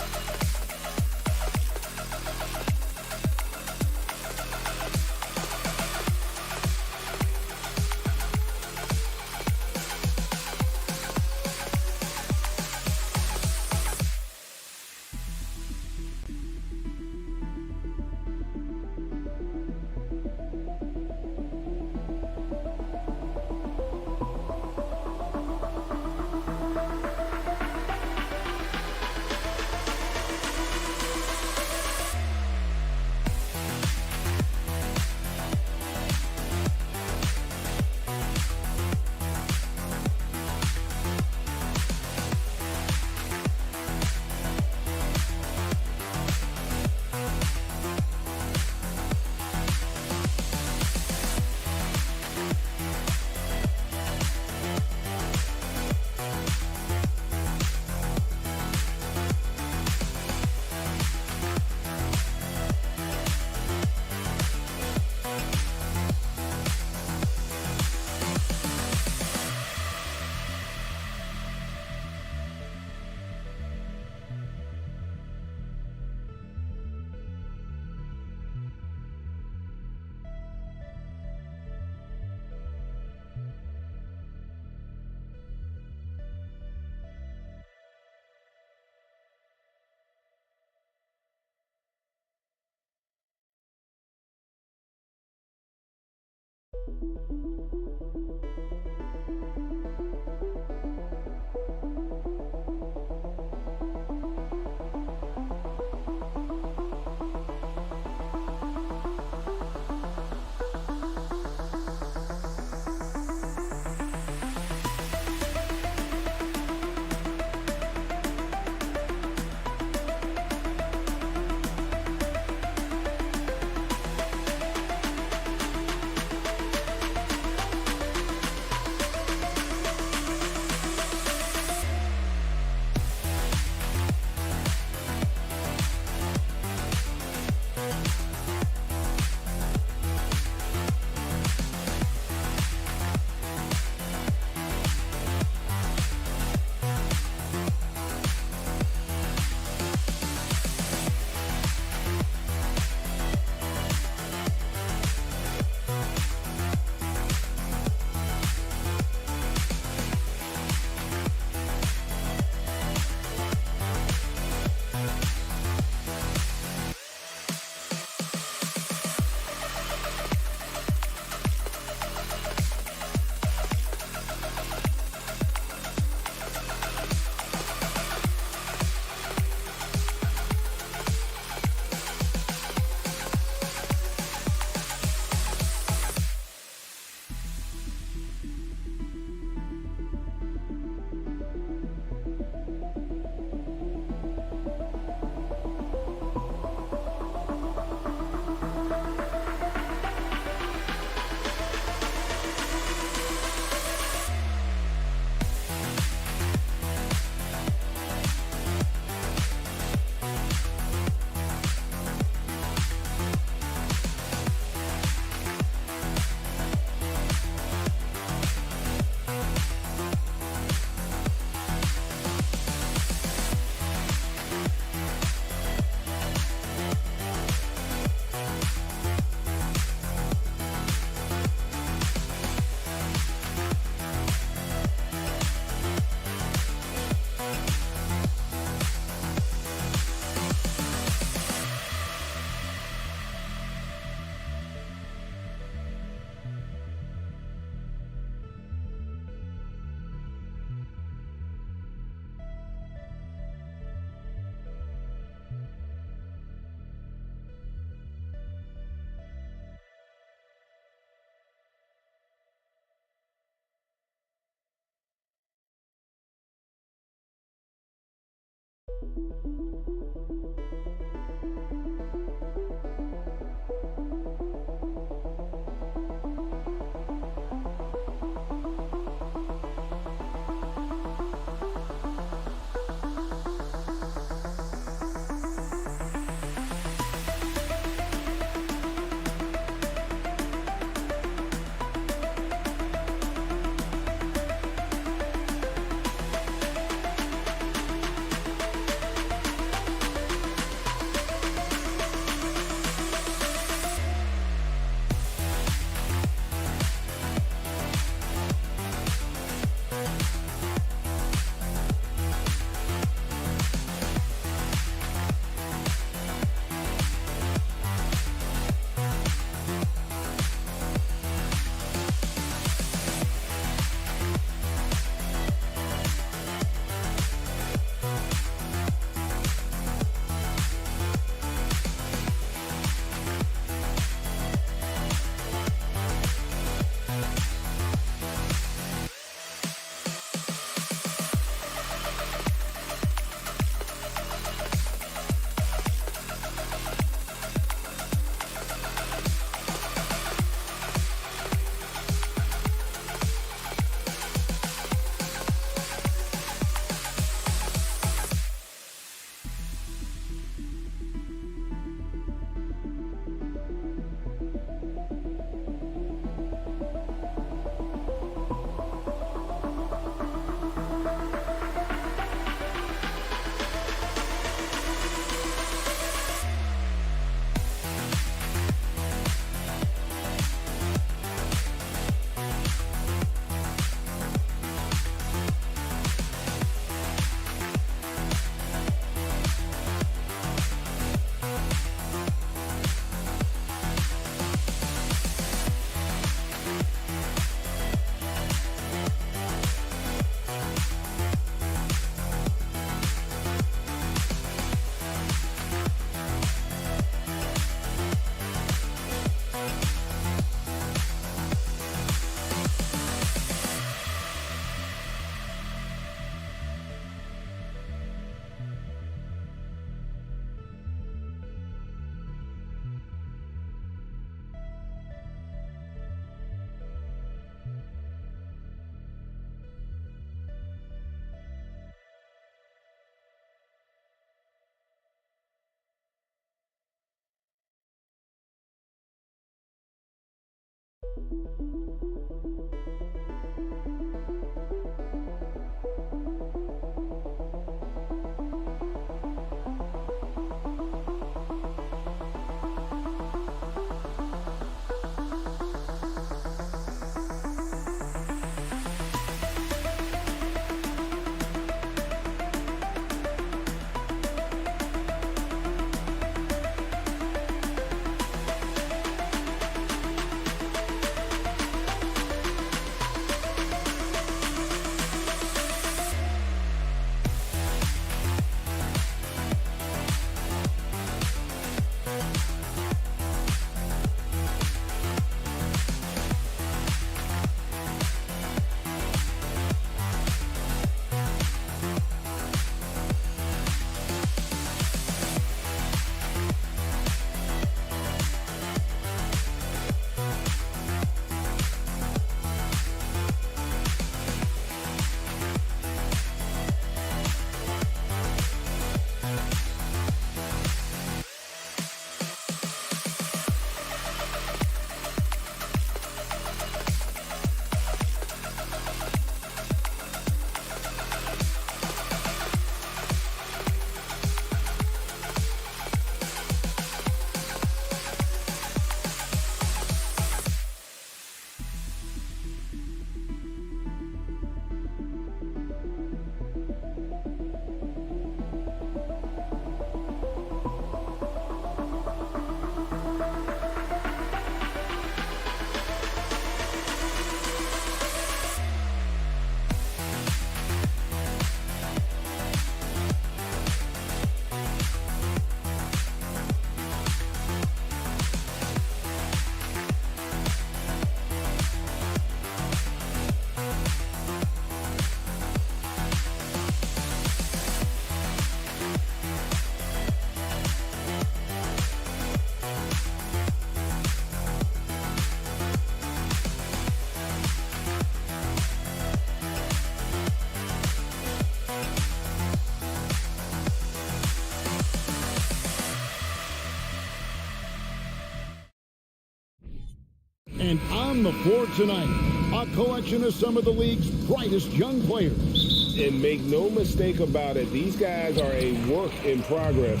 And on the floor tonight, a collection of some of the league's brightest young players. And make no mistake about it, these guys are a work in progress,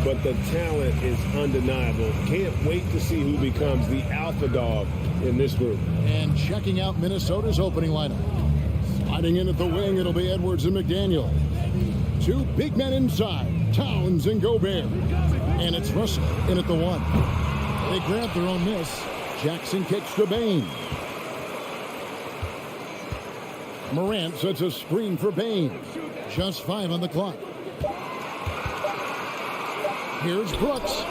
but the talent is undeniable. Can't wait to see who becomes the alpha dog in this group. And checking out Minnesota's opening lineup. Sliding in at the wing, it'll be Edwards and McDaniel. Two big men inside, Towns and Gobert. And it's Russell in at the one. They grab their own miss. Jackson kicks to Bain. Morant sets a screen for Bain. Just 5 on the clock. Here's Brooks.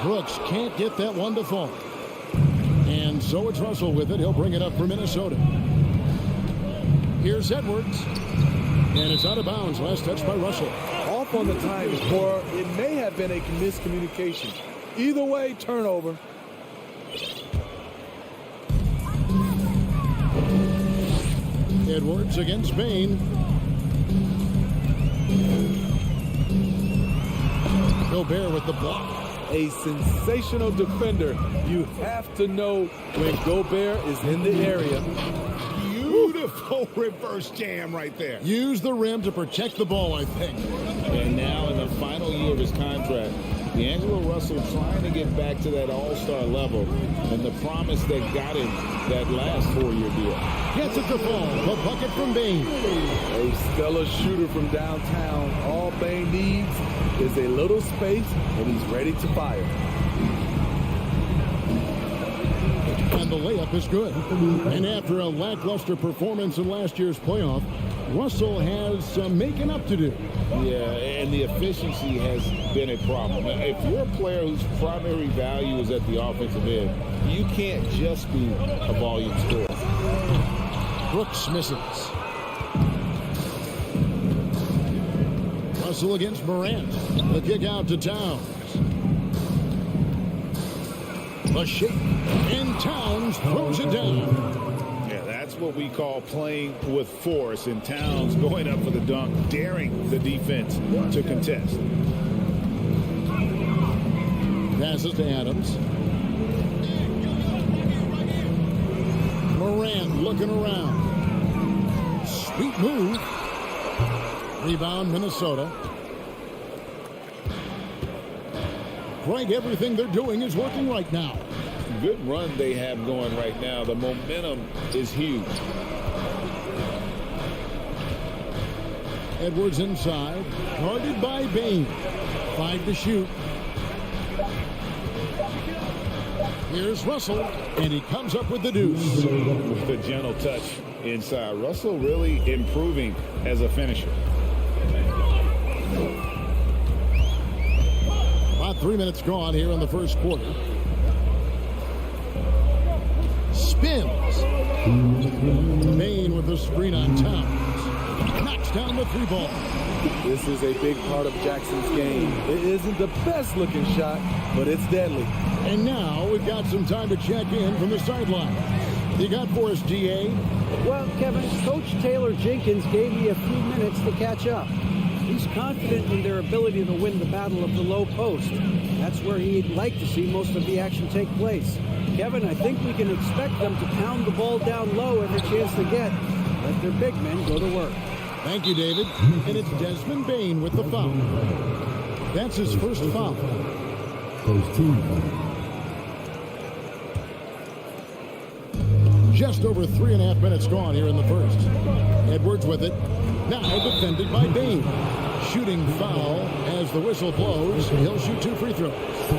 Brooks can't get that one to fall. And so it's Russell with it. He'll bring it up for Minnesota. Here's Edwards. And it's out of bounds. Last touch by Russell. Off on the time, or it may have been a miscommunication. Either way, turnover. Edwards against Bain. Gobert with the block. A sensational defender. You have to know when Gobert is in the area. Beautiful reverse jam right there. Use the rim to protect the ball, I think. And now in the final year of his contract, D'Angelo Russell trying to get back to that all-star level and the promise that got him that last 4-year deal. Gets it to fall. The bucket from Bain. A stellar shooter from downtown. All Bain needs is a little space, and he's ready to fire. And the layup is good. And after a lackluster performance in last year's playoff, Russell has some making up to do. Yeah, and the efficiency has been a problem. If you're a player whose primary value is at the offensive end, you can't just be a volume scorer. Brooks misses. Russell against Morant. The kick out to Towns. A shake, and Towns throws it down. Yeah, that's what we call playing with force, and Towns going up for the dunk, daring the defense to contest. Passes to Adams. Morant looking around. Sweet move. Rebound, Minnesota. Greg, everything they're doing is working right now. Good run they have going right now. The momentum is huge. Edwards inside, guarded by Bain. 5 to shoot. Here's Russell, and he comes up with the deuce. With a gentle touch inside. Russell really improving as a finisher. About 3 minutes gone here in the first quarter. Spins. Bain with the screen on Towns. Knocks down the 3-ball. This is a big part of Jackson's game. It isn't the best looking shot, but it's deadly. And now we've got some time to check in from the sideline. You got for us, DA? Well, Kevin, Coach Taylor Jenkins gave me a few minutes to catch up. He's confident in their ability to win the battle of the low post. That's where he'd like to see most of the action take place. Kevin, I think we can expect them to pound the ball down low every chance they get. Let their big men go to work. Thank you, David. And it's Desmond Bain with the foul. That's his first foul. First team. Just over 3.5 minutes gone here in the first. Edwards with it. Now defended by Bain. Shooting foul as the whistle blows. He'll shoot 2 free throws.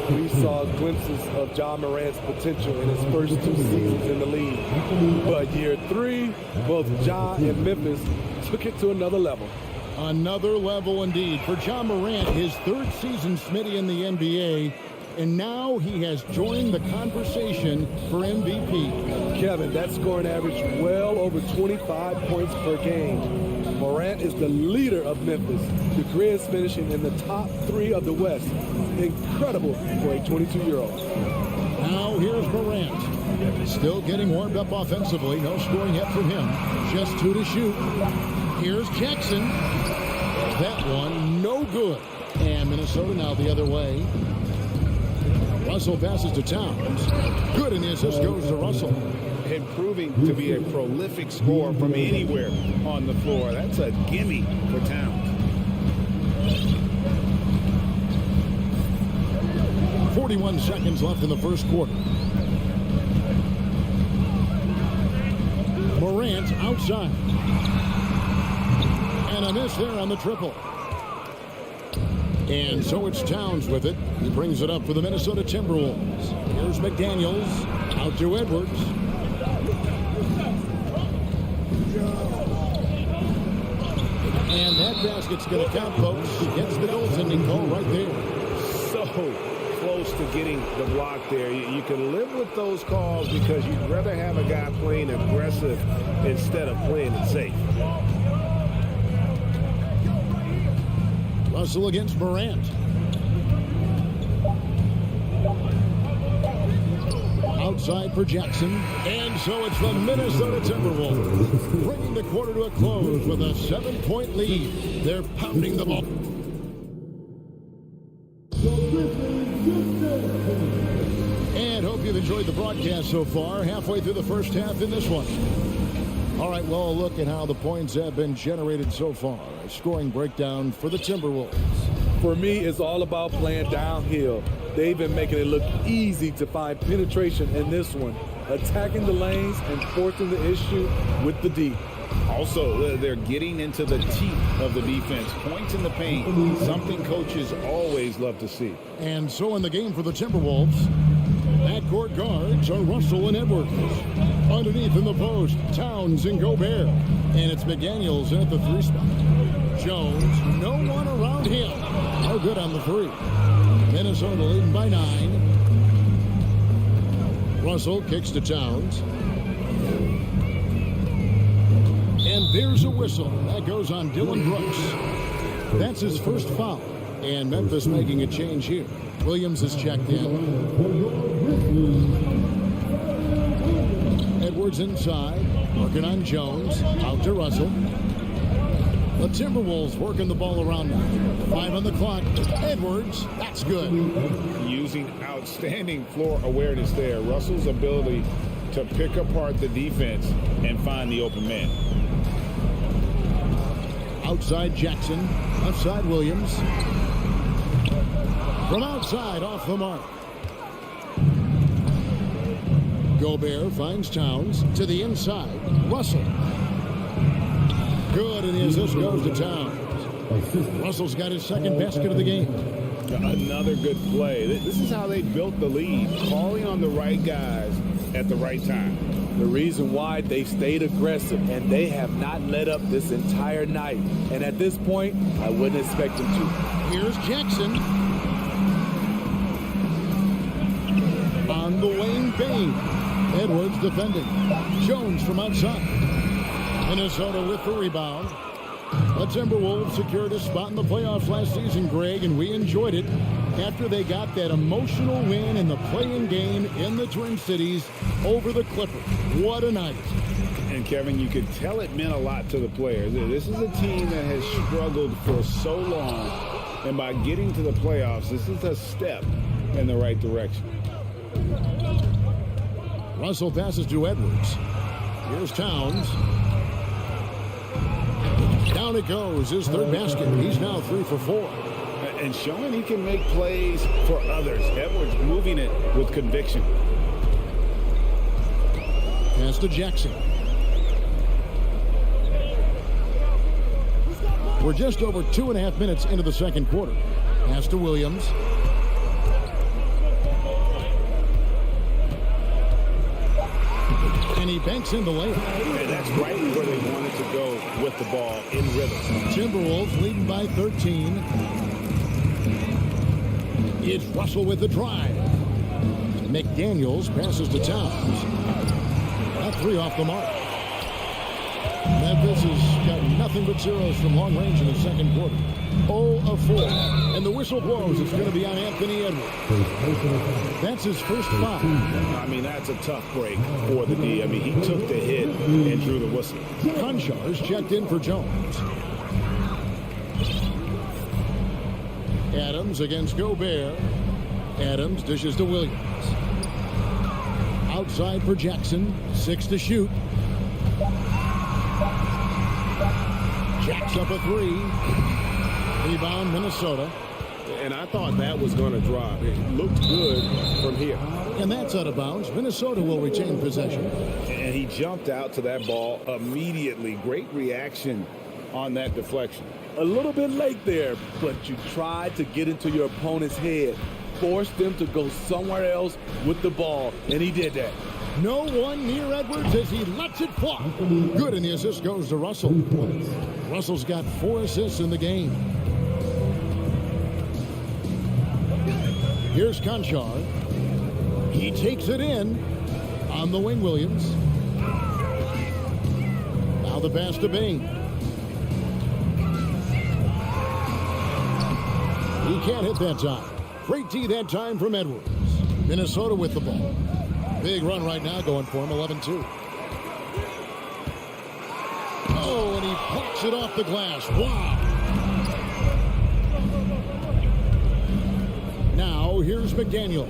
We saw glimpses of John Morant's potential in his first 2 seasons in the league. But year 3, both John and Memphis took it to another level. Another level indeed for John Morant, his 3rd season, Smitty, in the NBA. And now he has joined the conversation for MVP. Kevin, that scoring average well over 25 points per game. Morant is the leader of Memphis. The Grizz finishing in the top 3 of the West. Incredible for a 22-year-old. Now here's Morant. Still getting warmed up offensively. No scoring yet from him. Just 2 to shoot. Here's Jackson. That one no good. And Minnesota now the other way. Russell passes to Towns. Good, and the assist goes to Russell. Improving to be a prolific scorer from anywhere on the floor. That's a gimme for Towns. 41 seconds left in the first quarter. Morant outside. And a miss there on the triple. And so it's Towns with it. He brings it up for the Minnesota Timberwolves. Here's McDaniels. Out to Edwards. And that basket's going to count, folks. Gets the goaltending call right there. So close to getting the block there. You can live with those calls because you'd rather have a guy playing aggressive instead of playing it safe. Russell against Morant. Outside for Jackson. And so it's the Minnesota Timberwolves bringing the quarter to a close with a 7-point lead. They're pounding the ball. And hope you've enjoyed the broadcast so far. Halfway through the first half in this one. All right, well, a look at how the points have been generated so far. A scoring breakdown for the Timberwolves. For me, it's all about playing downhill. They've been making it look easy to find penetration in this one, attacking the lanes and forcing the issue with the D. Also, they're getting into the teeth of the defense. Points in the paint, something coaches always love to see. And so in the game for the Timberwolves, backcourt guards are Russell and Edwards. Underneath in the post, Towns and Gobert. And it's McDaniels at the 3 spot. Jones, no one around him. No good on the 3. Minnesota leading by 9. Russell kicks to Towns. And there's a whistle. That goes on Dylan Brooks. That's his first foul. And Memphis making a change here. Williams is checked in. Edwards inside. Working on Jones. Out to Russell. The Timberwolves working the ball around now. 5 on the clock. Edwards. That's good. Using outstanding floor awareness there. Russell's ability to pick apart the defense and find the open man. Outside Jackson. Left side Williams. From outside off the mark. Gobert finds Towns to the inside. Russell. Good, and the assist goes to Towns. Russell's got his second basket of the game. Another good play. This is how they built the lead, calling on the right guys at the right time. The reason why they stayed aggressive, and they have not let up this entire night. And at this point, I wouldn't expect them to. Here's Jackson. On the wing, Bain. Edwards defending. Jones from outside. Minnesota with the rebound. The Timberwolves secured a spot in the playoffs last season, Greg, and we enjoyed it after they got that emotional win in the play-in game in the Twin Cities over the Clippers. What a night. And, Kevin, you could tell it meant a lot to the players. This is a team that has struggled for so long, and by getting to the playoffs, this is a step in the right direction. Russell passes to Edwards. Here's Towns. Down it goes, his third basket. He's now 3 for 4. And showing he can make plays for others. Edwards moving it with conviction. Pass to Jackson. We're just over 2.5 minutes into the second quarter. Pass to Williams. And he banks in the layup. And that's right where they wanted to go with the ball in rhythm. Timberwolves leading by 13. It's Russell with the drive. McDaniels passes to Towns. That 3 off the mark. Memphis has got nothing but zeros from long range in the second quarter. 0 of 4. And the whistle blows. It's going to be on Anthony Edwards. That's his first foul. I mean, that's a tough break for the D. I mean, he took the hit and drew the whistle. Conchar is checked in for Jones. Adams against Gobert. Adams dishes to Williams. Outside for Jackson. 6 to shoot. Jacks up a 3. Rebound, Minnesota. And I thought that was going to drop. It looked good from here. And that's out of bounds. Minnesota will retain possession. And he jumped out to that ball immediately. Great reaction on that deflection. A little bit late there, but you tried to get into your opponent's head. Forced them to go somewhere else with the ball, and he did that. No one near Edwards as he lets it fly. Good, and the assist goes to Russell. Russell's got 4 assists in the game. Here's Conchar. He takes it in on the wing, Williams. Now the pass to Bain. He can't hit that time. Great D that time from Edwards. Minnesota with the ball. Big run right now going for him, 11-2. Oh, and he plucks it off the glass. Wow. Now, here's McDaniel.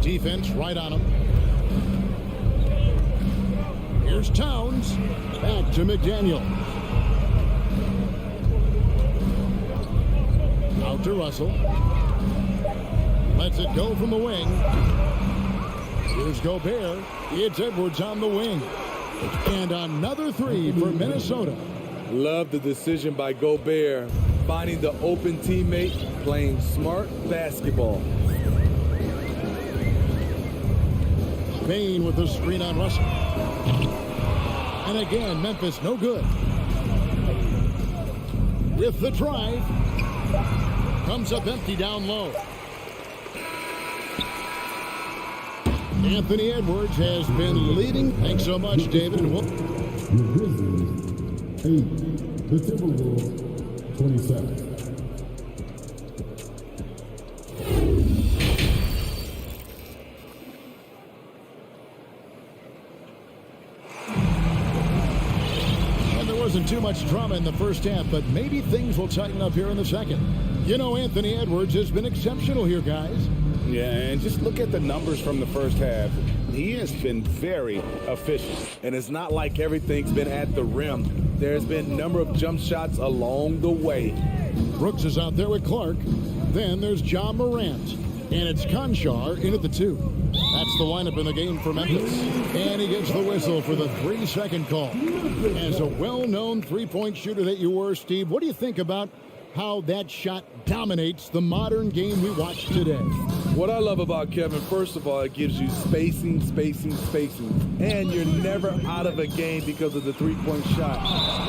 Defense right on him. Here's Towns. Back to McDaniel. Out to Russell. Lets it go from the wing. Here's Gobert. It's Edwards on the wing. And another 3 for Minnesota. Love the decision by Gobert. Finding the open teammate, playing smart basketball. Bain with the screen on Russell. And again, Memphis no good. With the drive. Comes up empty down low. Anthony Edwards has been leading. Thanks so much, David. The Grizzlies, 8. The Timberwolves, 27. And there wasn't too much drama in the first half, but maybe things will tighten up here in the second. You know, Anthony Edwards has been exceptional here, guys. Yeah, and just look at the numbers from the first half. He has been very efficient. And it's not like everything's been at the rim. There's been a number of jump shots along the way. Brooks is out there with Clark. Then there's John Morant. And it's Conchar in at the 2. That's the lineup in the game for Memphis. And he gets the whistle for the 3-second call. As a well-known three-point shooter that you were, Steve, what do you think about how that shot dominates the modern game we watch today? What I love about Kevin, first of all, it gives you spacing. And you're never out of a game because of the three-point shot.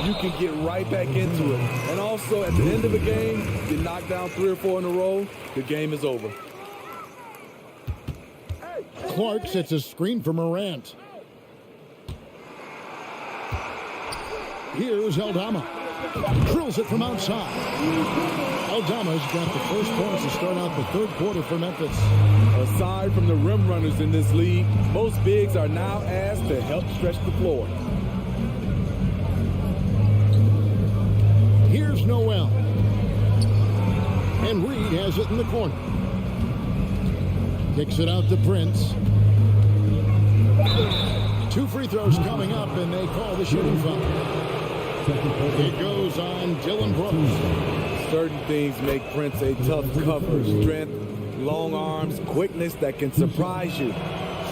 You can get right back into it. And also, at the end of the game, you knock down 3 or 4 in a row, the game is over. Clark sets a screen for Morant. Here's Aldama. Drills it from outside. Aldama's got the first points to start out the third quarter for Memphis. Aside from the rim runners in this league, most bigs are now asked to help stretch the floor. Here's Noel. And Reed has it in the corner. Kicks it out to Prince. 2 free throws coming up, and they call the shooting foul. It goes on Dylan Brooks. Certain things make Prince a tough cover. Strength, long arms, quickness that can surprise you.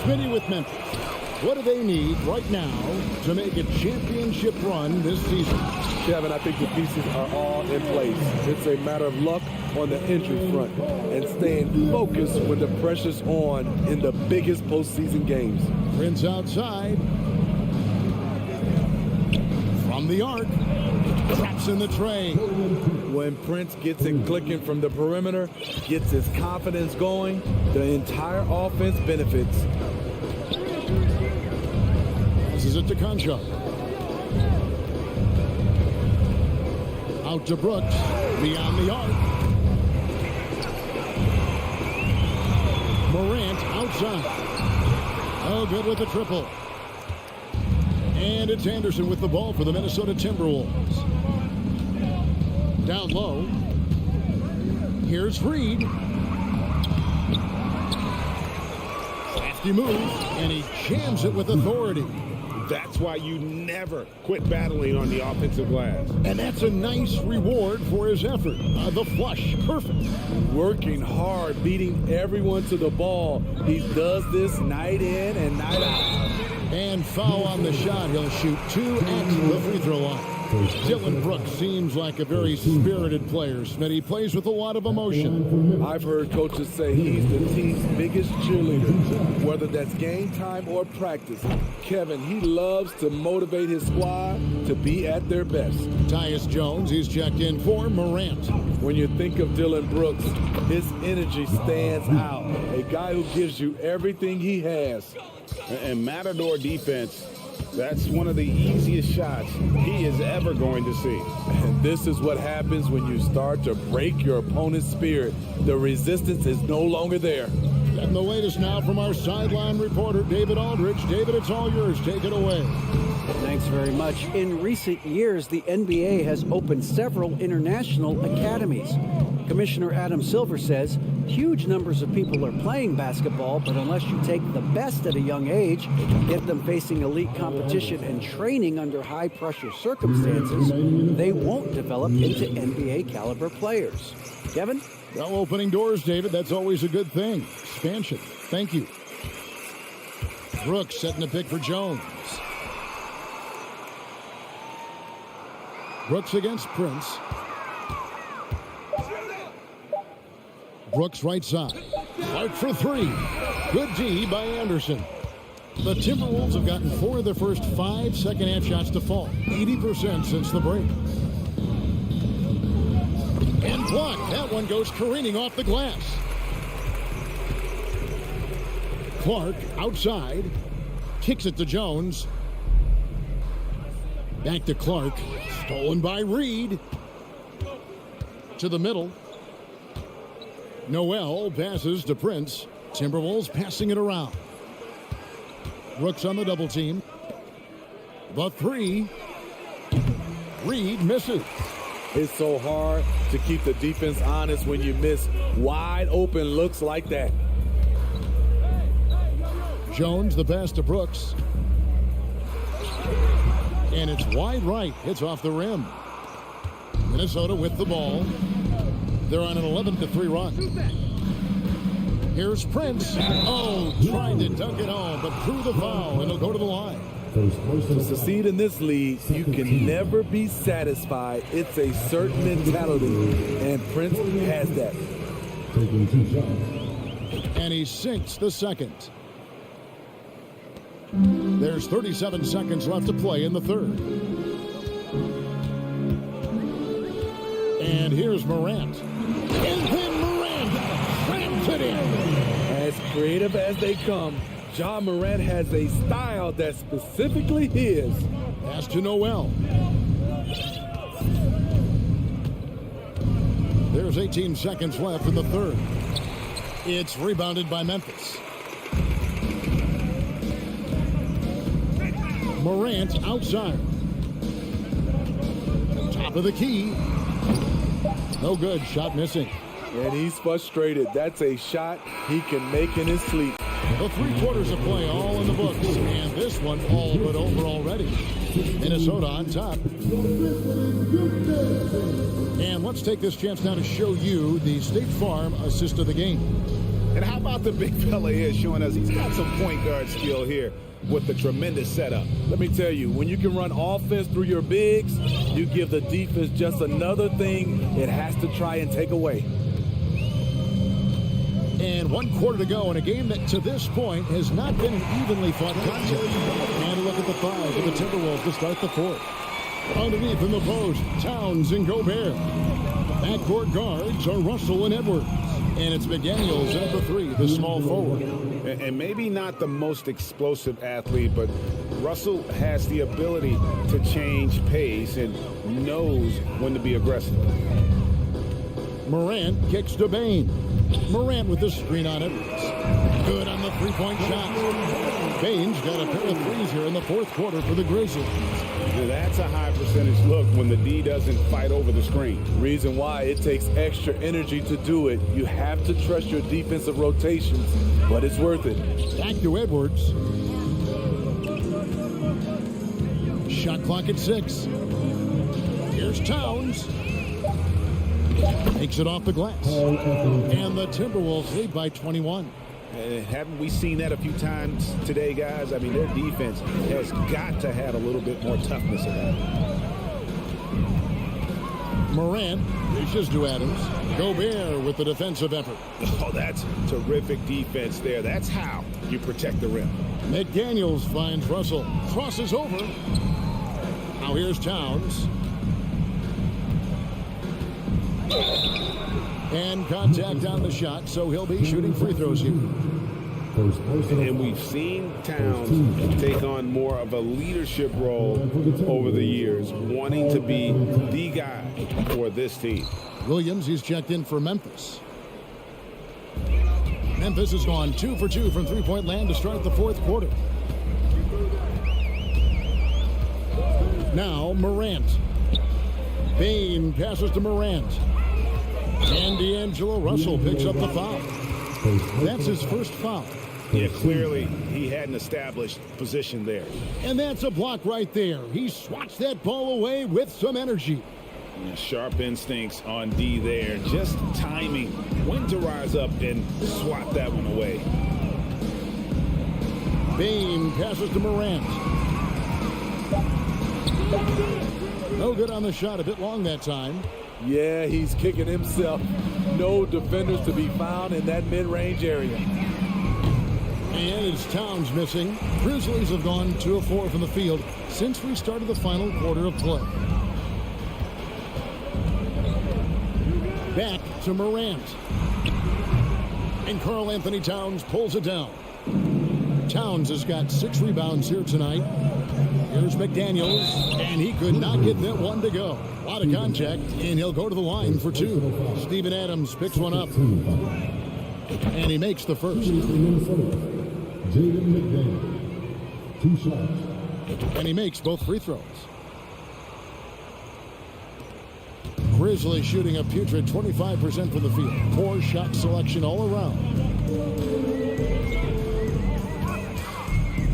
Smitty with Memphis. What do they need right now to make a championship run this season? Kevin, I think the pieces are all in place. It's a matter of luck on the injury front and staying focused when the pressure's on in the biggest postseason games. Prince outside. From the arc. Traps in the tray. When Prince gets it clicking from the perimeter, gets his confidence going, the entire offense benefits. This is it to Conchar. Out to Brooks. Beyond the arc. Morant outside. Oh, good with the triple. And it's Anderson with the ball for the Minnesota Timberwolves. Down low. Here's Reed. Lefty move, and he jams it with authority. That's why you never quit battling on the offensive glass. And that's a nice reward for his effort. The flush, perfect. Working hard, beating everyone to the ball. He does this night in and night out. And foul on the shot. He'll shoot 2 at the free throw line. Dylan Brooks seems like a very spirited player. Smith, he plays with a lot of emotion. I've heard coaches say he's the team's biggest cheerleader, whether that's game time or practice. Kevin, he loves to motivate his squad to be at their best. Tyus Jones, he's checked in for Morant. When you think of Dylan Brooks, his energy stands out. A guy who gives you everything he has. And Matador defense, that's one of the easiest shots he is ever going to see. And this is what happens when you start to break your opponent's spirit. The resistance is no longer there. And the latest now from our sideline reporter, David Aldridge. David, it's all yours. Take it away. Thanks very much. In recent years, the NBA has opened several international academies. Commissioner Adam Silver says huge numbers of people are playing basketball, but unless you take the best at a young age, get them facing elite competition and training under high-pressure circumstances, they won't develop into NBA-caliber players. Kevin? Well, opening doors, David, that's always a good thing. Expansion. Thank you. Brooks setting the pick for Jones. Brooks against Prince. Brooks right side. Clark for 3. Good D by Anderson. The Timberwolves have gotten 4 of their first 5 second-half shots to fall. 80% since the break. And blocked. That one goes careening off the glass. Clark outside. Kicks it to Jones. Back to Clark. Stolen by Reed. To the middle. Noel passes to Prince. Timberwolves passing it around. Brooks on the double team. The 3. Reed misses. It's so hard to keep the defense honest when you miss wide open looks like that. Jones, the pass to Brooks. And it's wide right. It's off the rim. Minnesota with the ball. They're on an 11-3 run. Here's Prince. Oh, trying to dunk it home, but through the foul, and he'll go to the line. To succeed in this league, you can never be satisfied. It's a certain mentality, and Prince has that. And he sinks the second. There's 37 seconds left to play in the third. And here's Morant. And then Morant slams it in. As creative as they come, Ja Morant has a style that's specifically his. Pass to Noel. There's 18 seconds left in the third. It's rebounded by Memphis. Morant outside. Top of the key. No good. Shot missing. And he's frustrated. That's a shot he can make in his sleep. The 3 quarters of play all in the books. And this one all but over already. Minnesota on top. And let's take this chance now to show you the State Farm assist of the game. And how about the big fella here showing us he's got some point guard skill here with the tremendous setup. Let me tell you, when you can run offense through your bigs, you give the defense just another thing it has to try and take away. And 1 quarter to go in a game that to this point has not been an evenly fought contest. And a look at the 5 of the Timberwolves to start the 4th. Underneath in the post, Towns and Gobert. Backcourt guards are Russell and Edwards. And it's McDaniels at the 3, the small forward. And maybe not the most explosive athlete, but Russell has the ability to change pace and knows when to be aggressive. Morant kicks to Bain. Morant with the screen on Edwards. Good on the 3-point shot. Bain's got a pair of threes here in the 4th quarter for the Grizzlies. Now that's a high percentage look when the D doesn't fight over the screen. Reason why it takes extra energy to do it. You have to trust your defensive rotations, but it's worth it. Back to Edwards. Shot clock at 6. Here's Towns. Takes it off the glass. And the Timberwolves lead by 21. Haven't we seen that a few times today, guys? I mean, their defense has got to have a little bit more toughness about it. Morant dishes to Adams. Gobert with the defensive effort. Oh, that's terrific defense there. That's how you protect the rim. McDaniels finds Russell. Crosses over. Now here's Towns. And contact on the shot, so he'll be shooting free throws here. And we've seen Towns take on more of a leadership role over the years, wanting to be the guy for this team. Williams, he's checked in for Memphis. Memphis has gone 2 for 2 from three-point land to start the fourth quarter. Now Morant. Payne passes to Morant. And D'Angelo Russell picks up the foul. That's his first foul. Yeah, clearly he had an established position there. And that's a block right there. He swats that ball away with some energy. Yeah, sharp instincts on D there. Just timing when to rise up and swat that one away. Payne passes to Morant. No good on the shot. A bit long that time. Yeah, he's kicking himself. No defenders to be found in that mid-range area. And it's Towns missing. Grizzlies have gone 2 of 4 from the field since we started the final quarter of play. Back to Morant. And Karl Anthony Towns pulls it down. Towns has got 6 rebounds here tonight. Here's McDaniels, and he could not get that one to go. A lot of contact, and he'll go to the line for 2. Steven Adams picks one up, and he makes the first. Jaden McDaniel, 2 shots. And he makes both free throws. Grizzlies shooting a putrid 25% from the field. Poor shot selection all around.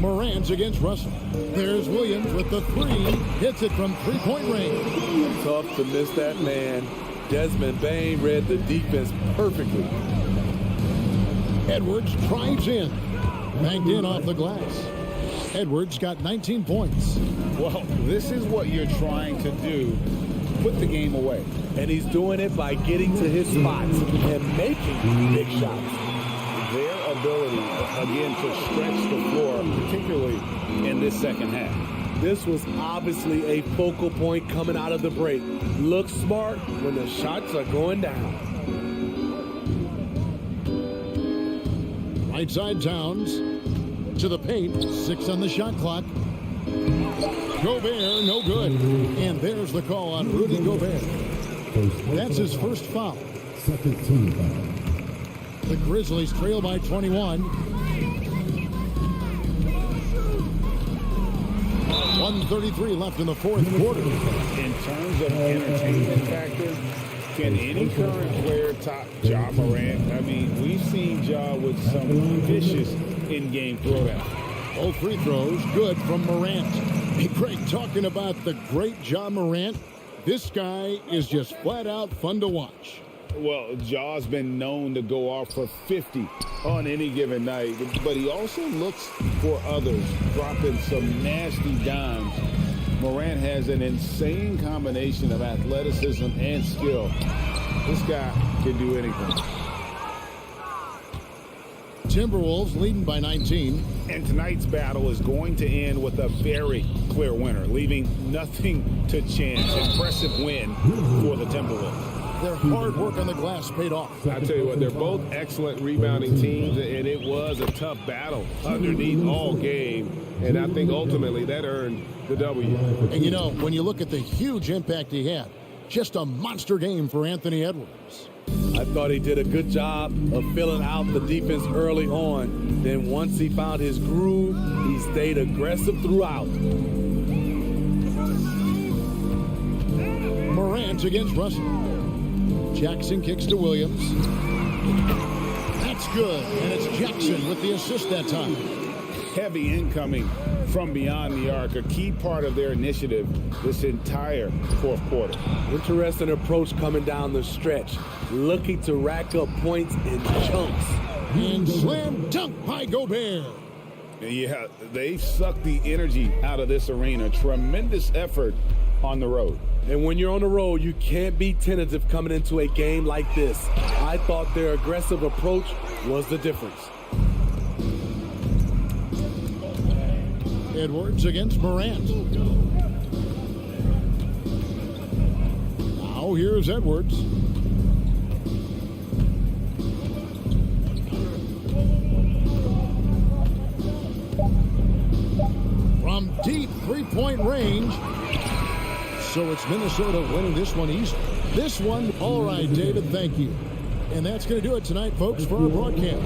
Morant's against Russell. There's Williams with the 3. Hits it from three-point range. Tough to miss that man. Desmond Bane read the defense perfectly. Edwards drives in. Banked in off the glass. Edwards got 19 points. Well, this is what you're trying to do. Put the game away. And he's doing it by getting to his spots and making big shots. Their ability, again, to stretch the floor, particularly in this second half. This was obviously a focal point coming out of the break. Look smart when the shots are going down. Right side Towns to the paint. 6 on the shot clock. Gobert, no good. And there's the call on Rudy Gobert. That's his first foul. Second team foul. The Grizzlies trail by 21. 1:33 left in the fourth quarter. In terms of entertainment factor, can any current player top Ja Morant? I mean, we've seen Ja with some vicious in-game throwdown. Both free throws good from Morant. Hey, Craig, talking about the great Ja Morant, this guy is just flat out fun to watch. Well, Ja's been known to go off for 50 on any given night, but he also looks for others, dropping some nasty dimes. Morant has an insane combination of athleticism and skill. This guy can do anything. Timberwolves leading by 19. And tonight's battle is going to end with a very clear winner, leaving nothing to chance. Impressive win for the Timberwolves. Their hard work on the glass paid off. I tell you what, they're both excellent rebounding teams, and it was a tough battle underneath all game. And I think ultimately that earned the W. And you know, when you look at the huge impact he had, just a monster game for Anthony Edwards. I thought he did a good job of filling out the defense early on. Then once he found his groove, he stayed aggressive throughout. Morant against Russell. Jackson kicks to Williams. That's good, and it's Jackson with the assist that time. Heavy incoming from beyond the arc, a key part of their initiative this entire fourth quarter. Interesting approach coming down the stretch, looking to rack up points in chunks. And slam dunk by Gobert. Yeah, they sucked the energy out of this arena. Tremendous effort on the road. And when you're on the road, you can't be tentative coming into a game like this. I thought their aggressive approach was the difference. Edwards against Morant. Now here's Edwards. From deep three-point range. So it's Minnesota winning this one easy. This one, all right, David, thank you. And that's going to do it tonight, folks, for our broadcast.